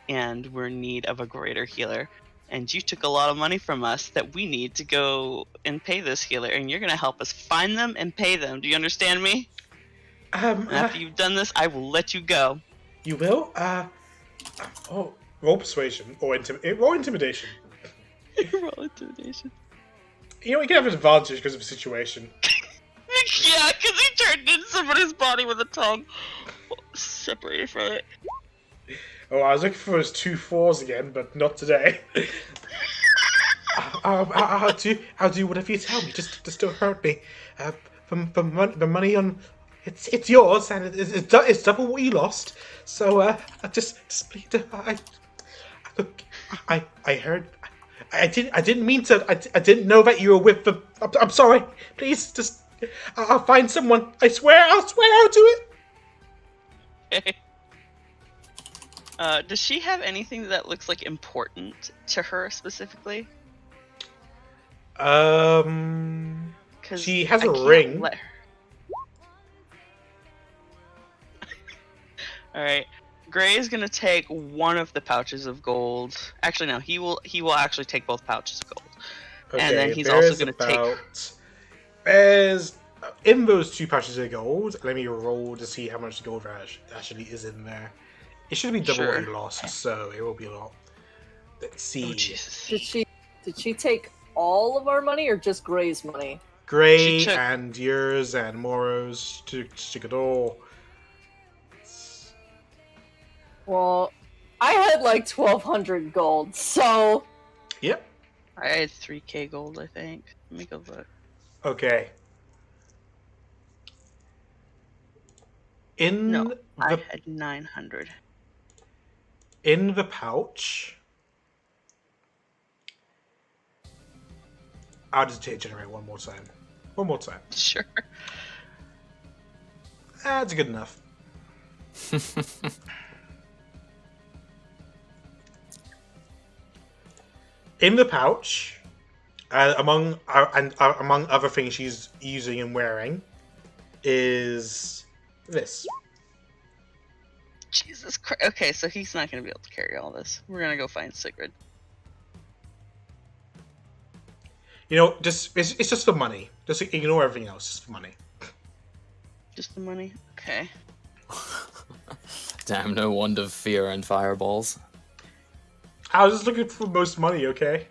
and we're in need of a greater healer. And you took a lot of money from us that we need to go and pay this healer, and you're gonna help us find them and pay them. Do you understand me? And after you've done this, I will let you go." You will? Roll persuasion or roll intimidation. Roll intimidation. You know, you can have an advantage because of the situation. Yeah, because he turned in somebody's body with a tongue separated from it. Oh, I was looking for those 2 4s again, but not today. I'll do whatever you tell me. Just don't hurt me. The money on it's yours, and it's double what you lost. So just please. I heard. I didn't mean to. I didn't know that you were with the. I'm sorry. Please, just. I'll find someone. I swear. I'll do it. Okay. Does she have anything that looks like important to her specifically? She has a ring. Let her... All right. Gray is gonna take one of the pouches of gold. Actually, no. He will actually take both pouches of gold. Okay, and then he's also gonna take. There's in those 2 pouches of gold. Let me roll to see how much gold there actually is in there. It should be double what you lost, so it will be a lot. Let's see. Oh, Jesus. Did she take all of our money or just Gray's money? Gray and yours and Moro's took it all. Well, I had like 1,200 gold, so... Yep. I had 3k gold, I think. Let me go look. Okay. I had 900. In the pouch... I'll just generate one more time. One more time. Sure. That's good enough. In the pouch, among other things she's using and wearing, is this. Jesus Christ. Okay, so he's not going to be able to carry all this. We're going to go find Sigrid. just it's just for money. Just ignore everything else. Just for money. Just the money? Okay. Damn, no wonder fear and fireballs. I was just looking for most money. Okay.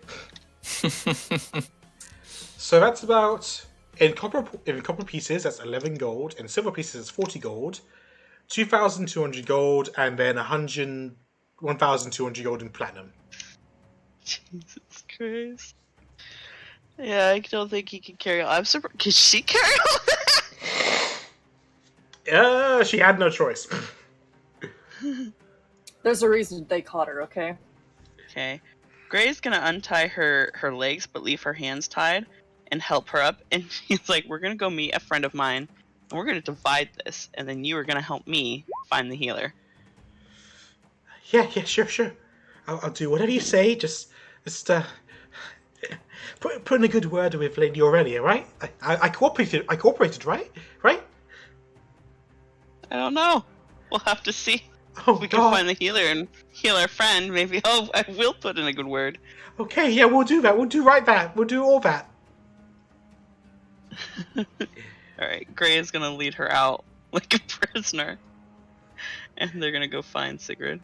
So that's about in copper pieces. That's 11 gold. In silver pieces, it's 40 gold, 2,200 gold, and then 1,200 gold in platinum. Jesus Christ. Yeah, I don't think he can carry on. I'm surprised. Can she carry on? She had no choice. There's a reason they caught her, okay? Okay. Gray's gonna untie her legs, but leave her hands tied, and help her up. And he's like, "We're gonna go meet a friend of mine, and we're gonna divide this, and then you are gonna help me find the healer." Yeah, sure. I'll do whatever you say. Just put in a good word with Lady Aurelia, right? I cooperated. I cooperated, right? Right? I don't know. We'll have to see. Oh If we God. can find the healer and heal our friend, maybe I will put in a good word. Okay, yeah, we'll do that. We'll do that. We'll do all that. Alright, Gray is gonna lead her out like a prisoner. And they're gonna go find Sigrid.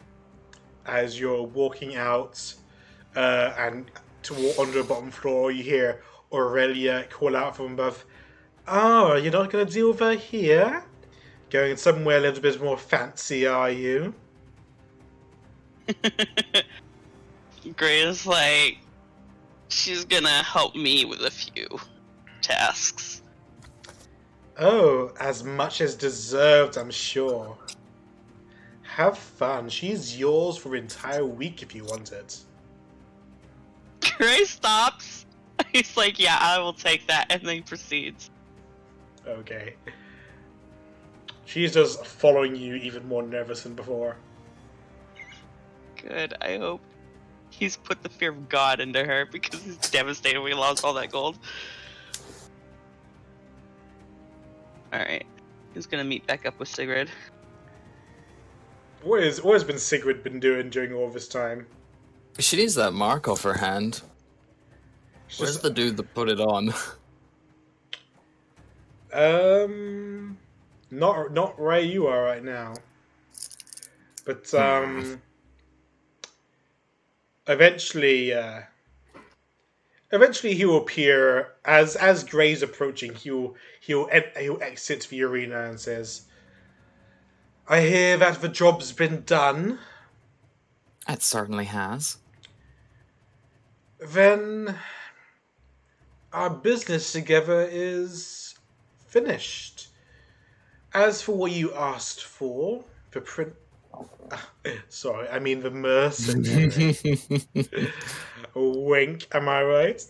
As you're walking out, and to walk onto the bottom floor, you hear Aurelia call out from above. Oh, you're not going to deal with her here? Going somewhere a little bit more fancy, are you? Gray is like, she's gonna help me with a few tasks. Oh, as much as deserved, I'm sure. Have fun. She's yours for an entire week if you want it. Gray stops. He's like, yeah, I will take that, and then proceeds. Okay. She's just following you even more nervous than before. Good, I hope he's put the fear of God into her because he's devastated we lost all that gold. Alright, he's gonna meet back up with Sigrid. What has been Sigrid been doing during all this time? She needs that mark off her hand. She's Where's just- the dude that put it on? Not where you are right now. But eventually he will appear as Gray's approaching. He'll exit the arena and says, "I hear that the job's been done. It certainly has. Then our business together is finished. As for what you asked for, the the mercenary. Wink, am I right?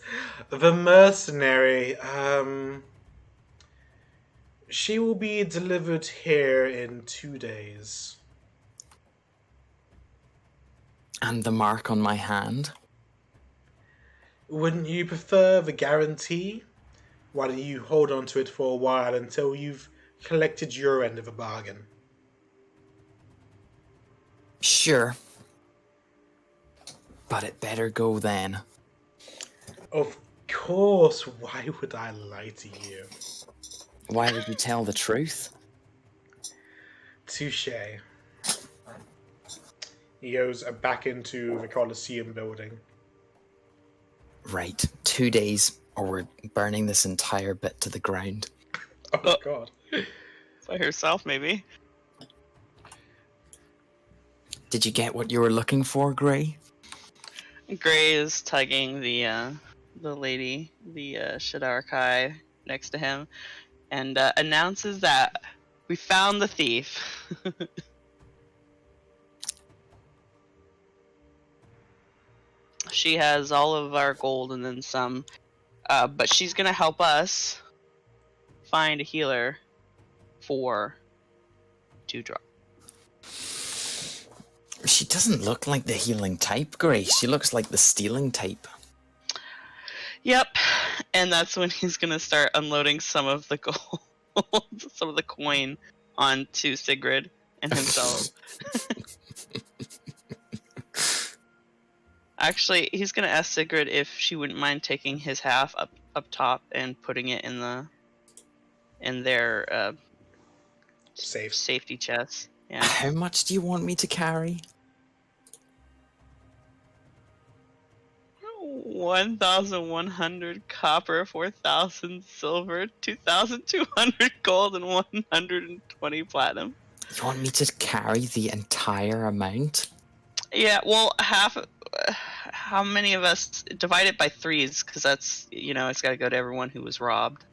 The mercenary, she will be delivered here in 2 days. And the mark on my hand? Wouldn't you prefer the guarantee? Why don't you hold on to it for a while until you've collected your end of the bargain? Sure. But it better go then. Of course, why would I lie to you? Why would you tell the truth? Touche. He goes back into the Colosseum building. Right. 2 days, or we're burning this entire bit to the ground. Oh, God. By herself, maybe. Did you get what you were looking for, Gray? Gray is tugging the lady, the Shadar-kai next to him, and announces that we found the thief. She has all of our gold and then some, but she's gonna help us find a healer for 2 drops. She doesn't look like the healing type, Gray. She looks like the stealing type. Yep, and that's when he's gonna start unloading some of the gold, some of the coin onto Sigrid and himself. Actually, he's gonna ask Sigrid if she wouldn't mind taking his half up top and putting it in their Safe. safety chest. Yeah. How much do you want me to carry? 1,100 copper, 4,000 silver, 2,200 gold, and 120 platinum. You want me to carry the entire amount? Yeah, well, how many of us divide it by threes? Because that's, it's got to go to everyone who was robbed.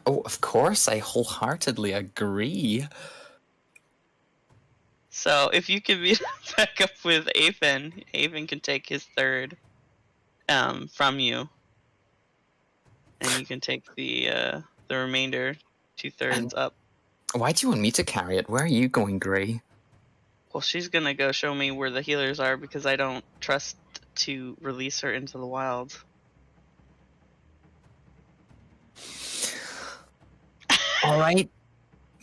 Oh, of course, I wholeheartedly agree. So if you can meet back up with Avon can take his third from you. And you can take the remainder 2/3 up. Why do you want me to carry it? Where are you going, Gray? Well, she's gonna go show me where the healers are because I don't trust to release her into the wild. All right,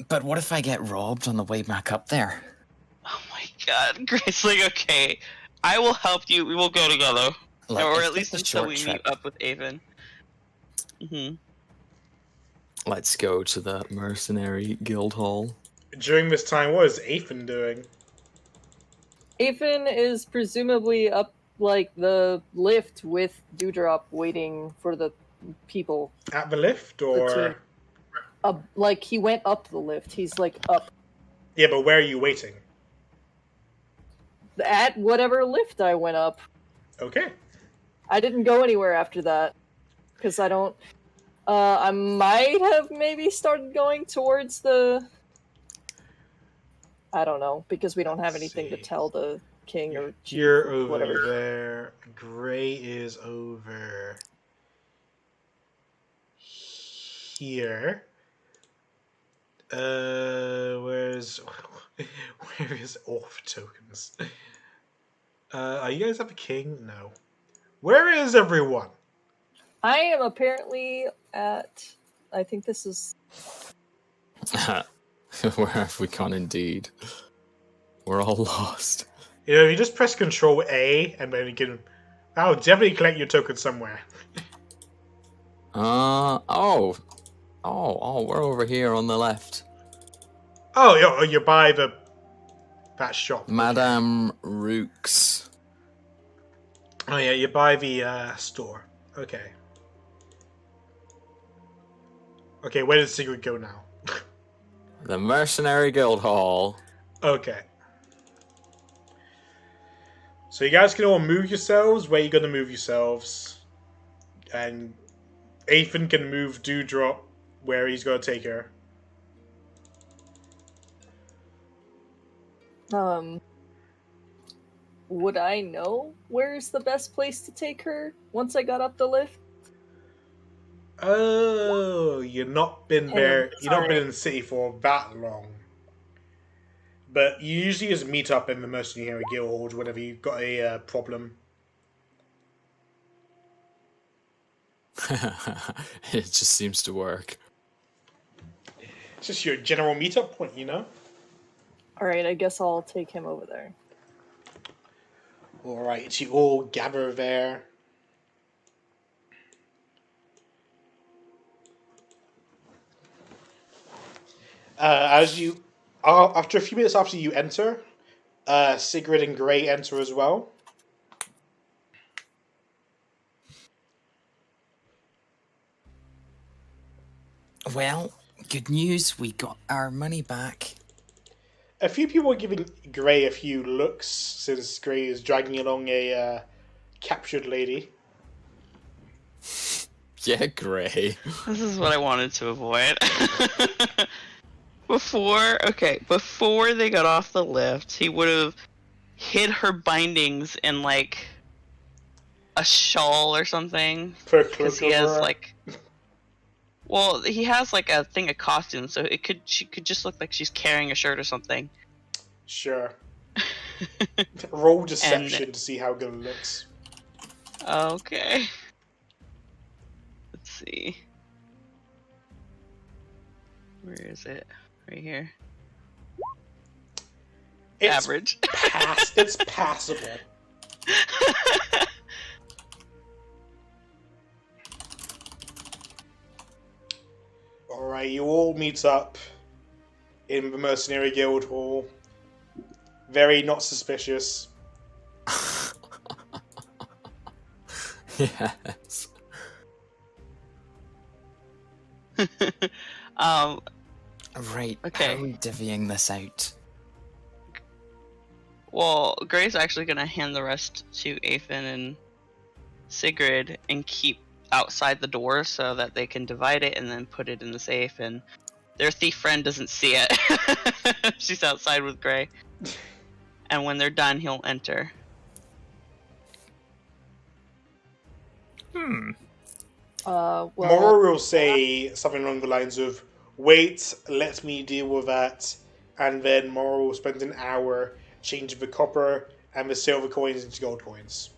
but what if I get robbed on the way back up there? Oh my god, Grace, like, okay, I will help you. We will go together. Look, Or it's at least just a until short we trip. meet up with Avon. Let's go to the Mercenary Guild Hall. During this time, what is Aethan doing? Aethan is presumably up like the lift with Dewdrop waiting for the people. At the lift, or Like he went up the lift. He's like up yeah, but where are you waiting? at whatever lift I went up. Okay. I didn't go anywhere after that because I don't. I might have maybe started going towards the. I don't know because we don't have anything to tell the king or chief You're or over whatever. there. Gray is over here. Where is Orph tokens? Are you guys at the king? No. Where is everyone? I am apparently at. I think this is. Where have we gone indeed? We're all lost. You know, you just press Control A and then you can. Oh, definitely collect your token somewhere. Oh, we're over here on the left. Oh, you're by that shop. Madame Rook's. Oh yeah, you're by the store. Okay. Okay, where does Sigrid go now? The Mercenary Guild Hall. Okay. So you guys can all move yourselves. Where you gonna move yourselves? And Aethan can move Dewdrop where he's gonna take her. Would I know where's the best place to take her once I got up the lift? Oh, you've not been there. You've not sorry. been in the city for that long. But you usually just meet up in the Mercenary Guild whenever you've got a problem. It just seems to work. It's just your general meetup point, you know? Alright, I guess I'll take him over there. Alright, you all gather there. After a few minutes after you enter, Sigrid and Gray enter as well. Well, good news, we got our money back. A few people are giving Gray a few looks since Gray is dragging along a captured lady. Yeah, Gray. This is what I wanted to avoid. Before they got off the lift, he would have hid her bindings in like a shawl or something. Because he has like, well, he has like a thing of costumes, so she could just look like she's carrying a shirt or something. Sure. Roll deception to see how good it looks. Okay. Let's see. Where is it? Right here. It's Average. It's passable. Alright, you all meet up in the Mercenary Guild Hall. Very not suspicious. Yes. Right. Okay. How are we divvying this out? Well, Gray's actually gonna hand the rest to Aethan and Sigrid and keep outside the door so that they can divide it and then put it in the safe, and their thief friend doesn't see it. She's outside with Gray. And when they're done, he'll enter. Well, Moro will say something along the lines of, wait, let me deal with that. And then Moro will spend an hour changing the copper and the silver coins into gold coins.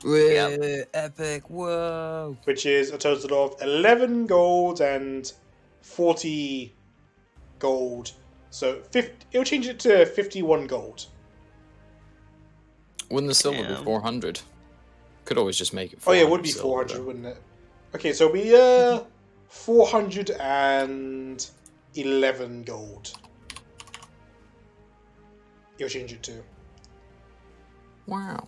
Whoa, epic, whoa. Which is a total of 11 gold and 40 gold. So it'll change it to 51 gold. Wouldn't the silver Yeah. be 400? Could always just make it 400. Oh yeah, it would be silver, 400, though. wouldn't it? Okay, so it'll be 411 gold. You'll change it to. Wow.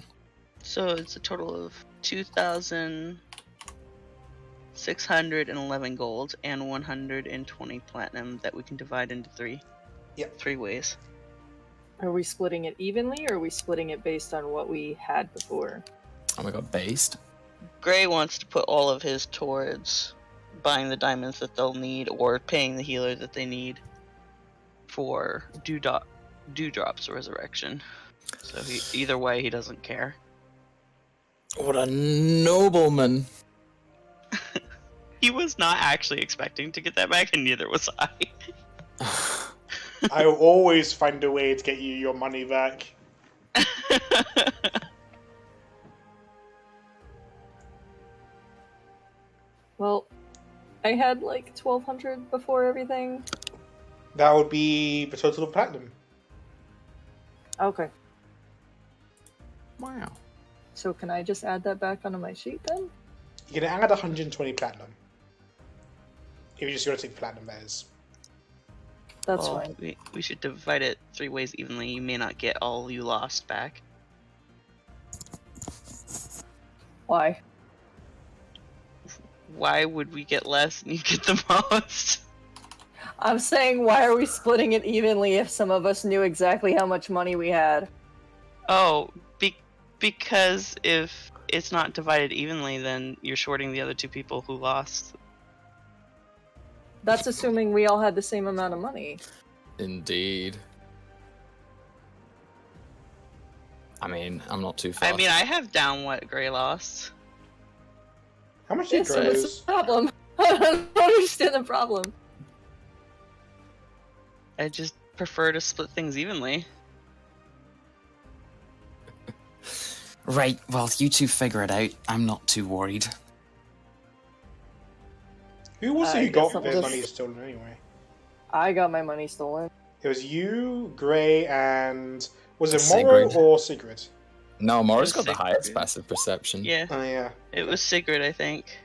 So it's a total of 2,611 gold and 120 platinum that we can divide into three. Yep. 3 ways. are we splitting it evenly, or are we splitting it based on what we had before? Oh my god, based? Gray wants to put all of his towards buying the diamonds that they'll need or paying the healer that they need for Dewdrop's resurrection. So either way, he doesn't care. What a nobleman. He was not actually expecting to get that back, and neither was I. I will always find a way to get you your money back. Well, I had like 1,200 before everything. That would be the total of platinum. Okay, Wow. so can I just add that back onto my sheet then? You can add 120 platinum. If you're just going to take platinum, that is. That's Well, fine. we should divide it 3 ways evenly. You may not get all you lost back. Why? Why would we get less and you get the most? I'm saying, why are we splitting it evenly if some of us knew exactly how much money we had? Oh, because if it's not divided evenly, then you're shorting the other 2 people who lost. That's assuming we all had the same amount of money. Indeed. I mean, I'm not too fast. I mean, I have down what Gray lost. How much Yeah, did so Gray what's lose? the problem? I don't understand the problem. I just prefer to split things evenly. Right, well, you two figure it out. I'm not too worried. Who was I it who guess got I'll their just- money stolen anyway? I got my money stolen. It was you, Gray, and... Was it Moro Sigrid. or Sigrid? No, Morris It got was the highest Sigrid. passive perception. Yeah, Oh, yeah. it was Sigrid, I think.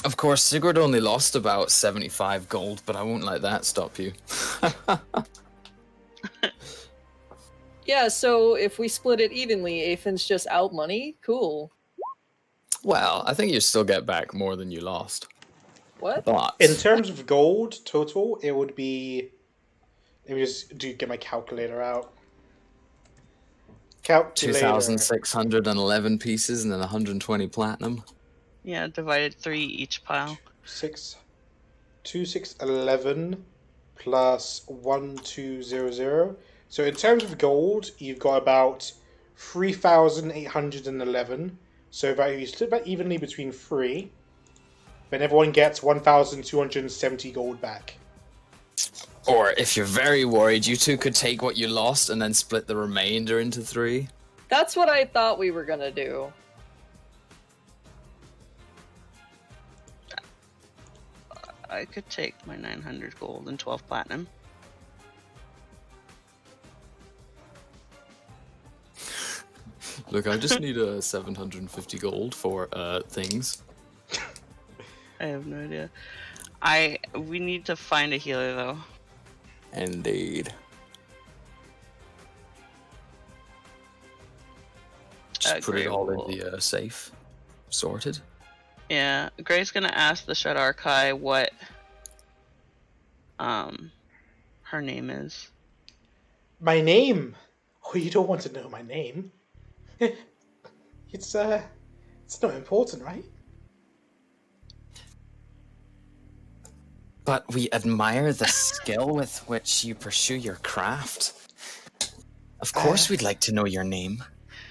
Of course, Sigurd only lost about 75 gold, but I won't let that stop you. Yeah, so if we split it evenly, Aethan's just out money? Cool. Well, I think you still get back more than you lost. What? But In terms of gold total, it would be... Let me just get my calculator out. Calculator. 2,611 pieces and then 120 platinum. Yeah, divided 3 each pile. 611 plus 1200. So in terms of gold, you've got about 3,811. So if you split that evenly between 3, then everyone gets 1,270 gold back. Or if you're very worried, you two could take what you lost and then split the remainder into 3. That's what I thought we were gonna do. I could take my 900 gold and 12 platinum. Look, I just need 750 gold for things. I have no idea. We need to find a healer though. Indeed. Just put it Gray all will- in the safe. Sorted. Yeah, Gray's gonna ask the Shut Archive what her name is. My name? Oh, you don't want to know my name. It's not important, right? But we admire the skill with which you pursue your craft. Of course, we'd like to know your name.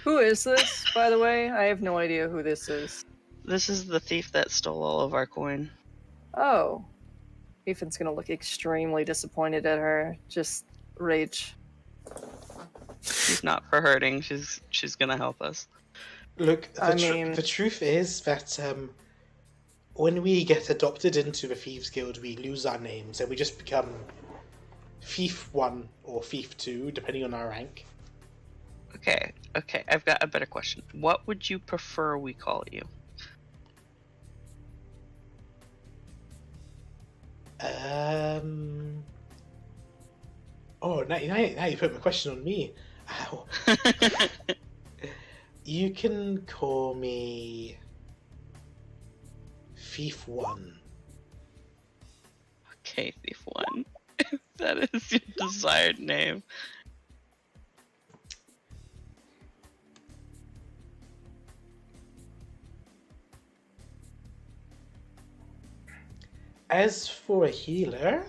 Who is this, by the way? I have no idea who this is. This is the thief that stole all of our coin. Oh. Ethan's gonna look extremely disappointed at her. Just rage. She's not for hurting. She's gonna help us. Look, I mean- the truth is that when we get adopted into the Thieves Guild, we lose our names and we just become Thief 1 or Thief 2, depending on our rank. Okay. I've got a better question. What would you prefer we call you? Oh, now you put my question on me. Ow. You can call me Thief 1. Okay, Thief 1. That is your desired name. As for a healer,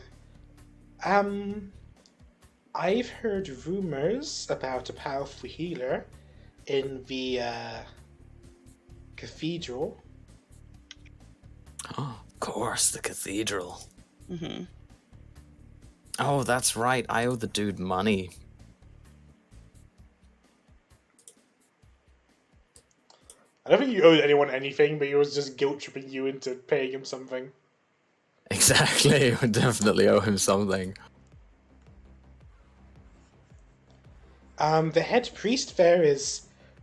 I've heard rumors about a powerful healer in the cathedral. Oh, of course, the cathedral. Mm-hmm. Oh, that's right. I owe the dude money. I don't think you owed anyone anything, but he was just guilt tripping you into paying him something. Exactly. I definitely owe him something. The head priest there is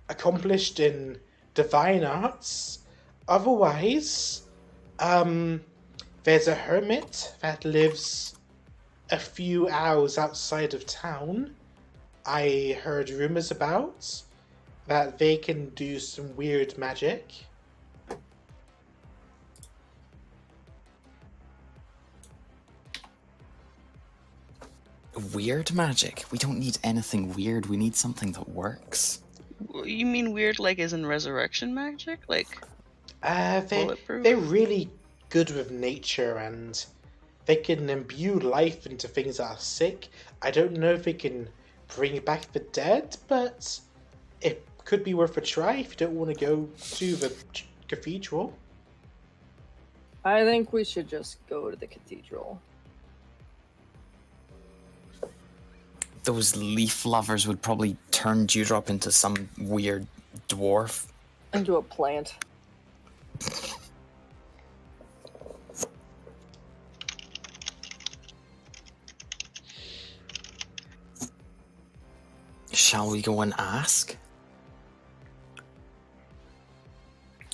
accomplished in divine arts. Otherwise, there's a hermit that lives a few hours outside of town. I heard rumors about that they can do some weird magic. Weird magic? We don't need anything weird. We need something that works. You mean weird like as in resurrection magic? Like bulletproof? They're really good with nature and they can imbue life into things that are sick. I don't know if they can bring back the dead, but it could be worth a try if you don't want to go to the cathedral. I think we should just go to the cathedral. Those leaf lovers would probably turn Dewdrop into some weird dwarf. Into a plant. Shall we go and ask?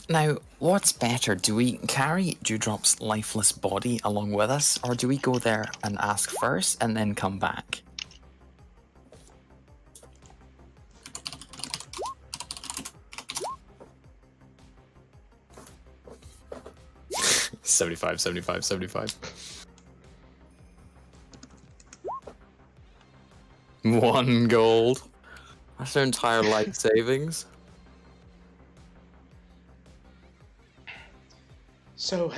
Now, what's better? Do we carry Dewdrop's lifeless body along with us, or do we go there and ask first and then come back? 75, 75, 75. 1 gold. That's their entire life savings. So,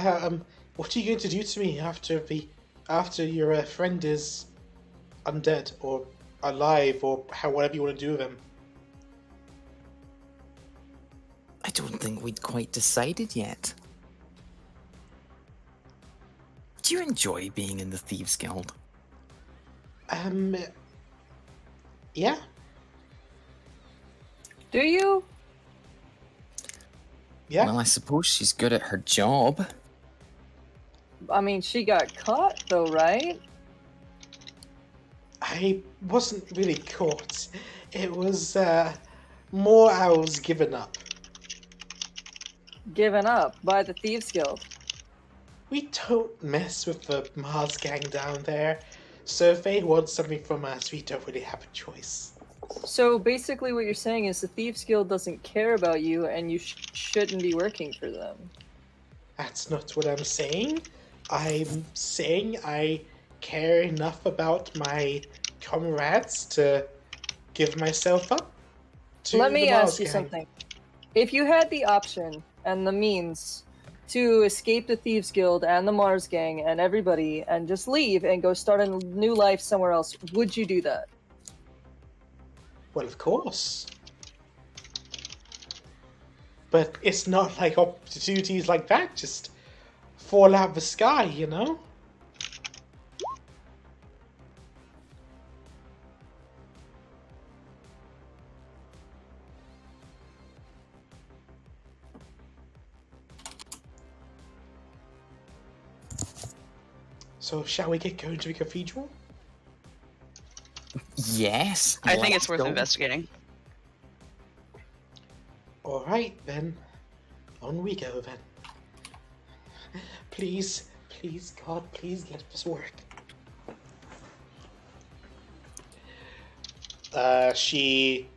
what are you going to do to me after your friend is undead or alive or whatever you want to do with him? I don't think we'd quite decided yet. Do you enjoy being in the Thieves Guild? Yeah. Do you? Yeah. Well, I suppose she's good at her job. I mean, she got caught though, right? I wasn't really caught. It was more I was given up. Given up by the Thieves Guild. We don't mess with the Mars gang down there, so if they want something from us, we don't really have a choice. So basically, what you're saying is the Thieves Guild doesn't care about you, and you shouldn't be working for them. That's not what I'm saying. I'm saying I care enough about my comrades to give myself up to Let me the Mars ask you gang. something. If you had the option and the means to escape the Thieves Guild and the Mars Gang and everybody and just leave and go start a new life somewhere else, would you do that? Well, of course. But it's not like opportunities like that just fall out of the sky, you know? So, shall we get going to the cathedral? Yes. I think let's it's worth go. investigating. Alright then. On we go then. Please, please, God, please let this work. She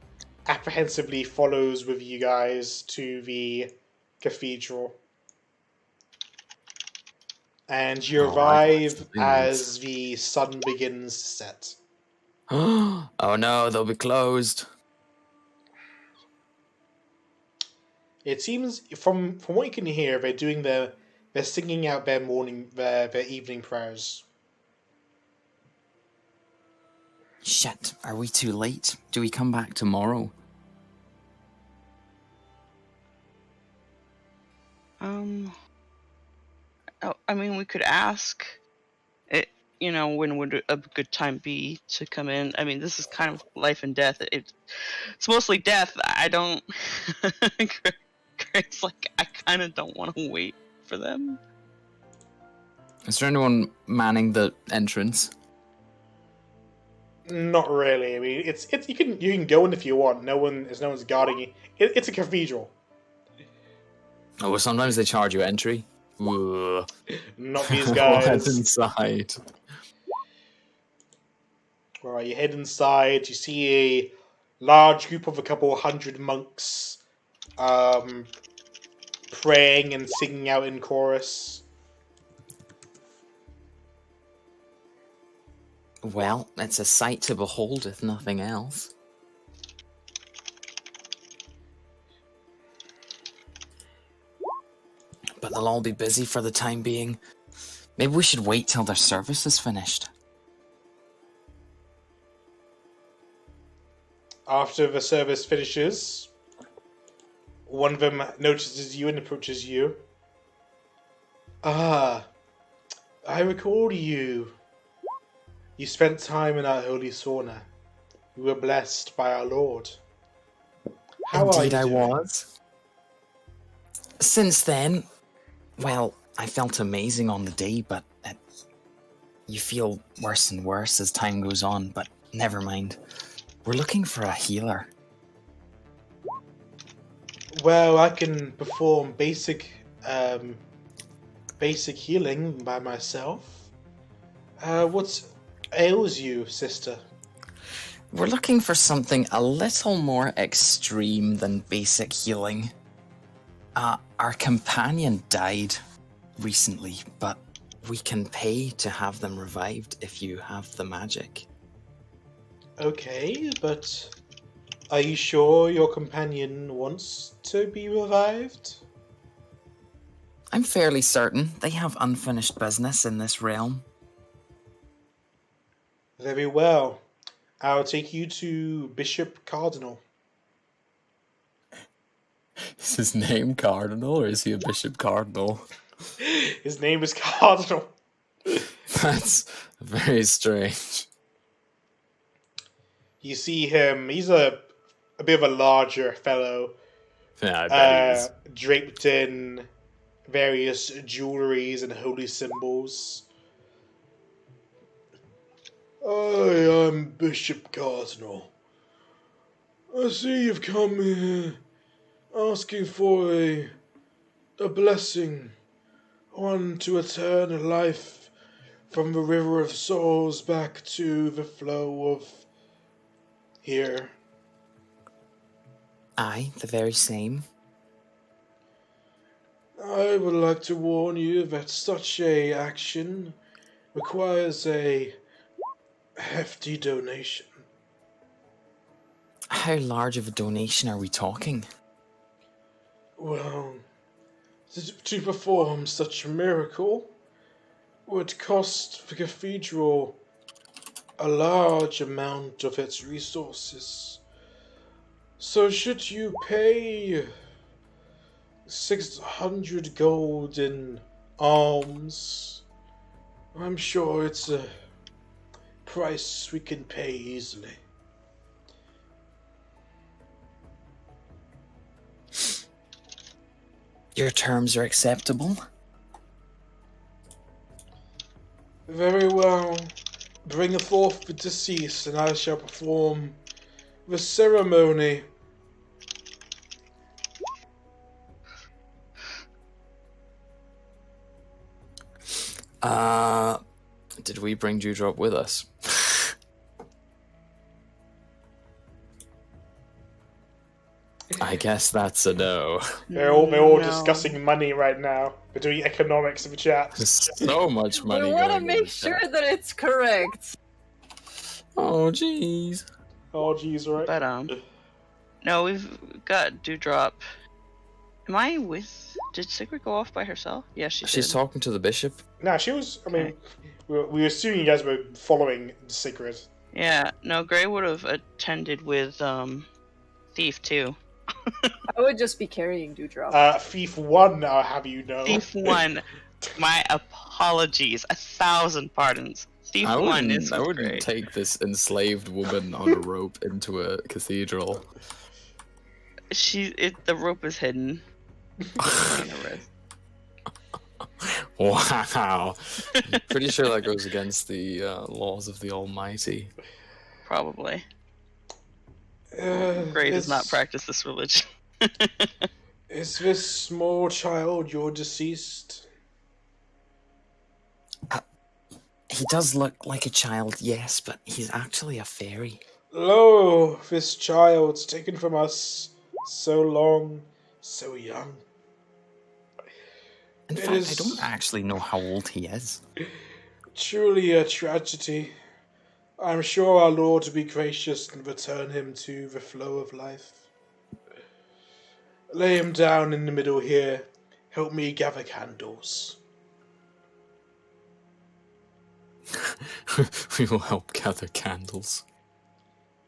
apprehensively follows with you guys to the cathedral. And you Oh, arrive I as the sun begins to set. Oh no, they'll be closed. It seems from what you can hear, they're singing out their evening prayers. Shit, are we too late? Do we come back tomorrow? Oh, I mean, we could ask. It, when would a good time be to come in? I mean, this is kind of life and death. It's mostly death. I don't. Greg's like, I kind of don't want to wait for them. Is there anyone manning the entrance? Not really. I mean, it's you can go in if you want. No one's guarding you. It's a cathedral. Oh, well, sometimes they charge you entry. Ugh. Not these What's guys. inside? Alright, you head inside. You see a large group of a couple hundred monks, praying and singing out in chorus. Well, it's a sight to behold, if nothing else. But they'll all be busy for the time being. Maybe we should wait till their service is finished. After the service finishes, one of them notices you and approaches you. Ah, I recall you. You spent time in our holy sauna. You were blessed by our Lord. How Indeed, are you I doing? was. Since then, well, I felt amazing on the day, but you feel worse and worse as time goes on, but never mind. We're looking for a healer. Well, I can perform basic healing by myself. What ails you, sister? We're looking for something a little more extreme than basic healing. Our companion died recently, but we can pay to have them revived if you have the magic. Okay, but are you sure your companion wants to be revived? I'm fairly certain they have unfinished business in this realm. Very well. I'll take you to Bishop Cardinal. Is his name Cardinal, or is he a Bishop Cardinal? His name is Cardinal. That's very strange. You see him, he's a bit of a larger fellow, Yeah, I bet he is. draped in various jewelries and holy symbols. I am Bishop Cardinal. I see you've come here asking for a blessing, one to eternal life from the river of souls back to the flow of here. Aye, the very same. I would like to warn you that such a action requires a hefty donation. How large of a donation are we talking? Well, to perform such a miracle would cost the cathedral a large amount of its resources. So should you pay 600 gold in alms, I'm sure it's a price we can pay easily. Your terms are acceptable. Very well. Bring forth the deceased, and I shall perform the ceremony. Did we bring Dewdrop with us? I guess that's a no. They're all No. discussing money right now. They're doing economics in the chat. There's so much money We want to going make in sure chat. that it's correct. Oh, jeez. Oh, jeez, right? But no, we've got Dewdrop. Am I with? Did Sigrid go off by herself? Yes, she She's did. talking to the bishop. Nah, she was. I mean, Okay. we were assuming you guys were following the secret. Yeah, no, Gray would have attended with Thief too. I would just be carrying Dewdrop. Thief 1, I'll have you know. Thief 1, my apologies, 1,000 pardons. Thief I 1 is wouldn't, I with wouldn't Gray. take this enslaved woman on a rope into a cathedral. The rope is hidden. On her wrist. Wow. I'm pretty sure that goes against the laws of the Almighty. Probably. Gray does not practice this religion. Is this small child your deceased? He does look like a child, yes, but he's actually a fairy. Lo, this child's taken from us so long, so young. In It fact, I is- don't actually know how old he is. Truly a tragedy. I'm sure our Lord will be gracious and return him to the flow of life. Lay him down in the middle here. Help me gather candles. We will help gather candles.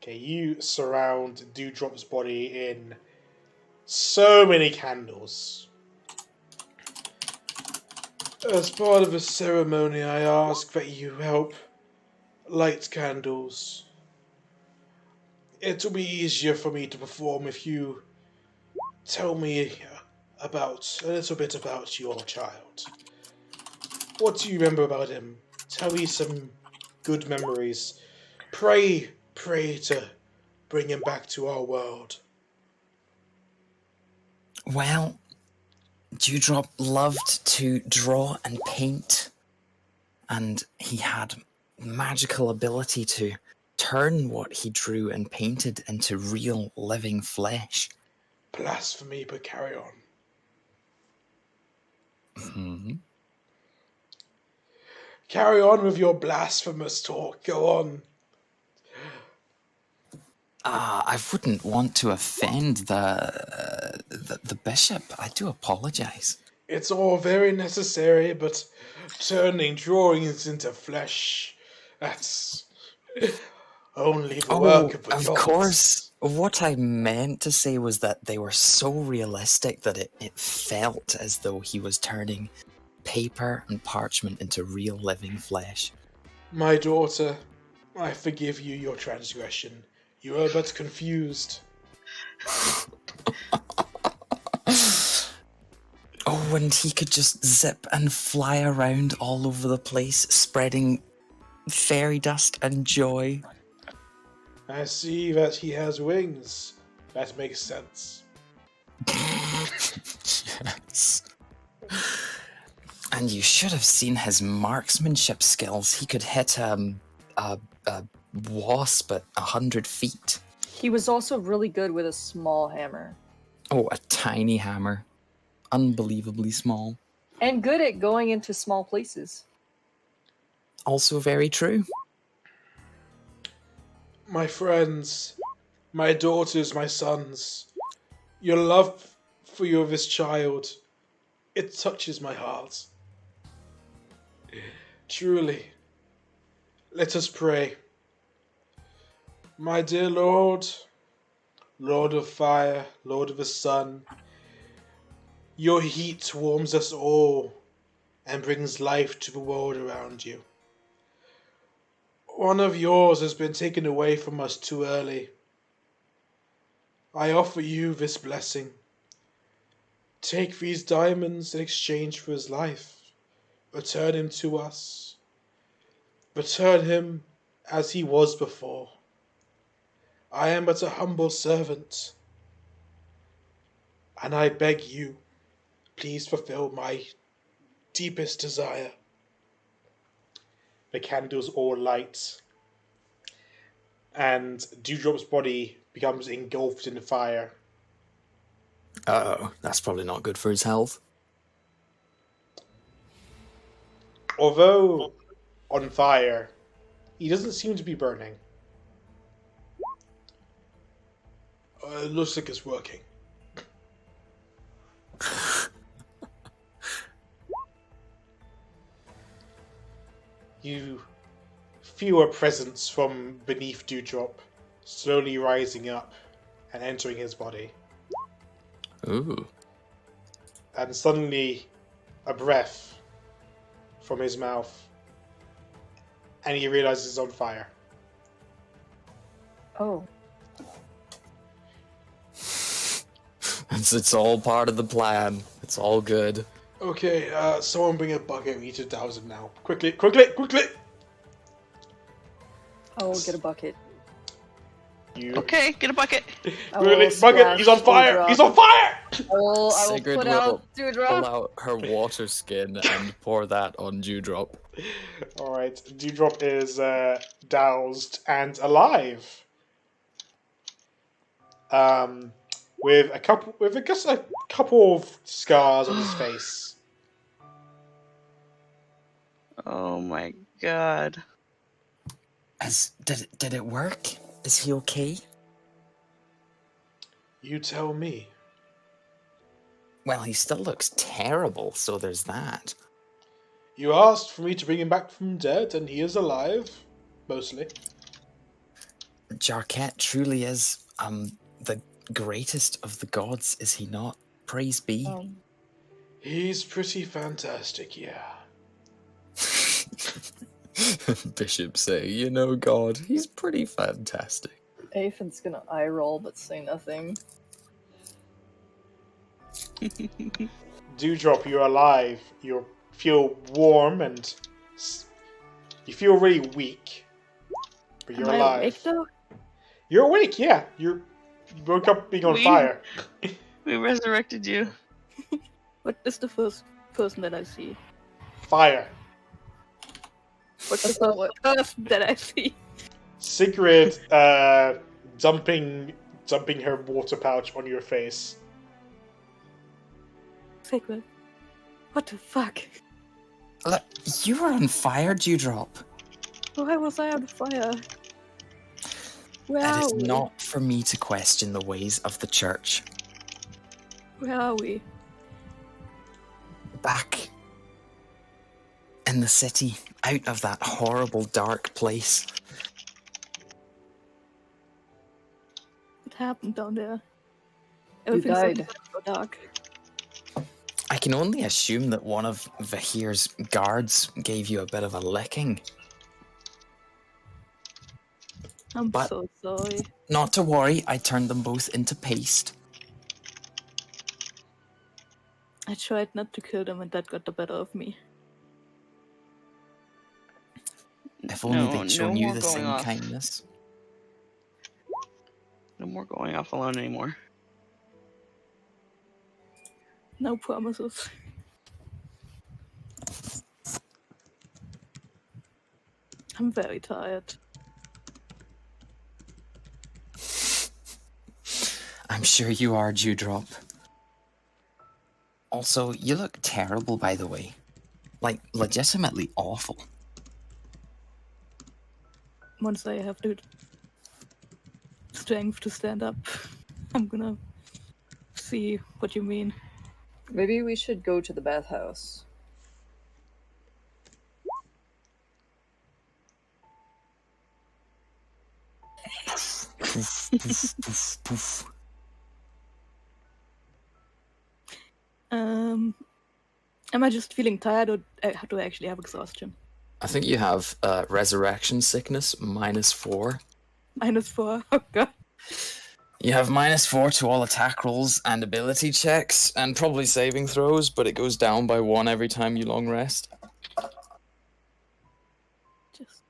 Okay, you surround Dewdrop's body in so many candles. As part of the ceremony, I ask that you help light candles. It will be easier for me to perform if you tell me a little bit about your child. What do you remember about him? Tell me some good memories. Pray to bring him back to our world. Well, Dewdrop loved to draw and paint, and he had magical ability to turn what he drew and painted into real living flesh. Blasphemy, but carry on. Mm-hmm. Carry on with your blasphemous talk. Go on. I wouldn't want to offend the bishop. I do apologize. It's all very necessary, but turning drawings into flesh, that's only the work of the of gods. course. What I meant to say was that they were so realistic that it felt as though he was turning paper and parchment into real living flesh. My daughter, I forgive you your transgression. You are but confused. Oh, and he could just zip and fly around all over the place, spreading fairy dust and joy. I see that he has wings. That makes sense. Yes. And you should have seen his marksmanship skills. He could hit a wasp at 100 feet. He was also really good with a small hammer. Oh, a tiny hammer. Unbelievably small. And good at going into small places. Also very true. My friends, my daughters, my sons, your love for this child, it touches my heart. Truly, let us pray. My dear Lord, Lord of fire, Lord of the sun, your heat warms us all and brings life to the world around you. One of yours has been taken away from us too early. I offer you this blessing. Take these diamonds in exchange for his life. Return him to us. Return him as he was before. I am but a humble servant, and I beg you, please fulfill my deepest desire. The candles all light, and Dewdrop's body becomes engulfed in the fire. Uh-oh, that's probably not good for his health. Although on fire, he doesn't seem to be burning. It looks like it's working. You feel a presence from beneath Dewdrop, slowly rising up and entering his body. Ooh. And suddenly, a breath from his mouth, and he realizes he's on fire. Oh. It's all part of the plan. It's all good. Okay, someone bring a bucket. We need to douse him now. Quickly, quickly, quickly! I will get a bucket. You... Okay, get a bucket. I will Really, bucket! splash He's on fire! Dewdrop. He's on fire! I will Sigrid put will out pull Dewdrop. out her water skin and pour that on Dewdrop. Alright, Dewdrop is doused and alive. With a couple of scars on his face. Oh my god. Did it work? Is he okay? You tell me. Well, he still looks terrible, so there's that. You asked for me to bring him back from dead, and he is alive. Mostly. Jarket truly is the greatest of the gods, is he not? Praise be. He's pretty fantastic, yeah. Bishop say, you know, God, he's pretty fantastic. Aethan's gonna eye roll but say nothing. Dewdrop, you're alive. You feel warm and you feel really weak, but you're Am I alive. awake though? You're awake, yeah. You woke up being on fire. We resurrected you. What is the first person that I see? Fire. What's the first person that I see? Sigrid, dumping her water pouch on your face. Sigrid. What the fuck? Look, you were on fire, Dewdrop. Why was I on fire? Where It are is we? not for me to question the ways of the church. Where are we? Back in the city, out of that horrible dark place. What happened down there? You died. So dark. I can only assume that one of Vahir's guards gave you a bit of a licking. I'm But- so sorry. Not to worry, I turned them both into paste. I tried not to kill them, and that got the better of me. If only they'd shown you more the going same off. kindness. No more going off alone anymore. No promises. I'm very tired. I'm sure you are, Dewdrop. Also, you look terrible, by the way. Like, legitimately awful. Once I have the strength to stand up, I'm gonna see what you mean. Maybe we should go to the bathhouse. Poof, poof, poof, poof. Am I just feeling tired, or do I actually have exhaustion? I think you have resurrection sickness, -4. -4. Oh god. You have -4 to all attack rolls and ability checks, and probably saving throws, but it goes down by 1 every time you long rest. Just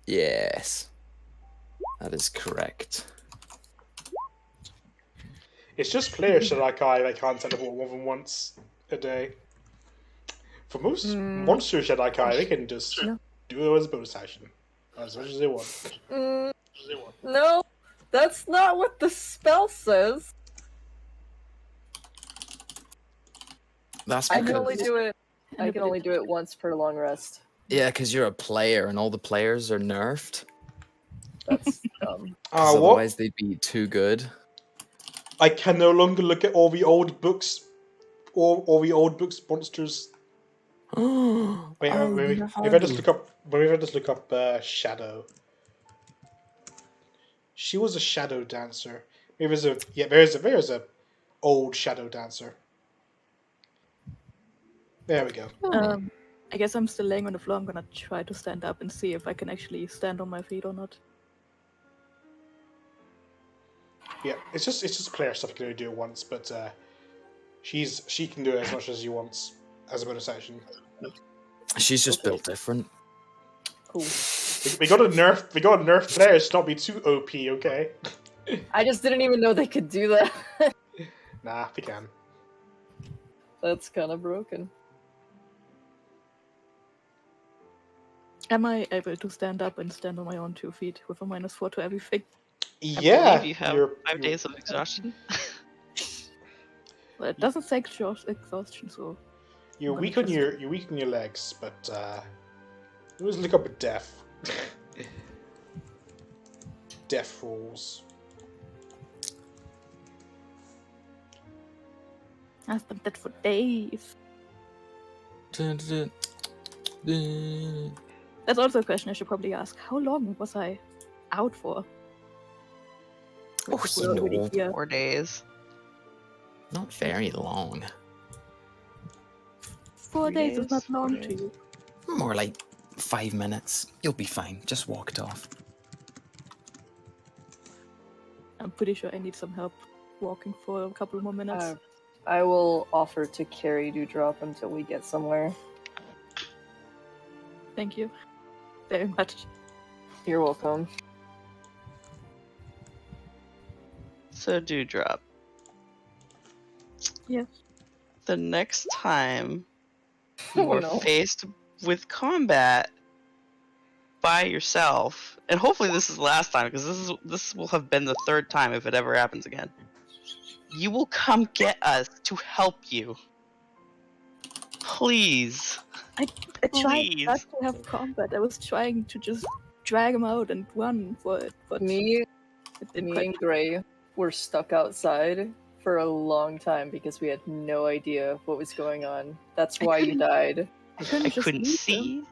Yes. That is correct. It's just players like I that can't teleport more than once a day. For most monsters like I, they can just do it as a bonus action as much as they want. No, that's not what the spell says. That's I because... can only do it. I Anybody- can only do it once per long rest. Yeah, because you're a player and all the players are nerfed. That's dumb. 'Cause What? otherwise they'd be too good. I can no longer look at all the old books, all the old books monsters. Wait, maybe if I just look up Shadow. She was a shadow dancer. Maybe there's a old shadow dancer. There we go. I guess I'm still laying on the floor. I'm gonna try to stand up and see if I can actually stand on my feet or not. Yeah, it's just player stuff. You can only do it once, but she can do it as much as she wants as a bonus action. She's just built different. Cool. We got to nerf players to not be too OP, okay? I just didn't even know they could do that. Nah, they can. That's kind of broken. Am I able to stand up and stand on my own 2 feet with a -4 to everything? Yeah, I believe you have you're- 5 days of exhaustion. Well, it doesn't say exhaustion, so You're I'm weak on just- your legs, but always look up at death. Death rules. I've been dead for days. Dun, dun, dun. That's also a question I should probably ask. How long was I out for? Oh, We're you already know, here. 4 days. not very long. 4 3 days is days, not 4 long to days. you. More like 5 minutes. You'll be fine. Just walk it off. I'm pretty sure I need some help walking for a couple more minutes. I will offer to carry Dewdrop until we get somewhere. Thank you very much. You're welcome. So Dewdrop. Yes. The next time you Oh, are no. faced with combat by yourself, and hopefully this is the last time, because this will have been the 3rd time if it ever happens again. You will come get us to help you. Please. I tried Please. not to have combat. I was trying to just drag him out and run for it, but Me it didn't Me quite. and Gray were stuck outside for a long time because we had no idea what was going on. That's I why you couldn't- died. I couldn't I just couldn't leave him. see.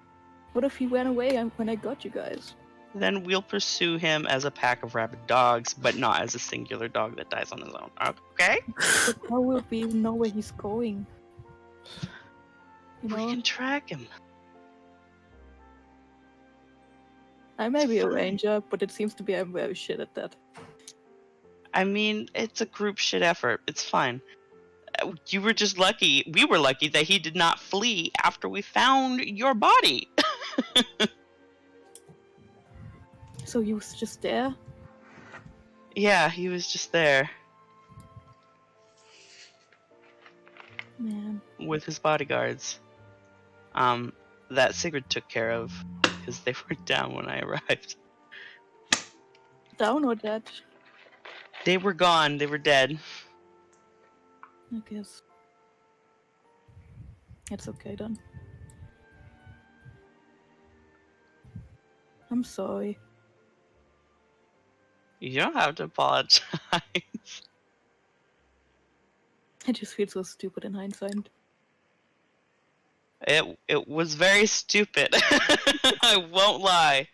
What if he ran away when I got you guys? Then we'll pursue him as a pack of rabid dogs, but not as a singular dog that dies on his own. Okay? But how will we know where he's going? You We know, can track him. I may be a fine. ranger, but it seems to be I'm very shit at that. I mean, it's a group shit effort. It's fine. You were just lucky. We were lucky that he did not flee after we found your body. So he was just there? Yeah, he was just there Man. with his bodyguards. That Sigrid took care of because they were down when I arrived. Down or dead? They were gone. They were dead. I guess. It's okay then. I'm sorry. You don't have to apologize. I just feel so stupid in hindsight. It was very stupid. I won't lie.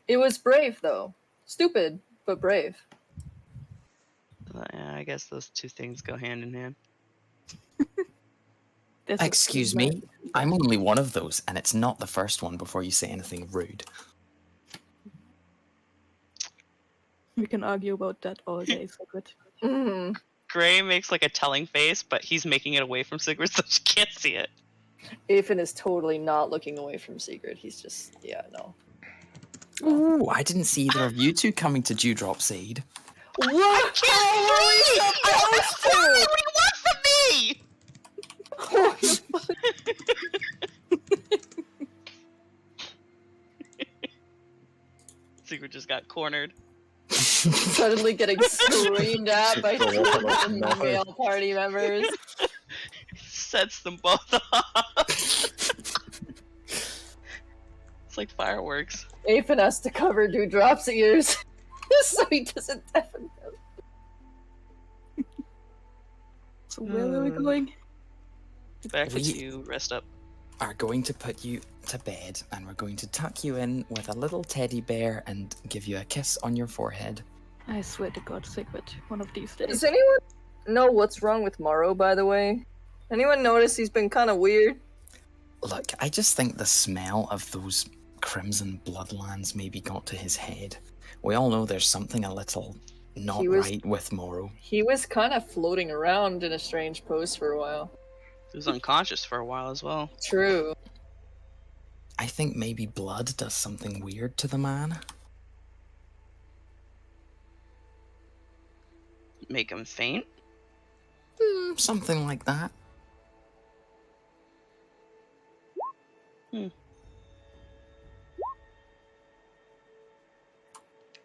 It was brave, though. Stupid, but brave. Yeah, I guess those two things go hand in hand. There's a Excuse thing me, I'm only one of those, and it's not the first one before you say anything rude. We can argue about that all day, Sigrid. Mm. Gray makes like a telling face, but he's making it away from Sigrid so she can't see it. Ethan is totally not looking away from Sigrid. He's just, yeah, no. Ooh, I didn't see either of you two coming to Dewdrop Seed. What? How are we supposed What to? do you want from me? Sigrid just got cornered. Suddenly getting screamed at by two of the male party members. Sets them both off. It's like fireworks. Ethan has to cover Dewdrop's ears so he doesn't deafen them. So where are we going? Back We- to rest up. Are going to put you to bed, and we're going to tuck you in with a little teddy bear and give you a kiss on your forehead. I swear to God, Sigrid, one of these days. Does anyone know what's wrong with Morrow, by the way? Anyone notice he's been kind of weird? Look, I just think the smell of those Crimson Bloodlands maybe got to his head. We all know there's something a little not He was- right with Morrow. He was kind of floating around in a strange pose for a while. He was unconscious for a while as well. True. I think maybe blood does something weird to the man. Make him faint. Something like that.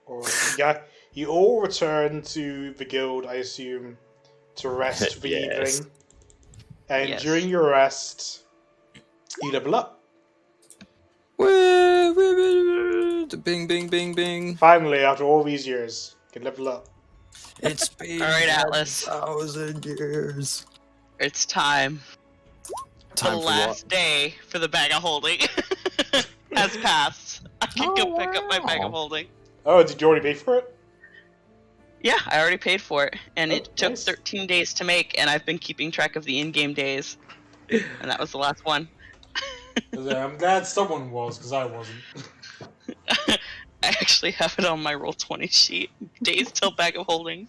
Alright, yeah, you all return to the guild, I assume, to rest for the Yes. evening. And Yes. during your rest, you level up. Bing, bing, bing, bing. Finally, after all these years, you can level up. It's been All right, Atlas. 1,000 years. It's time. Time The for last day for the bag of holding has passed. I can go pick up my bag of wow. holding. Oh, did you already pay for it? Yeah, I already paid for it, and Oh, it took nice. 13 days to make, and I've been keeping track of the in-game days, and that was the last one. I'm glad someone was, because I wasn't. I actually have it on my Roll20 sheet. Days till bag of holding.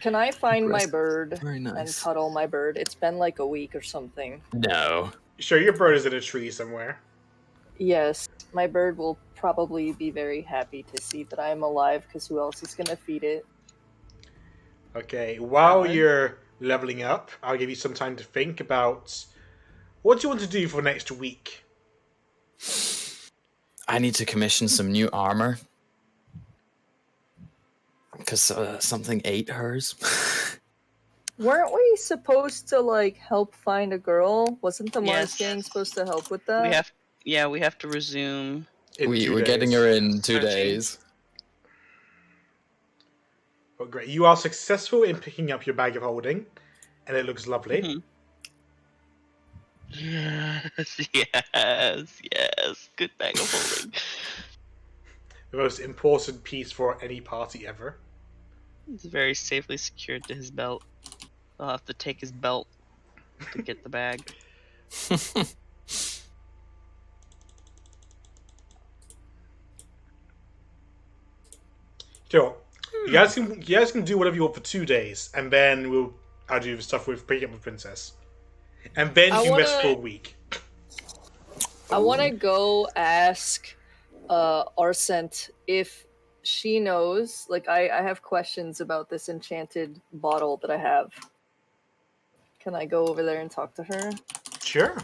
Can I find my Rest- bird Very and nice. cuddle my bird? It's been like a week or something. No. Sure, your bird is in a tree somewhere. Yes, my bird will probably be very happy to see that I'm alive, because who else is gonna feed it? Okay, while Alright. you're leveling up, I'll give you some time to think about what do you want to do for next week. I need to commission some new armor. Because something ate hers. Weren't we supposed to, like, help find a girl? Wasn't the Mars Yes. gang supposed to help with that? we have to resume. In 2 We're getting days. her in 2 13. days. Oh, great. You are successful in picking up your bag of holding, and it looks lovely. Mhm. Yes, yes. Good bag of holding. The most important piece for any party ever. It's very safely secured to his belt. I'll have to take his belt to get the bag. Sure. You guys can do whatever you want for 2 days, and then I'll do stuff with picking up the princess, and then you can rest for a week. I want to go ask Arsent if she knows. Like, I have questions about this enchanted bottle that I have. Can I go over there and talk to her? Sure.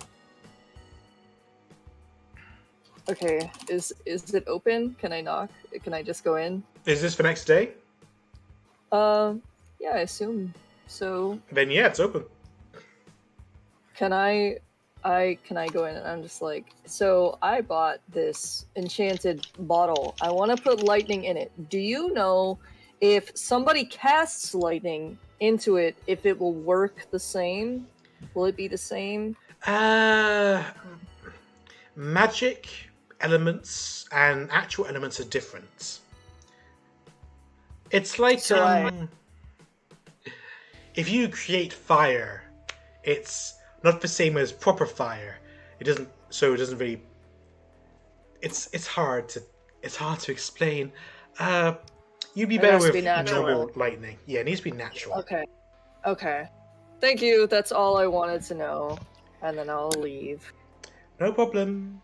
Okay, is it open? Can I knock? Can I just go in? Is this for next day? Yeah, I assume so. Then yeah, it's open. Can I go in? And I'm just like, so I bought this enchanted bottle. I want to put lightning in it. Do you know if somebody casts lightning into it, if it will work the same? Will it be the same? Magic elements and actual elements are different. It's like if you create fire, it's not the same as proper fire. It doesn't really. It's hard to explain. You'd be better with normal lightning. Yeah, it needs to be natural. Okay. Thank you. That's all I wanted to know. And then I'll leave. No problem.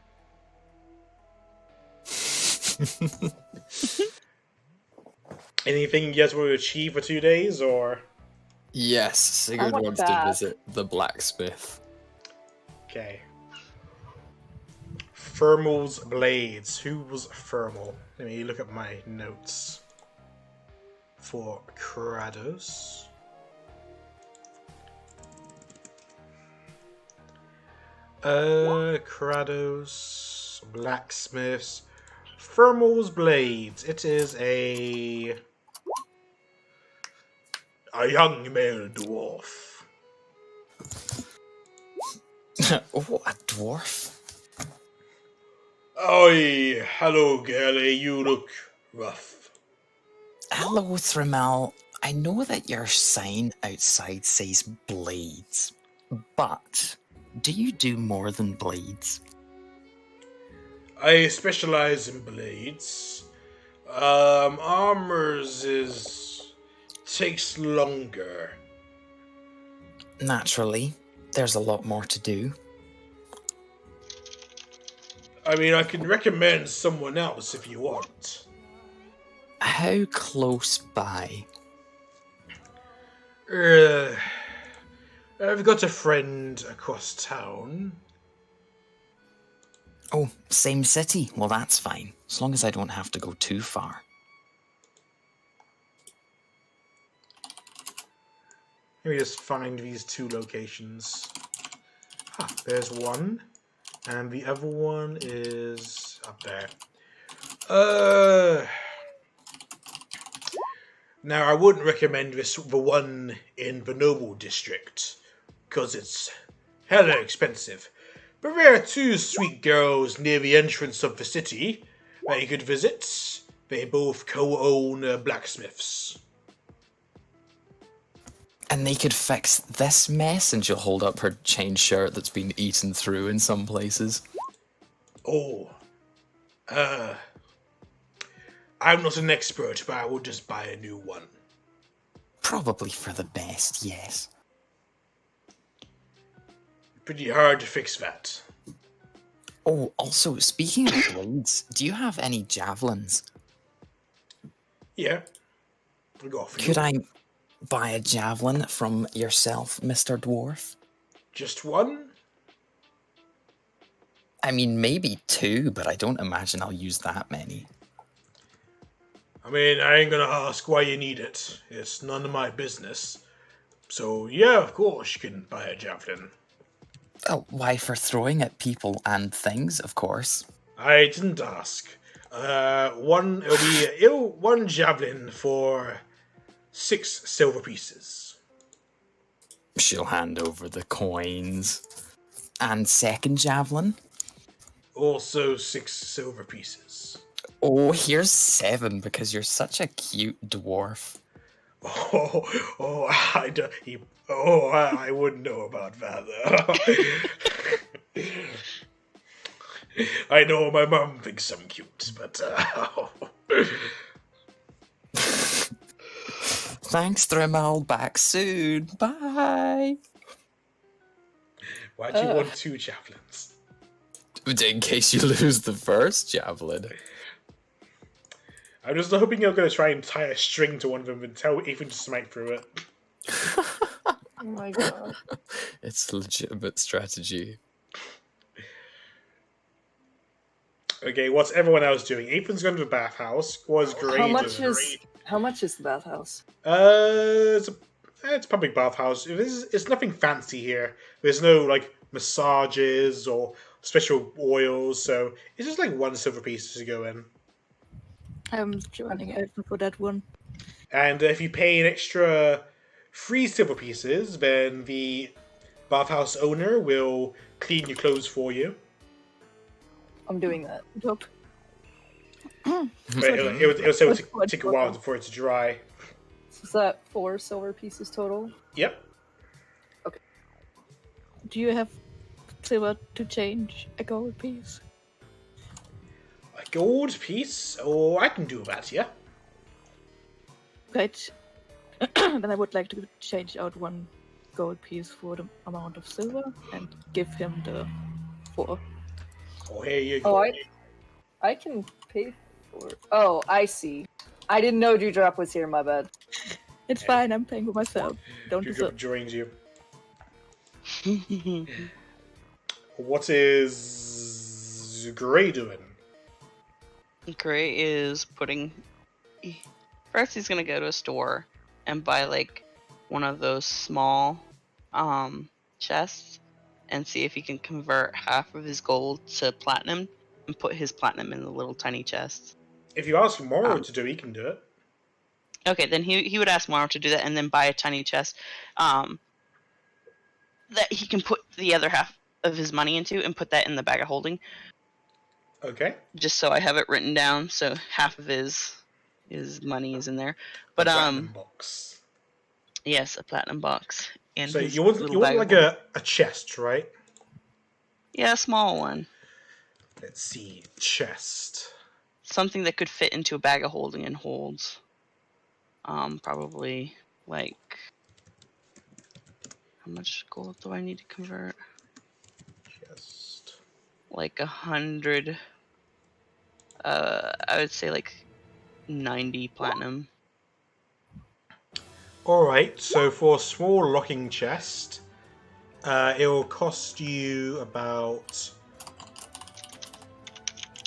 Anything you guys want to achieve for 2 days, or? Yes, Sigurd wants to visit the blacksmith. Okay. Thermal's blades. Who was Thermal? Let me look at my notes. For Kratos. Kratos, blacksmiths, Thermal's blades. It is a young male dwarf. Oh, a dwarf? Oi, hello, girlie. You look rough. Hello, Thrimal. I know that your sign outside says blades, but do you do more than blades? I specialize in blades. Armors takes longer. Naturally, there's a lot more to do. I mean, I can recommend someone else if you want. How close by? I've got a friend across town. Oh, same city? Well, that's fine, as long as I don't have to go too far. Let me just find these two locations. There's one, and the other one is up there. Now, I wouldn't recommend the one in the Noble District, because it's hella expensive. But there are two sweet girls near the entrance of the city that you could visit. They both co-own blacksmiths. And they could fix this mess, and she'll hold up her chain shirt that's been eaten through in some places. I'm not an expert, but I will just buy a new one. Probably for the best, yes. Pretty hard to fix that. Oh, also, speaking of blades, do you have any javelins? Yeah. I'll go for you. Could I buy a javelin from yourself, Mr. Dwarf? Just one? I mean, maybe two, but I don't imagine I'll use that many. I mean, I ain't gonna ask why you need it. It's none of my business. So, yeah, of course you can buy a javelin. Oh, why, for throwing at people and things, of course. I didn't ask. One javelin for 6 silver pieces. She'll hand over the coins. And second javelin? Also 6 silver pieces. Oh, here's 7 because you're such a cute dwarf. I wouldn't know about that, though. I know my mum thinks I'm cute, but... Thanks, Thrimal. Back soon. Bye. Why do you want 2 javelins? In case you lose the first javelin. I'm just hoping you're going to try and tie a string to one of them and tell Ethan to smite through it. Oh my god. It's a legitimate strategy. Okay, what's everyone else doing? Ethan's going to the bathhouse. What's Gray How much doing? is the bathhouse? It's a public bathhouse. It's nothing fancy here. There's no like massages or special oils, so it's just like 1 silver piece to go in. I'm joining Elton for that one. And if you pay an extra 3 silver pieces, then the bathhouse owner will clean your clothes for you. I'm doing that. Dope. But it'll still take a while for it to dry. Is that 4 silver pieces total? Yep. Do you have silver to change a gold piece? A gold piece? Oh, I can do that, yeah. Right. Then I would like to change out 1 gold piece for the amount of silver and give him the 4. Oh, here you go. Oh, I can pay for. Oh, I see. I didn't know Dewdrop was here. My bad. It's fine, I'm paying for myself. Don't Dewdrop deserve. joins you. What is Gray doing? Gray is putting. First, he's gonna go to a store and buy like one of those small chests and see if he can convert half of his gold to platinum and put his platinum in the little tiny chest. If you ask Morrow to do, he can do it. Okay, then he would ask Morrow to do that and then buy a tiny chest that he can put the other half of his money into and put that in the bag of holding. Okay. Just so I have it written down, so half of his money is in there. But Platinum box. yes, a platinum box. And So his you want little bag of like holding. a chest, right? Yeah, a small one. Let's see, chest. Something that could fit into a bag of holding and holds. Probably like how much gold do I need to convert? Chest. Like 100. I would say like 90 platinum. Alright, so for a small locking chest, it will cost you about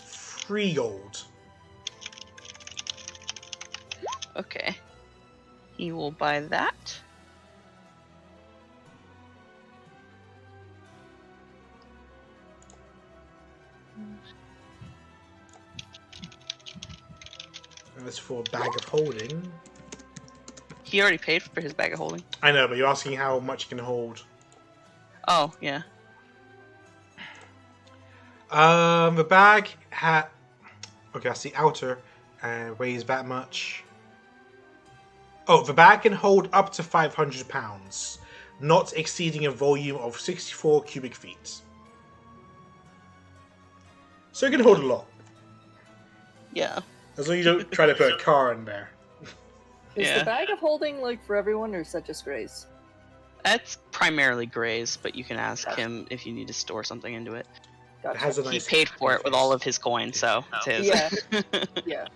3 gold. Okay. He will buy that. And as for a bag of holding, He already paid for his bag of holding. I know, but you're asking how much you can hold. Oh, yeah. The bag had. Okay, that's the outer, and weighs that much. Oh, the bag can hold up to 500 pounds, not exceeding a volume of 64 cubic feet. So it can hold a lot, Yeah. as long as you don't try to put a car in there. Is Yeah. the bag of holding like for everyone, or is that just Grace? That's primarily Gray's, but you can ask him if you need to store something into it. It Gotcha. has a He nice. paid for it with all of his coins, so it's his. Yeah. Yeah.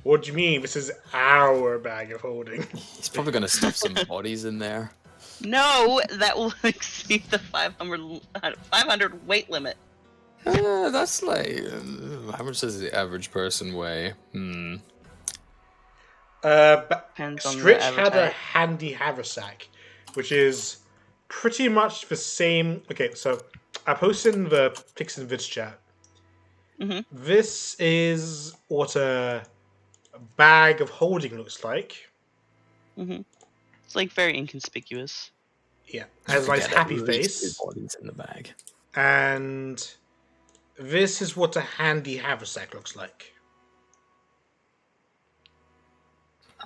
What do you mean? This is our bag of holding. He's probably going to stuff some bodies in there. No, that will exceed the 500 weight limit. That's like... how much does the average person weigh? Depends on the Stritch had a appetite. handy haversack, which is pretty much the same. Okay, so I posted in the Pix and Vids chat. Mhm. This is what a bag of holding looks like. It's like very inconspicuous. Yeah, has a nice Forget happy at least face. 2 bodies in the bag. And this is what a handy haversack looks like.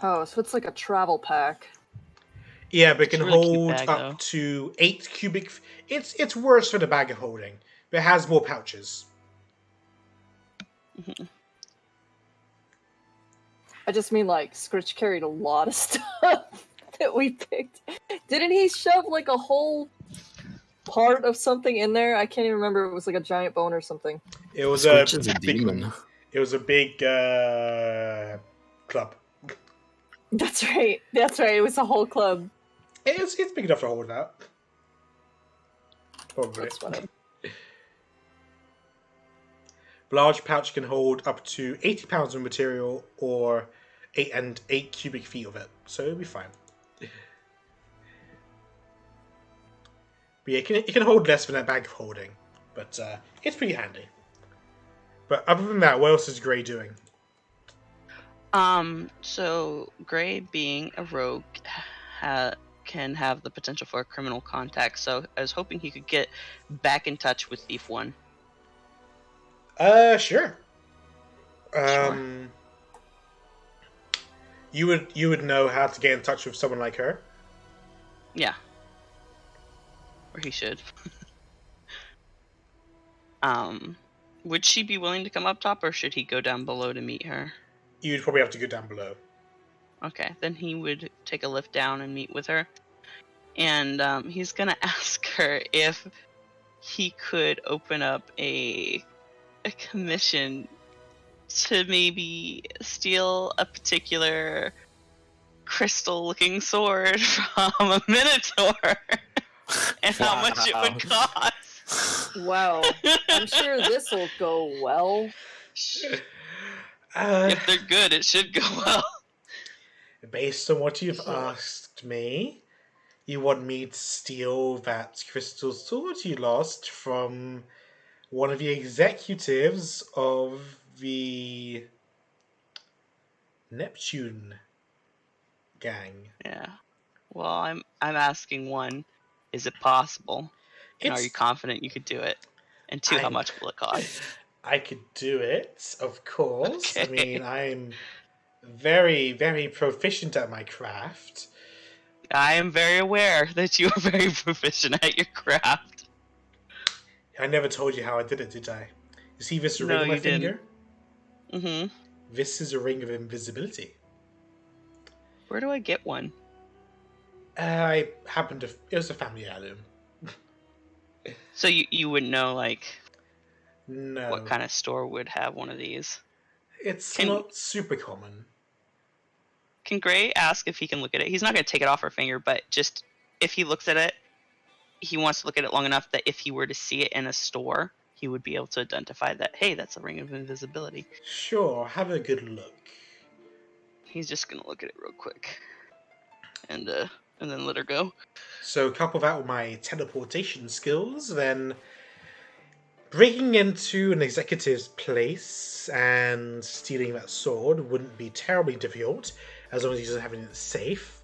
Oh, so it's like a travel pack. Yeah, but it It's a can really cute hold bag, up though. to 8 cubic. It's worse for the bag of holding, but it has more pouches. I just mean like Scritch carried a lot of stuff that we picked. Didn't he shove like a whole part of something in there? I can't even remember. It was like a giant bone or something. It was Scritch is a big demon. It was a big club. That's right. That's right. It was a whole club. It's big enough to hold that. Probably. That's funny. Large pouch can hold up to 80 pounds of material or 8 cubic feet of it, so it'll be fine. But yeah, it can hold less than a bag of holding, but it's pretty handy. But other than that, what else is Gray doing? So Gray, being a rogue, can have the potential for a criminal contact. So I was hoping he could get back in touch with Thief 1. Sure. You would know how to get in touch with someone like her? Yeah. Or he should. Would she be willing to come up top, or should he go down below to meet her? You'd probably have to go down below. Okay, then he would take a lift down and meet with her. And he's gonna ask her if he could open up a commission to maybe steal a particular crystal-looking sword from a minotaur, and how much it would cost. Wow. I'm sure this will go well. If they're good, it should go well. Based on what you've asked me, you want me to steal that crystal sword you lost from one of the executives of the Neptune gang. Yeah. Well, I'm asking, one, is it possible? And are you confident you could do it? And two, how much will it cost? I could do it, of course. Okay. I mean, I'm very, very proficient at my craft. I am very aware that you are very proficient at your craft. I never told you how I did it, did I? You see this ring on my finger? Mm-hmm. This is a ring of invisibility. Where do I get one? I happened to... It was a family heirloom. So you wouldn't know, like... No. What kind of store would have one of these? It's not super common. Can Gray ask if he can look at it? He's not going to take it off her finger, but just if he looks at it, he wants to look at it long enough that if he were to see it in a store, he would be able to identify that, hey, that's a ring of invisibility. Sure, have a good look. He's just going to look at it real quick. And then let her go. So couple that with my teleportation skills, then breaking into an executive's place and stealing that sword wouldn't be terribly difficult, as long as he doesn't have it safe.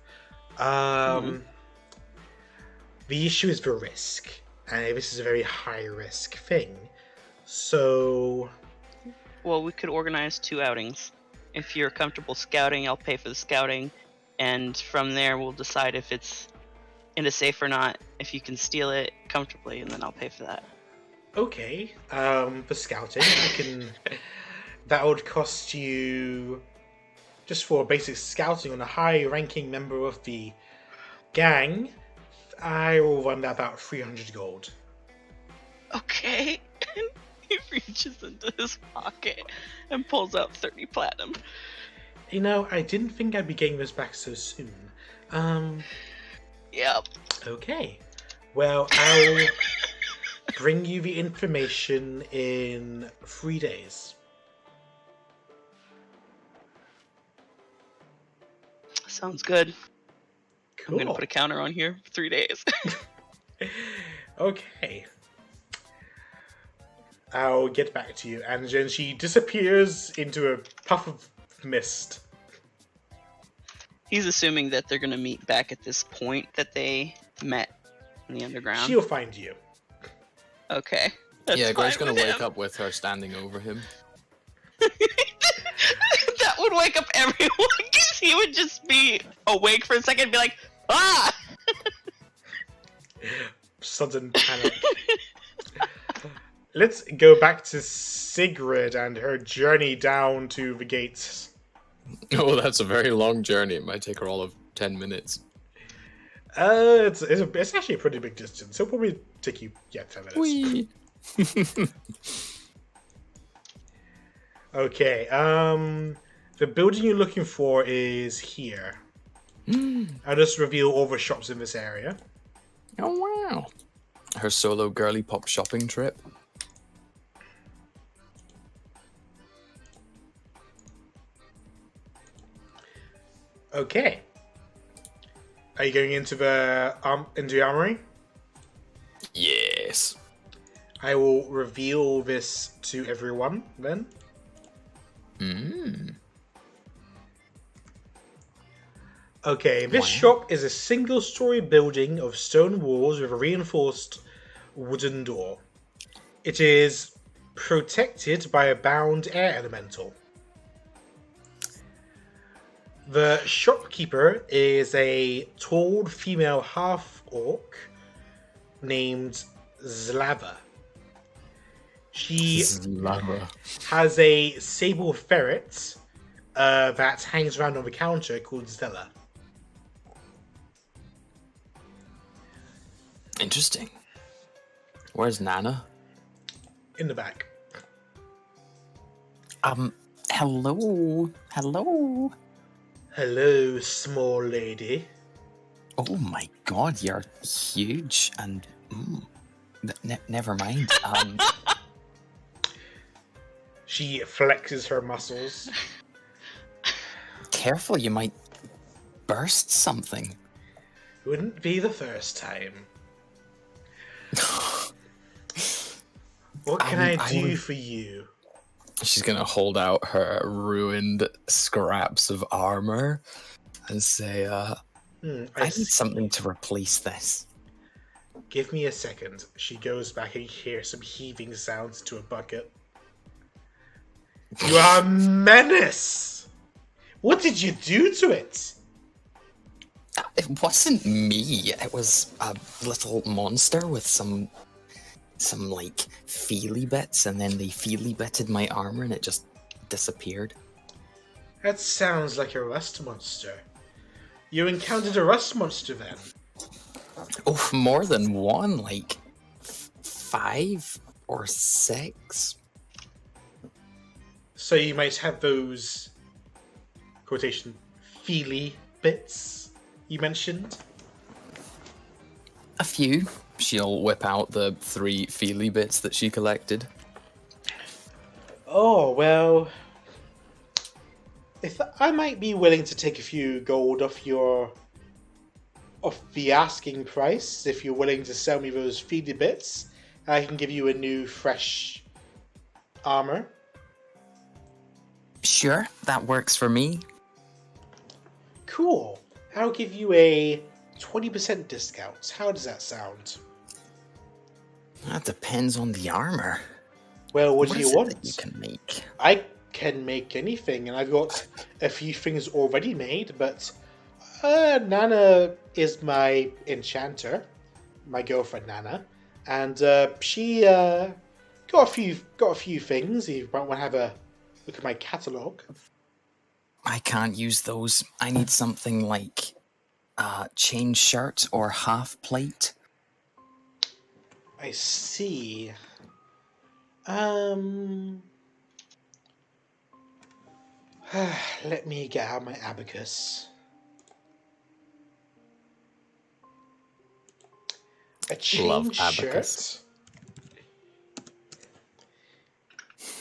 The issue is the risk, and this is a very high-risk thing. So... Well, we could organize 2 outings. If you're comfortable scouting, I'll pay for the scouting, and from there we'll decide if it's in a safe or not, if you can steal it comfortably, and then I'll pay for that. Okay, for scouting, I can... That would cost you... Just for basic scouting on a high-ranking member of the gang, I will run that about 300 gold. Okay. He reaches into his pocket and pulls out 30 platinum. You know, I didn't think I'd be getting this back so soon. Yep. Okay. Well, I'll bring you the information in 3 days. Sounds good. Cool. I'm gonna put a counter on here for 3 days. Okay. I'll get back to you. And then she disappears into a puff of mist. He's assuming that they're gonna meet back at this point that they met in the underground. She'll find you. Okay. That's Yeah, Gray's fine gonna with wake him. up with her standing over him. That would wake up everyone, because he would just be awake for a second and be like, ah! Sudden panic. Let's go back to Sigrid and her journey down to the gates. Oh, that's a very long journey. It might take her all of 10 minutes. It's actually a pretty big distance. It'll probably take you 10 minutes. Whee! Okay. The building you're looking for is here. I'll just reveal all the shops in this area. Oh, wow. Her solo girly pop shopping trip. Okay. Are you going into the armory? Yes. I will reveal this to everyone then. Okay, this shop is a single-story building of stone walls with a reinforced wooden door. It is protected by a bound air elemental. The shopkeeper is a tall female half-orc named Zlava. She has a sable ferret that hangs around on the counter called Zella. Interesting. Where's Nana? In the back. Hello. Hello, small lady. Oh my god, you're huge and... never mind. She flexes her muscles. Careful, you might burst something. Wouldn't be the first time. What can I do for you? She's gonna hold out her ruined scraps of armor and say, I need something to replace this. Give me a second. She goes back and hears some heaving sounds to a bucket. You are a menace! What did you do to it? It wasn't me. It was a little monster with some like feely bits, and then they feely bitted my armor, and it just disappeared. That sounds like a rust monster. You encountered a rust monster then? Oh, more than one, like 5 or 6. So you might have those quotation feely bits you mentioned? A few. She'll whip out the 3 feely bits that she collected. Oh, well... If I might be willing to take a few gold off the asking price, if you're willing to sell me those feely bits, I can give you a new, fresh armor. Sure, that works for me. Cool. I'll give you a 20% discount. How does that sound? That depends on the armor. Well, what do is you it want? that you can make? I can make anything, and I've got a few things already made, but Nana is my enchanter, my girlfriend Nana, and she got a few things. You might want to have a look at my catalogue. I can't use those. I need something like chain shirt or half plate. I see. Let me get out my abacus. A chain shirt.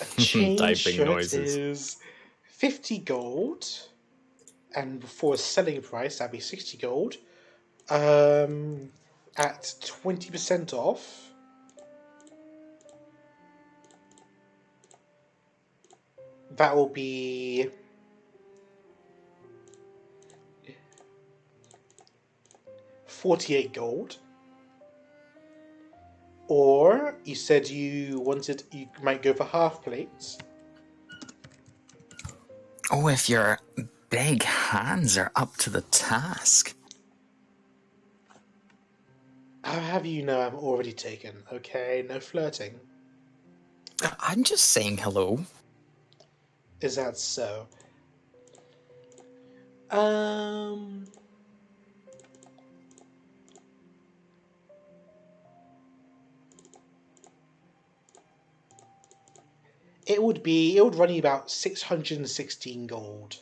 A chain Typing shirt noises. is 50 gold, and for a selling price, that'd be 60 gold. At 20% off. That will be 48 gold. Or you said you might go for half plates. Oh, if your big hands are up to the task. I'll have you know I'm already taken, okay? No flirting. I'm just saying hello. Is that so? Um, it would run you about 616 gold.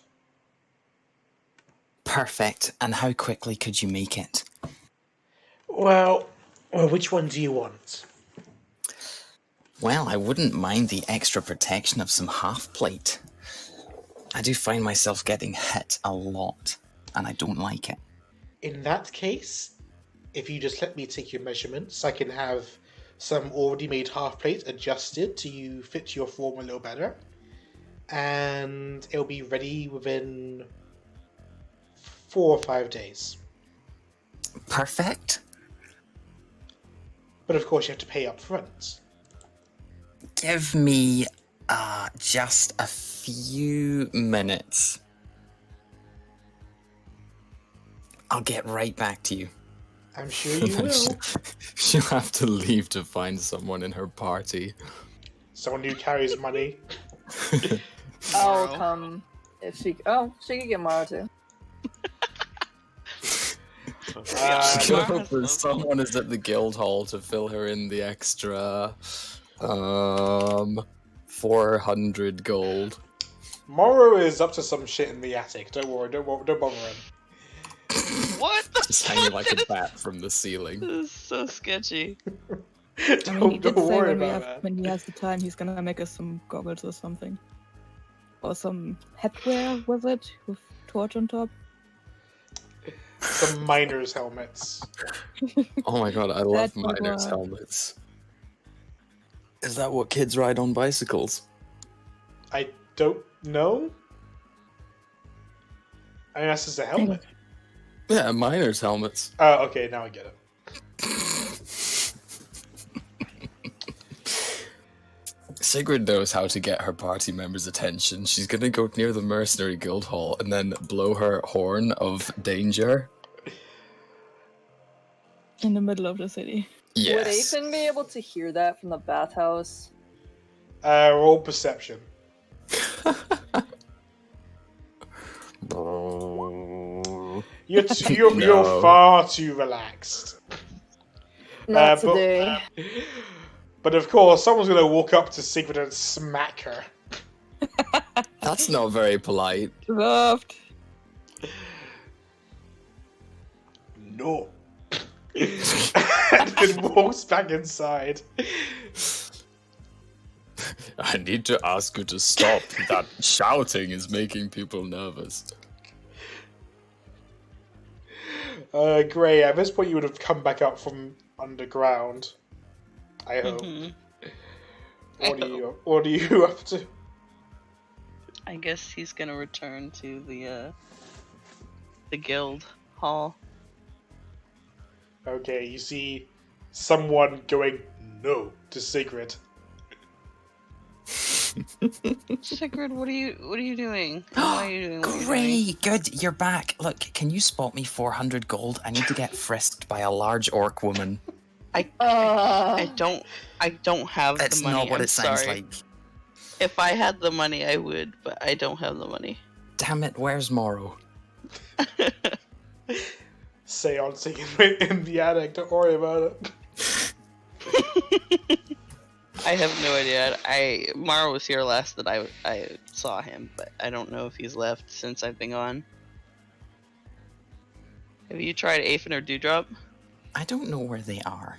Perfect. And how quickly could you make it? Well, which one do you want? Well, I wouldn't mind the extra protection of some half plate. I do find myself getting hit a lot, and I don't like it. In that case, if you just let me take your measurements, I can have some already made half plates adjusted to you fit your form a little better. And it'll be ready within 4 or 5 days. Perfect. But of course you have to pay up front. Give me just a few minutes. I'll get right back to you. I'm sure you will. She'll have to leave to find someone in her party. Someone who carries money. I'll come if she. Oh, she could get Mara too. She's gonna hope that someone is at the guild hall to fill her in the extra 400 gold. Morrow is up to some shit in the attic. Don't worry, don't bother him. What the Just hanging like a bat from the ceiling. This is so sketchy. I mean, he did Don't say worry when, about that. when he has the time, he's gonna make us some goggles or something. Or some headwear with it, with torch on top. Some miners' helmets. Oh my god, I love That would miners' work. helmets. Is that what kids ride on bicycles? I don't know. I mean, that's just a helmet. Yeah, miners' helmets. Oh, okay, now I get it. Sigrid knows how to get her party members' attention. She's gonna go near the mercenary guild hall and then blow her horn of danger. In the middle of the city. Would Yes. Aiden be able to hear that from the bathhouse? Roll perception. You're No. far too relaxed. Not but- today. But of course, someone's gonna walk up to Sigrid and smack her. That's not very polite. Loved. No. And then walks back inside. I need to ask you to stop. That shouting is making people nervous. Gray, at this point you would have come back up from underground. I hope. Mhm. What are you up to? I guess he's gonna return to the guild hall. Okay, you see someone going no to Sigrid. Sigrid, what are you doing? Why are you doing what you're doing? Great, good, you're back. Look, can you spot me 400 gold? I need to get frisked by a large orc woman. I don't have That's the money. not what I'm it sounds sorry. like. If I had the money, I would, but I don't have the money. Damn it, where's Morrow? Seancing in the attic, don't worry about it. I have no idea. Mara was here last that I saw him, but I don't know if he's left since I've been gone. Have you tried Afen or Dewdrop? I don't know where they are.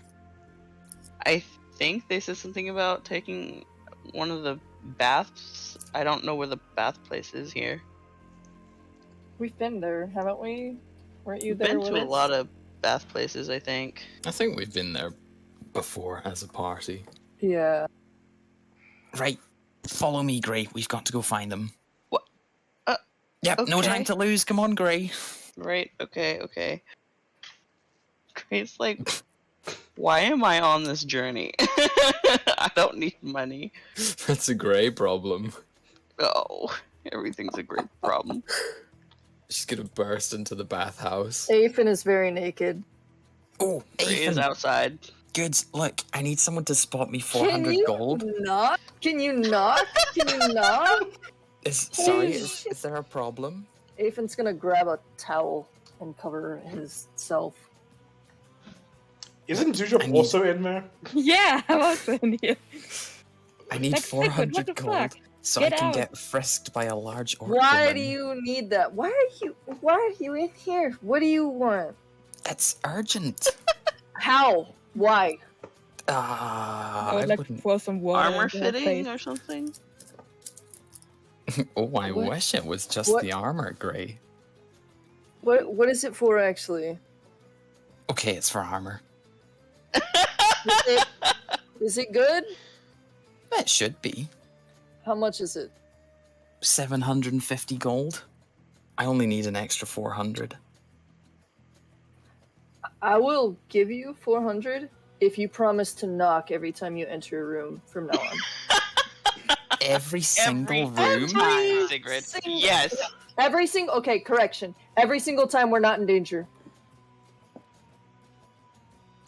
I think they said something about taking one of the baths. I don't know where the bath place is here. We've been there, haven't we? Weren't you We've there been with to a us? lot of bath places, I think. I think we've been there before as a party. Yeah. Right, follow me, Gray. We've got to go find them. What? Yep, no okay. time to lose. Come on, Gray. Right, okay. Grace, like, why am I on this journey? I don't need money. That's a Gray problem. Oh, everything's a great problem. She's gonna burst into the bathhouse. Afen is very naked. Oh, Gray is Ethan. outside. Good. Look, I need someone to spot me Can 400 you gold. not? Can you not? Can you not? Is there a problem? Aethan's gonna grab a towel and cover his self. Isn't Zudrop also in there? Yeah, I'm also in here. I need Like, Sigurd, 400 what the gold fuck? so Get I can out. get frisked by a large orc Why woman. do you need that? Why are you in here? What do you want? It's urgent. How? Why? I I would like to wouldn't. pour some water Armor into her fitting face. or something? Oh, I What? wish it was just What? the armor, Grey. What is it for actually? Okay, it's for armor. Is it good? It should be. How much is it? 750 gold. I only need an extra 400. I will give you 400 if you promise to knock every time you enter a room from now on. Every single room? Time, Sigrid. single- Yes. Every single. Okay, correction. Every single time we're not in danger.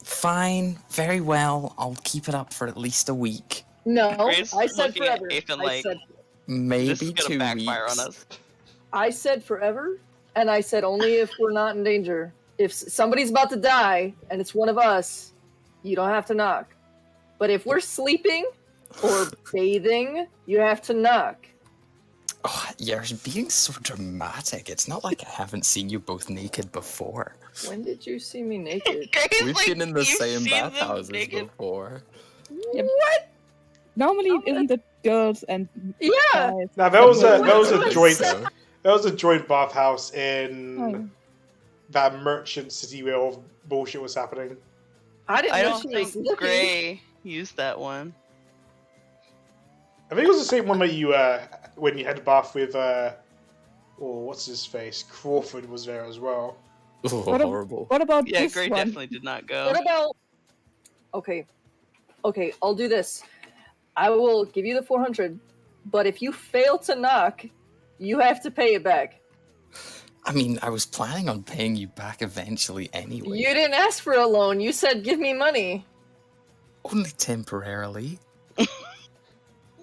Fine, very well. I'll keep it up for at least a week. No, Grace I said looking at forever. Aethan I like, said Maybe this is 2 gonna backfire weeks. on us. I said forever, and I said only if we're not in danger. If somebody's about to die and it's one of us, you don't have to knock. But if we're sleeping or bathing, you have to knock. Oh, you're being so dramatic. It's not like I haven't seen you both naked before. When did you see me naked? Grace, We've like, been in the you've same seen them bathhouses naked? before. Yep. What? Normally, Oh, isn't it girls and Yeah. guys? Now that was a What? joint So, that was a joint bathhouse in Oh. that merchant city where all bullshit was happening. I didn't I know don't she think was looking. Gray used that one. I think it was the same one that you when you had a bath with what's his face? Crawford was there as well. oh, What a- horrible. What about Yeah, this Gray one? definitely did not go. What about? Okay, I'll do this. I will give you the 400, but if you fail to knock, you have to pay it back. I mean, I was planning on paying you back eventually anyway. You didn't ask for a loan. You said give me money. Only temporarily.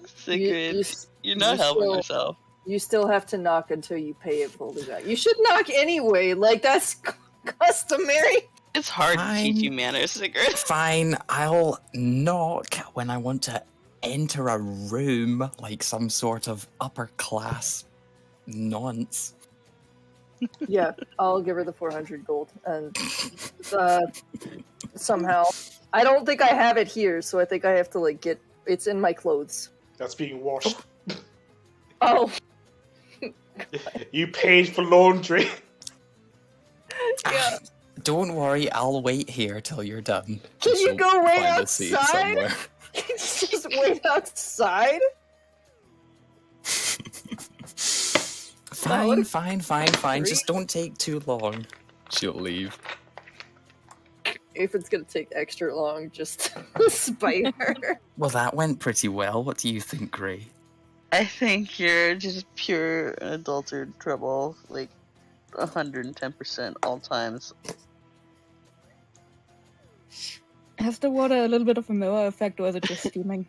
Sigrid, you you're not you helping still- yourself. You still have to knock until you pay it fully back. You should knock anyway. Like that's customary. It's hard to teach Fine. you manners, Sigrid. Fine, I'll knock when I want to enter a room like some sort of upper class nonce. Yeah, I'll give her the 400 gold, and somehow I don't think I have it here, so I think I have to like get. It's in my clothes. That's being washed. Oh, You paid for laundry. yeah. Don't worry, I'll wait here till you're done. Can you She'll go wait find a seat outside? somewhere. Can you just wait outside? Fine, fine. Three? Just don't take too long. She'll leave. If it's gonna take extra long, just to spite her. Well, that went pretty well. What do you think, Gray? I think you're just pure adulterated trouble, like 110% all times. Has the water a little bit of a mirror effect, or is it just steaming?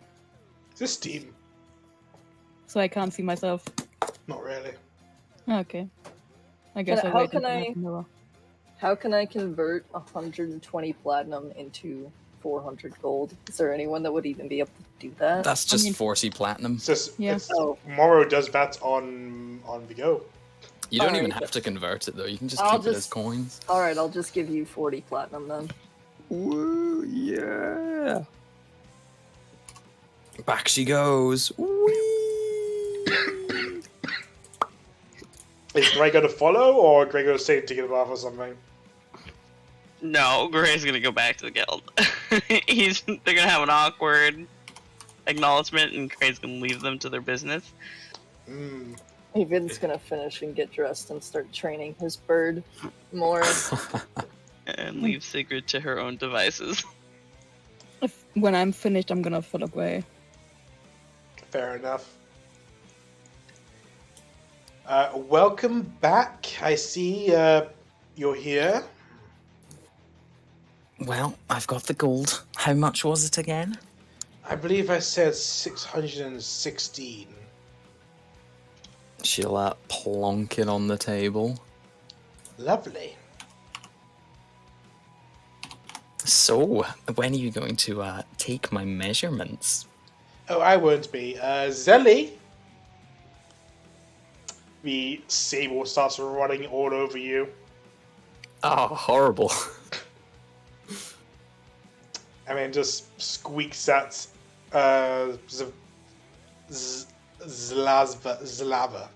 Is this steam? So I can't see myself. Not really. Okay. I guess Can- I'll how wait can until I I- have a mirror. How can I convert 120 platinum into 400 gold? Is there anyone that would even be able to do that? That's just mean- 40 platinum. It's just Yeah. Oh. Morrow does that on the go. You don't even Alright. have to convert it, though. You can just I'll keep it as just- coins. All right, I'll just give you 40 platinum then. Woo, yeah. Back she goes. Whee! Is Greg gonna follow, or Greg gonna stay to get a bath or something? No, Gray's gonna go back to the guild. They're gonna have an awkward acknowledgement, and Gray's gonna leave them to their business. Mm. Vin's gonna finish and get dressed and start training his bird more. And leave Sigrid to her own devices. When I'm finished, I'm gonna follow Gray. Fair enough. Welcome back. I see you're here. Well, I've got the gold. How much was it again? I believe I said 616. She'll plonk it on the table. Lovely. So, when are you going to take my measurements? Oh, I won't be. Zelly. The sable starts running all over you. Oh, horrible. And then just squeaks at Zlava.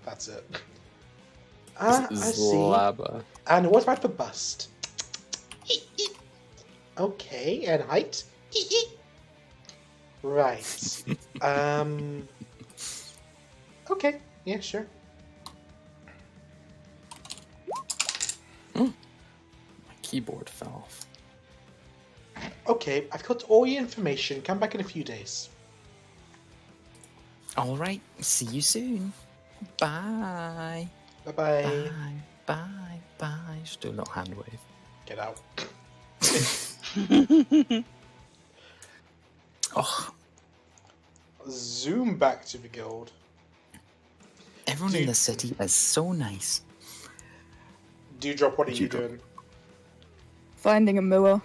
That's it. I see. Zlaba. And what about the bust? Okay, and height? Right. Okay, yeah, sure. My keyboard fell off. Okay, I've got all your information. Come back in a few days. Alright, see you soon. Bye. Bye-bye. Bye. Just do a little hand wave. Get out. Oh, Zoom back to the guild. everyone in the city is so nice. Dewdrop, what are you Dewdrop. doing? Finding a mirror.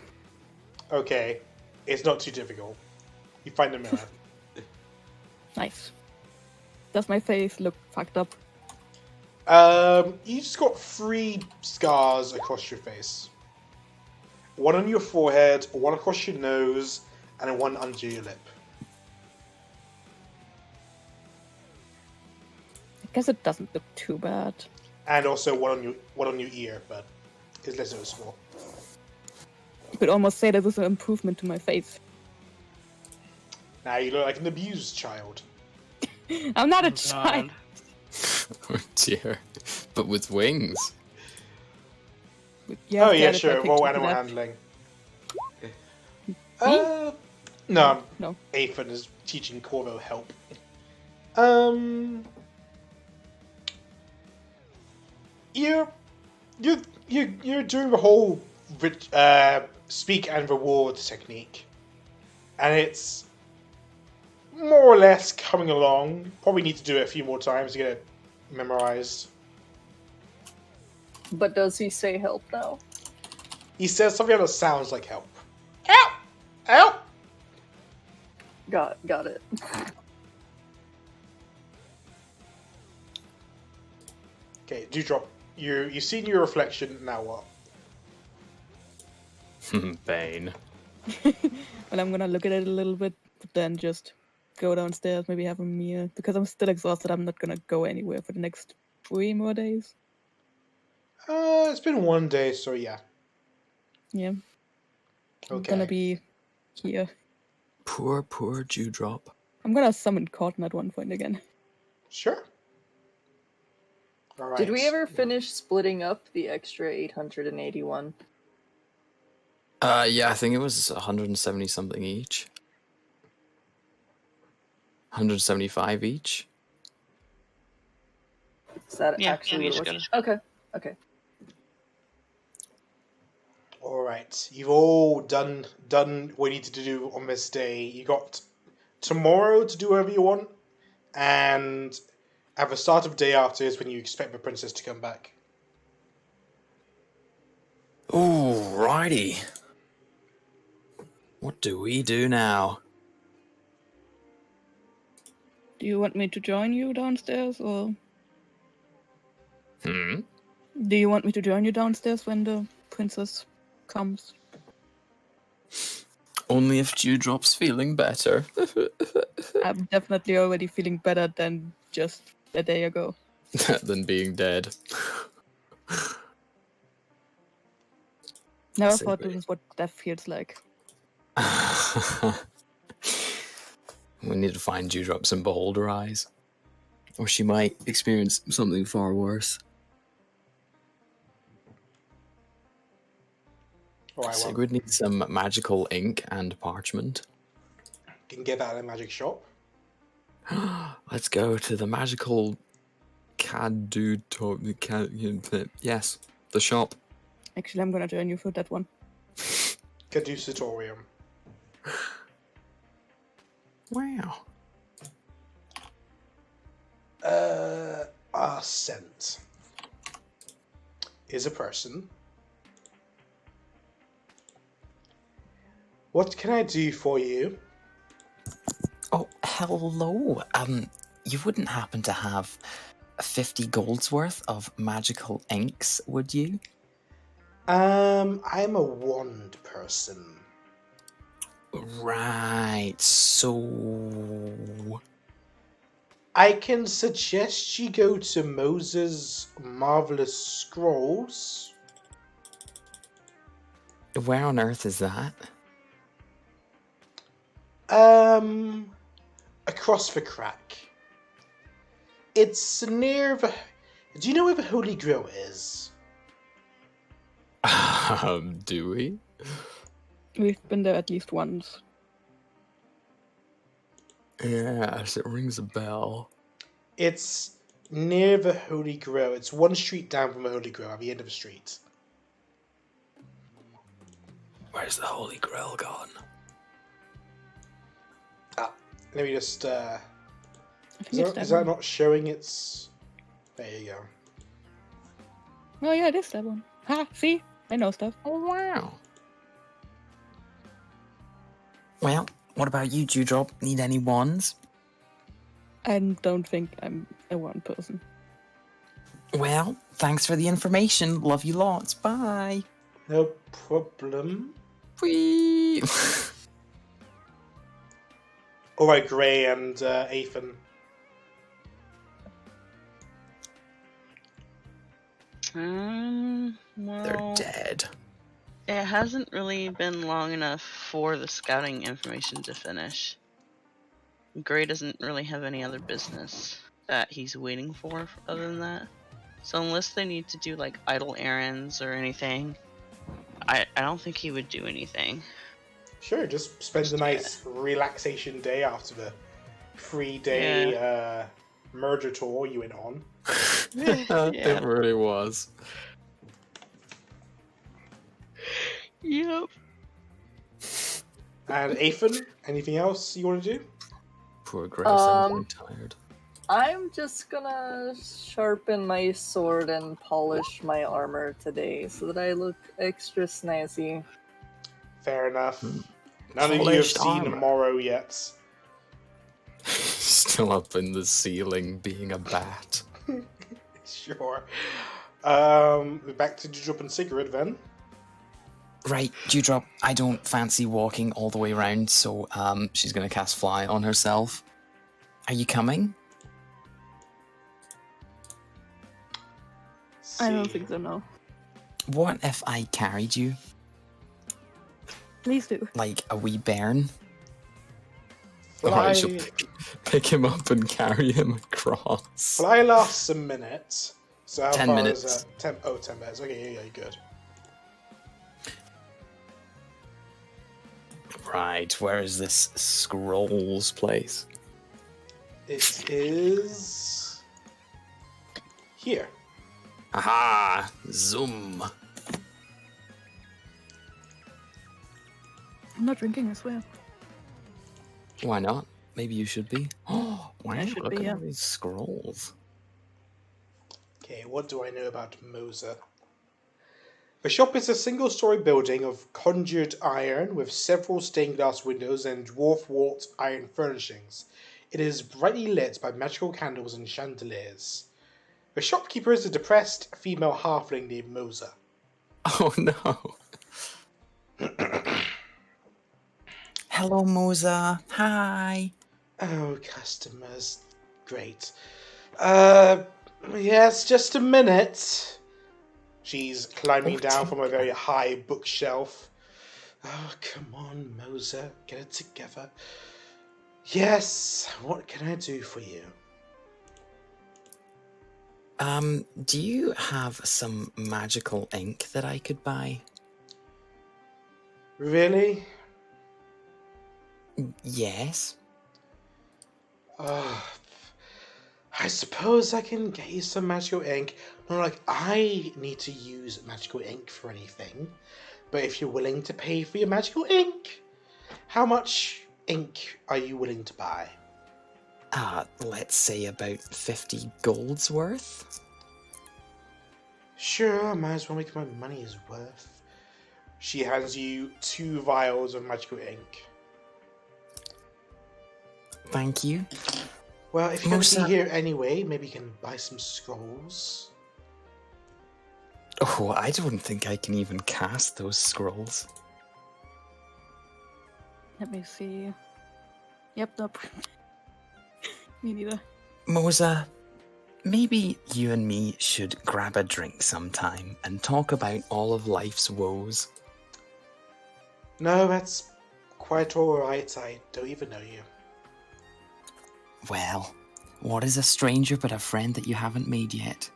Okay, it's not too difficult. You find a mirror. Nice. Does my face look fucked up? You just got 3 scars across your face. One on your forehead, one across your nose, and one under your lip. I guess it doesn't look too bad. And also one on your ear, but it's less noticeable. You could almost say that was an improvement to my face. Now you look like an abused child. I'm not a God. child. Oh dear. But with wings. Yeah, Oh yeah, that's sure. my Roll picture animal for that. handling. No. No. Athan is teaching Corvo help. You're doing the whole speak and reward technique, and it's more or less coming along. Probably need to do it a few more times to get it memorized. But does he say help now? He says something that sounds like help. Help! Help! Got it. Okay, Dewdrop. You've seen your reflection. Now what? Bane. Well, I'm gonna look at it a little bit, but then just go downstairs, maybe have a meal. Because I'm still exhausted, I'm not gonna go anywhere for the next 3 more days. It's been 1 day, so yeah. Yeah. I'm Okay. gonna be here. Poor Dewdrop. I'm gonna summon Cotton at one point again. Sure. All right. Did we ever finish splitting up the extra 881? Yeah, I think it was 170 something each. 175 each. Is that Yeah, actually we what each it was? got Okay. All right. You've all done what you needed to do on this day. You got tomorrow to do whatever you want, and at the start of the day after is when you expect the princess to come back. Alrighty. What do we do now? Do you want me to join you downstairs, or Hmm? do you want me to join you downstairs when the princess comes? Only if Dewdrop's feeling better. I'm definitely already feeling better than just a day ago. Than being dead. Never Say thought wait. this is what death feels like. We need to find Dewdrop some beholder eyes. Or she might experience something far worse. All right. Well, Sigrid needs some magical ink and parchment. you can get that at a magic shop. Let's go to the magical yes, the shop. Actually, I'm gonna join you for that one. Caducitorium. Wow. last sent is a person. What can I do for you? Oh, hello. You wouldn't happen to have 50 gold's worth of magical inks, would you? I'm a wand person. Right, so... I can suggest you go to Moses' Marvelous Scrolls. Where on earth is that? Across the crack. It's near the... Do you know where the Holy Grail is? Do we? We've been there at least once. Yes, it rings a bell. It's near the Holy Grail. It's one street down from the Holy Grail, at the end of the street. Where's the Holy Grail gone? Let me just... I think it's is that that one. not showing its... There you go. Oh yeah, it is that one. Ha! See, I know stuff. Oh, wow. Well, what about you, Dewdrop? Need any wands? I don't think I'm a one person. Well, thanks for the information. Love you lots. Bye. No problem. Whee! Alright, Gray and Ethan. They're Well, dead. it hasn't really been long enough for the scouting information to finish. Gray doesn't really have any other business that he's waiting for other than that. So unless they need to do like idle errands or anything, I don't think he would do anything. Sure, just spend a nice relaxation day after the 3-day murder tour you went on. It really was. Yep. And Ethan, anything else you want to do? Poor Grace, I'm getting tired. I'm just gonna sharpen my sword and polish my armor today so that I look extra snazzy. Fair enough. None of you have Polished seen armor. Morrow yet. Still up in the ceiling being a bat. Sure. Back to Dewdrop and Cigarette then. Right, Dewdrop, I don't fancy walking all the way around, so she's gonna cast Fly on herself. Are you coming? I don't think so, no. What if I carried you Please do. like a wee bairn? Fly, Or I shall pick him up and carry him across. Fly lasts a minute. So how 10 far minutes. is that? 10 minutes. Okay, yeah, good. Right, where is this scrolls place? It is here. Aha! Zoom! I'm not drinking, I swear. Why not? Maybe you should be. Oh, wow, I should look be, at yeah. all these scrolls. Okay, what do I know about Moser? The shop is a single-story building of conjured iron with several stained glass windows and dwarf-wrought iron furnishings. It is brightly lit by magical candles and chandeliers. The shopkeeper is a depressed female halfling named Moser. Oh no. Hello, Moza. Hi. Oh, customers. Great. Yes, just a minute. She's climbing down from a very high bookshelf. Oh, come on, Moser. Get it together. Yes, what can I do for you? Do you have some magical ink that I could buy? Really? Yes. Oh, I suppose I can get you some magical ink. Not like I need to use magical ink for anything. But if you're willing to pay for your magical ink, how much ink are you willing to buy? Let's say about 50 golds worth. Sure, might as well make my money's worth. She hands you 2 vials of magical ink. Thank you. Well, if you're going to Musa- be here anyway, maybe you can buy some scrolls. Oh, I don't think I can even cast those scrolls. Let me see. Yep, nope. Me neither. Moza, maybe you and me should grab a drink sometime and talk about all of life's woes. No, that's quite alright. I don't even know you. Well, what is a stranger but a friend that you haven't made yet?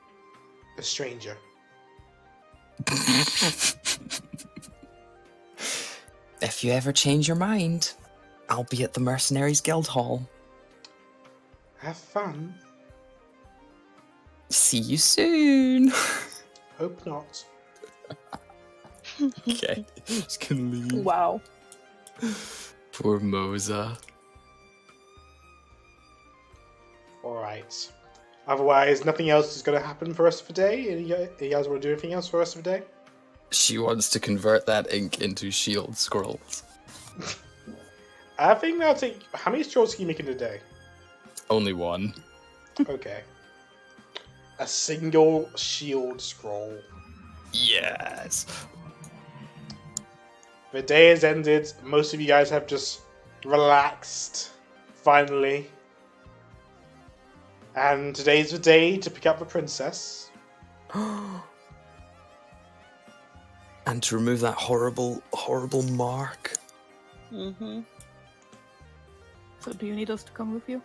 A stranger. If you ever change your mind, I'll be at the Mercenaries Guild Hall. Have fun. See you soon. Hope not. Okay, just gonna leave. Wow. Poor Moza. Alright. Otherwise, nothing else is going to happen for us for the day? You guys want to do anything else for us for the day? She wants to convert that ink into shield scrolls. I think that'll take... How many scrolls can you make in a day? Only one. Okay. A single shield scroll. Yes. The day has ended. Most of you guys have just relaxed. Finally. And today's the day to pick up the princess. And to remove that horrible, horrible mark. Mm-hmm. So do you need us to come with you?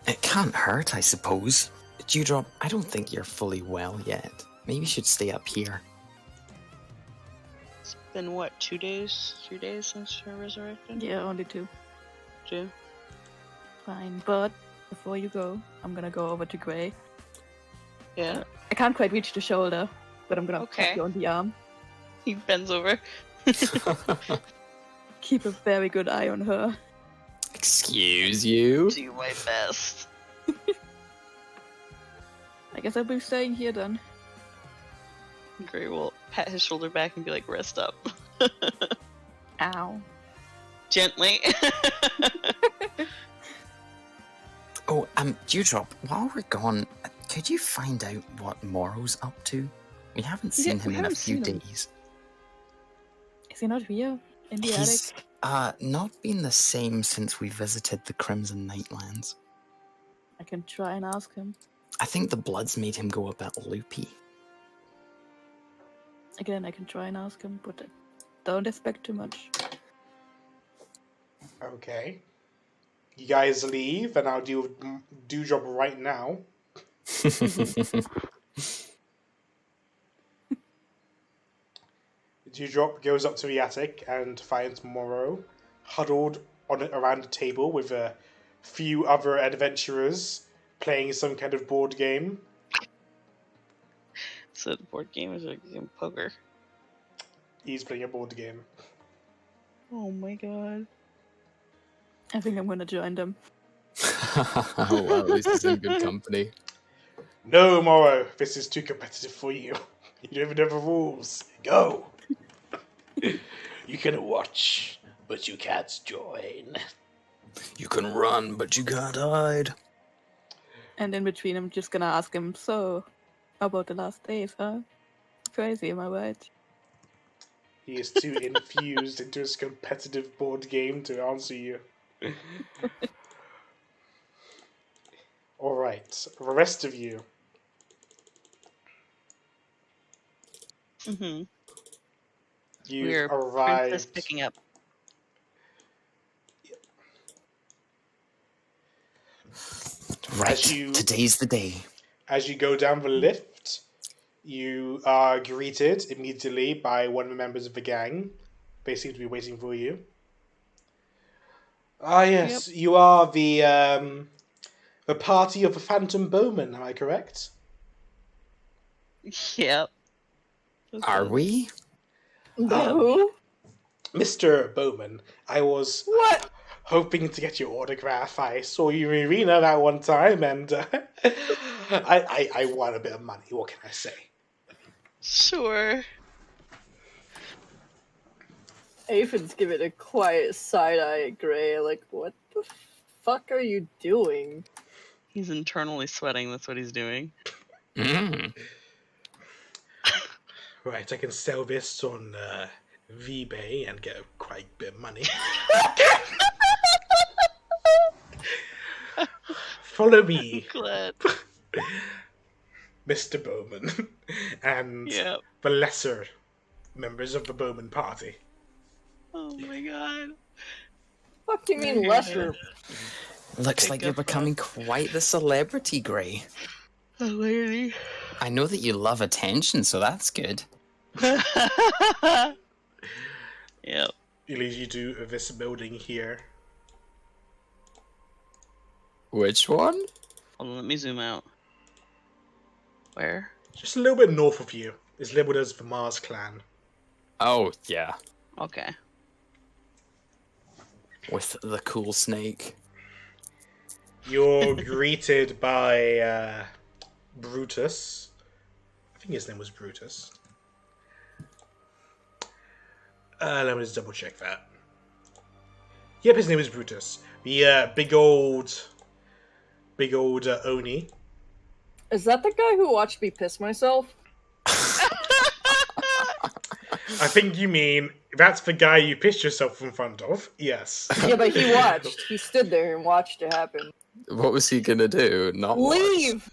It can't hurt, I suppose. Dewdrop, I don't think you're fully well yet. Maybe you should stay up here. It's been what, 2 days? 3 days since you're resurrected? Yeah, only 2. 2. Fine, but before you go, I'm gonna go over to Gray. Yeah. I can't quite reach the shoulder, but I'm gonna Okay. tap you on the arm. He bends over. Keep a very good eye on her. Excuse you? Do my best. I guess I'll be staying here then. Gray will pat his shoulder back and be like, rest up. Ow. Gently. Oh, Dewdrop, while we're gone, could you find out what Morrow's up to? We haven't seen him in a few days. Is he not here? In the He's attic? not been the same since we visited the Crimson Nightlands. I can try and ask him. I think the Bloods made him go a bit loopy. Again, I can try and ask him, but don't expect too much. Okay. You guys leave, and I'll deal with Dewdrop right now. Dewdrop goes up to the attic and finds Morrow huddled around a table with a few other adventurers playing some kind of board game. So the board game is a game of poker. He's playing a board game. Oh my god. I think I'm gonna join them. Oh, well, at least he's in good company. No, Morrow, this is too competitive for you. You don't even know the rules. Go! You can watch, but you can't join. You can run, but you can't hide. And in between, I'm just gonna ask him, so, how about the last days, huh? Crazy, am I right? He is too infused into his competitive board game to answer you. Alright, the rest of you. Mm-hmm. You've We're arrived. princess picking up. Right, As you- today's the day. As you go down the lift, you are greeted immediately by one of the members of the gang. They seem to be waiting for you. Ah, yes, you are the party of the Phantom Bowman, am I correct? Yep. Are we? No. Mr. Bowman, I was... What? hoping to get your autograph. I saw you in arena that one time, and I want a bit of money. What can I say? Sure. Aphin's giving a quiet side eye at Gray, like, what the fuck are you doing? He's internally sweating. That's what he's doing. Right, I can sell this on eBay and get quite a bit of money. Follow me, Glad. Mr. Bowman, and Yep. the lesser members of the Bowman party. Oh my god. Fuck do you mean lesser? Looks Pick like you're up, becoming quite the celebrity, Gray. A lady. I know that you love attention, so that's good. Yep. It leads you to this building here. Which one? Hold on, let me zoom out. Where? Just a little bit north of you is labeled as the Mars Clan. Oh, yeah. Okay. With the cool snake. You're greeted by Brutus. I think his name was Brutus. Let me just double check that. Yep, his name is Brutus. The big old Oni. Is that the guy who watched me piss myself? I think you mean that's the guy you pissed yourself in front of. Yes. Yeah, but he watched. He stood there and watched it happen. What was he gonna do? Not watch? Leave!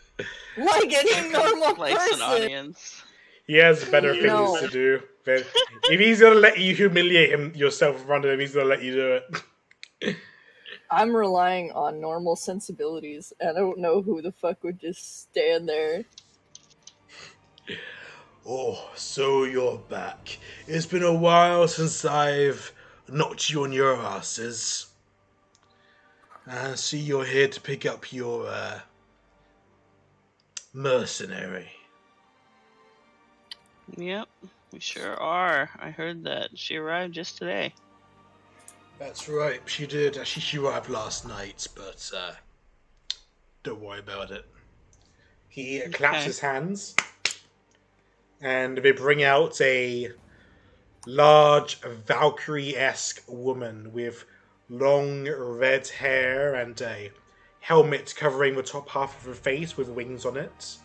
Like any normal Likes an person! audience. He has better things No. to do. But if he's gonna let you humiliate yourself in front of him, he's gonna let you do it. I'm relying on normal sensibilities, and I don't know who the fuck would just stand there. Oh, so you're back. It's been a while since I've knocked you on your asses. I see you're here to pick up your mercenary. Yep, we sure are. I heard that she arrived just today. That's right, she did. Actually, she arrived last night, but don't worry about it. He claps Okay. his hands, and they bring out a large Valkyrie-esque woman with long red hair and a helmet covering the top half of her face with wings on it.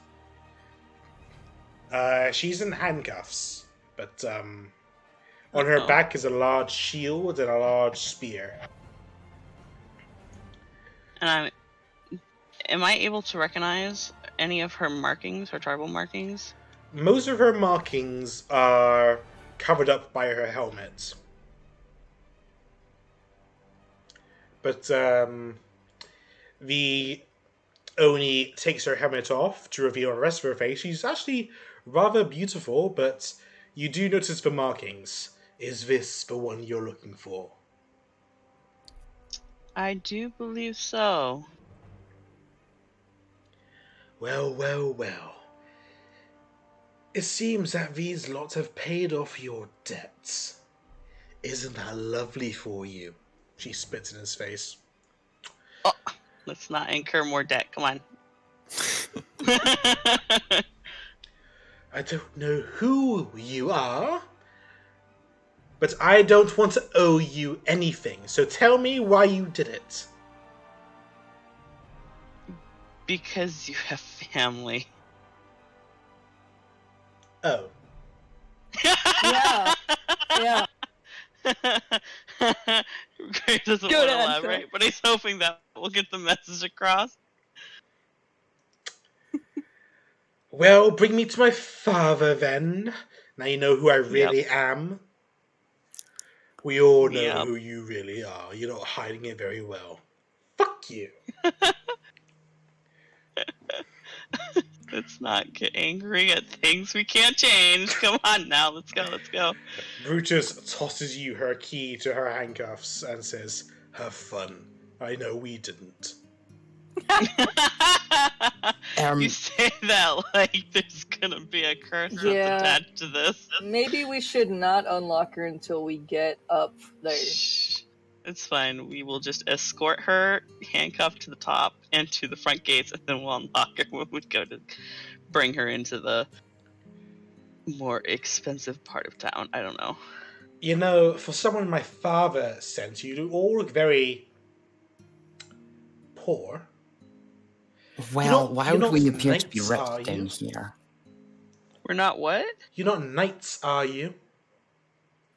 She's in handcuffs, but on her Uh-oh. back is a large shield and a large spear. And am I able to recognize any of her markings, her tribal markings? Most of her markings are covered up by her helmet. But the Oni takes her helmet off to reveal the rest of her face. She's actually rather beautiful, but you do notice the markings. Is this the one you're looking for? I do believe so. Well, well, well. It seems that these lots have paid off your debts. Isn't that lovely for you? She spits in his face. Oh, let's not incur more debt. Come on. I don't know who you are, but I don't want to owe you anything. So tell me why you did it. Because you have family. Oh. Yeah. Yeah. Gray doesn't Good want to answer. elaborate, but he's hoping that will get the message across. Well, bring me to my father then. Now you know who I really am. We all know Yep. who you really are. You're not hiding it very well. Fuck you. Let's not get angry at things we can't change. Come on now, let's go, let's go. Brutus tosses you her key to her handcuffs and says, "Have fun. I know we didn't." You say that like there's gonna be a curse that's Yeah. attached to this. Maybe we should not unlock her until we get up there. Shh. It's fine. We will just escort her handcuffed to the top and to the front gates, and then we'll unlock her when we go to bring her into the more expensive part of town. I don't know. You know, for someone my father sent, you do all look very poor. Well, why would we not appear to be knights, rich are down you? here? We're not what? You're not knights, are you?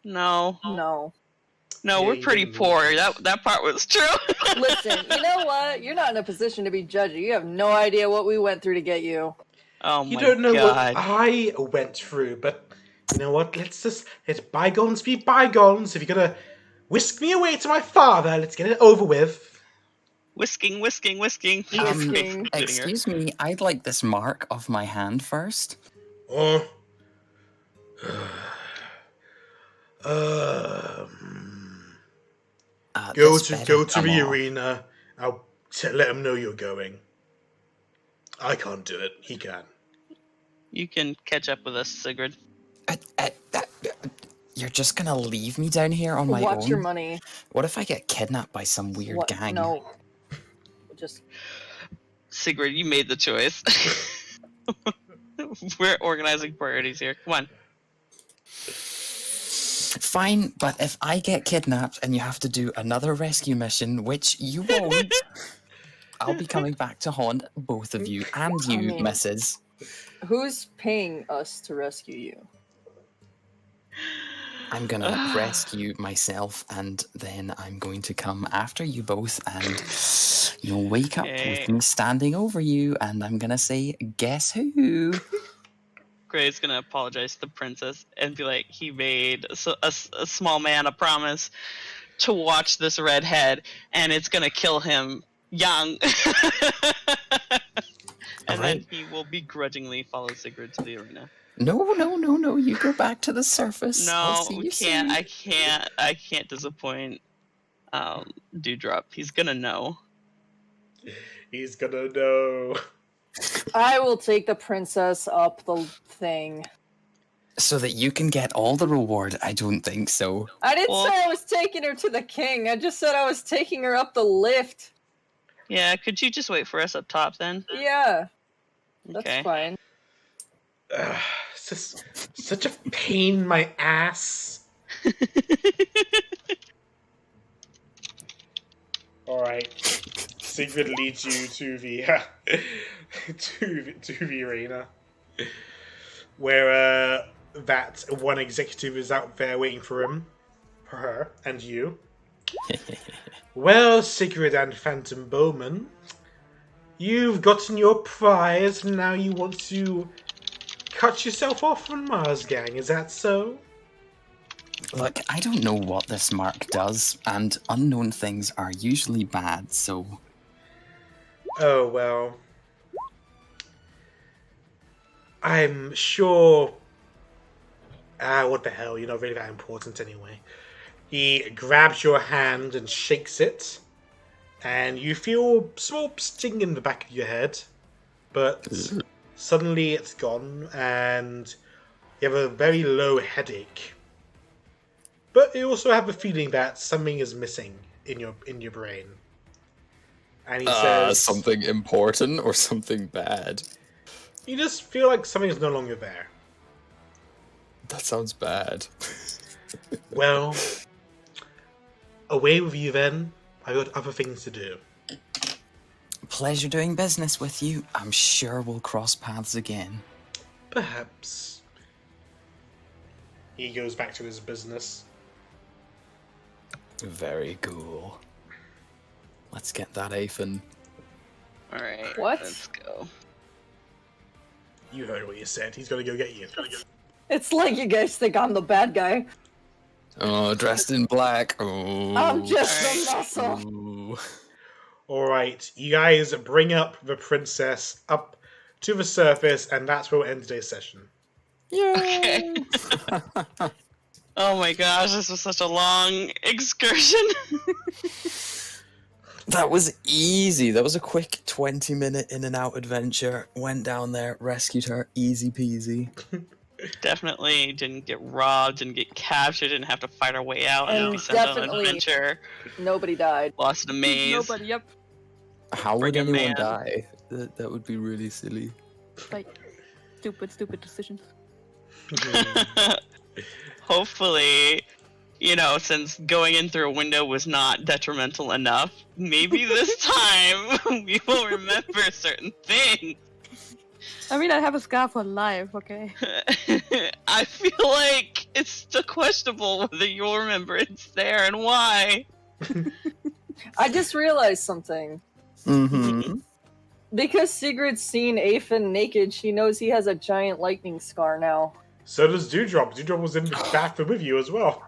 No. No. No, Yeah, we're you pretty didn't poor. lose. That part was true. Listen, you know what? You're not in a position to be judgy. You have no idea what we went through to get you. Oh You my don't know god. what I went through, but you know what? Let bygones be bygones. If you're gonna whisk me away to my father, let's get it over with. Whisking. Whisking. Excuse me, I'd like this mark off my hand first. Oh. Go This to better the come off. arena. I'll let him know you're going. I can't do it. He can. You can catch up with us, Sigrid. You're just gonna leave me down here on my Watch own? your money. What if I get kidnapped by some weird What? gang? No. Just Sigrid, you made the choice. We're organizing priorities here. Come on. Fine, but if I get kidnapped and you have to do another rescue mission, which you won't, I'll be coming back to haunt both of you and you, I mean- Mrs. who's paying us to rescue you? I'm gonna rescue myself and then I'm going to come after you both and you'll wake up Okay. with me standing over you and I'm gonna say, guess who? Gray's gonna apologize to the princess and be like, he made a small man a promise to watch this redhead, and it's gonna kill him young. And then Alright. he will begrudgingly follow Sigrid to the arena. No, you go back to the surface. I'll No, see we you can't. soon. I can't disappoint Dewdrop. He's gonna know. He's gonna know. I will take the princess up the thing. So that you can get all the reward? I don't think so. I didn't Well- say I was taking her to the king. I just said I was taking her up the lift. Yeah, could you just wait for us up top then? Yeah, that's Okay. fine. It's just such a pain in my ass. Alright. Sigrid leads you to the to the arena. Where that one executive is out there waiting for him. For her and you. Well, Sigrid and Phantom Bowman, you've gotten your prize, and now you want to cut yourself off from Mars Gang, is that so? Look, I don't know what this mark does, and unknown things are usually bad, so... Oh, well. I'm sure... what the hell, you're not really that important anyway. He grabs your hand and shakes it, and you feel a small sting in the back of your head, but suddenly it's gone, and you have a very low headache. But you also have a feeling that something is missing in your brain. And he says, something important or something bad? you just feel like something is no longer there. That sounds bad. Well, away with you then. I've got other things to do. Pleasure doing business with you. I'm sure we'll cross paths again. Perhaps. He goes back to his business. Very cool. Let's get that Athan. Alright, What? let's go. You heard what you said. He's gonna go get you. It's like you guys think I'm the bad guy. Oh, dressed in black. Oh. I'm just Alright. a muscle. Ooh. Alright, you guys bring up the princess up to the surface, and that's where we'll end today's session. Okay. Oh my gosh, this was such a long excursion. That was easy. That was a quick 20-minute in and out adventure. Went down there, rescued her, easy peasy. Definitely didn't get robbed, didn't get captured, didn't have to fight our way out and And be sent on an definitely- adventure. Nobody died. Lost in a maze. Nobody. Yep. How would Friggin' anyone man. die? That would be really silly. Like stupid decisions. Hopefully, since going in through a window was not detrimental enough, maybe this time we will remember certain things. I mean, I have a scar for life. Okay. I feel like it's still questionable whether you'll remember it's there and why. I just realized something. Mm-hmm. Because Sigrid's seen Afen naked, she knows he has a giant lightning scar now. So does Dewdrop. Dewdrop was in the bathroom with you as well.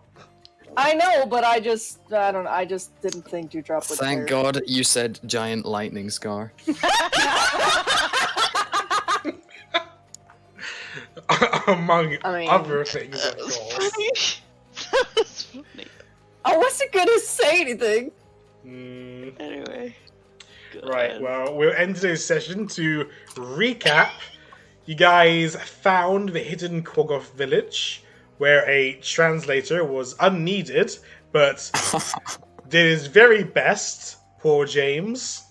I know, but I just didn't think Dewdrop would Thank care. God you said giant lightning scar. Among I mean- other things, of That was course. funny. That was funny. I wasn't gonna say anything. Mm, Anyway. right, God. well, we'll end today's session to recap. You guys found the hidden Quaggoth village, where a translator was unneeded, but did his very best, poor James.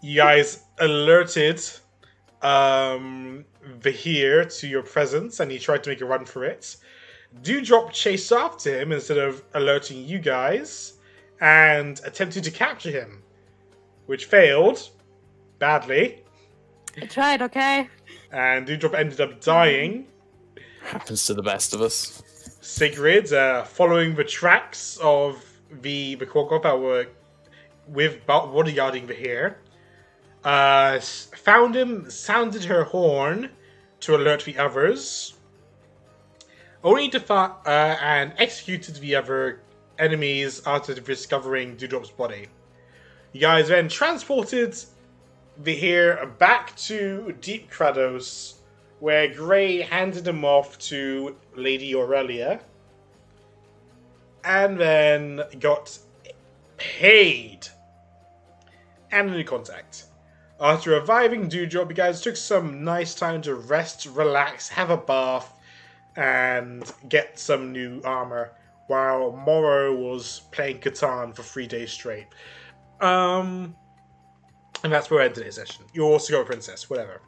You guys alerted Vahir to your presence, and he tried to make a run for it. Dewdrop chased after him instead of alerting you guys, and attempted to capture him, which failed badly, I tried. Okay. and Dewdrop ended up dying. Happens to the best of us. Sigrid, following the tracks of the Quaggoth that were with bodyguarding Vahir, found him, sounded her horn to alert the others, only to and executed the other enemies after discovering Dewdrop's body. You guys then transported Vahir back to Deep Kratos, where Grey handed him off to Lady Aurelia, and then got paid and a new contact. After reviving Dewdrop, you guys took some nice time to rest, relax, have a bath, and get some new armor, while Morrow was playing Catan for 3 days straight. And that's where I end today's session. You also got a princess, whatever.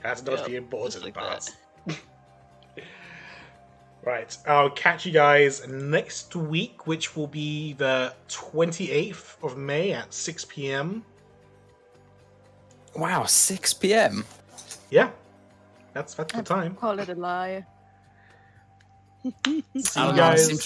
That's not Yep, the important just like part. Right, I'll catch you guys next week, which will be the 28th of May at 6 p.m. Wow, 6 p.m. Yeah, that's the time. Call it a lie. See I you don't know, I guys. seem to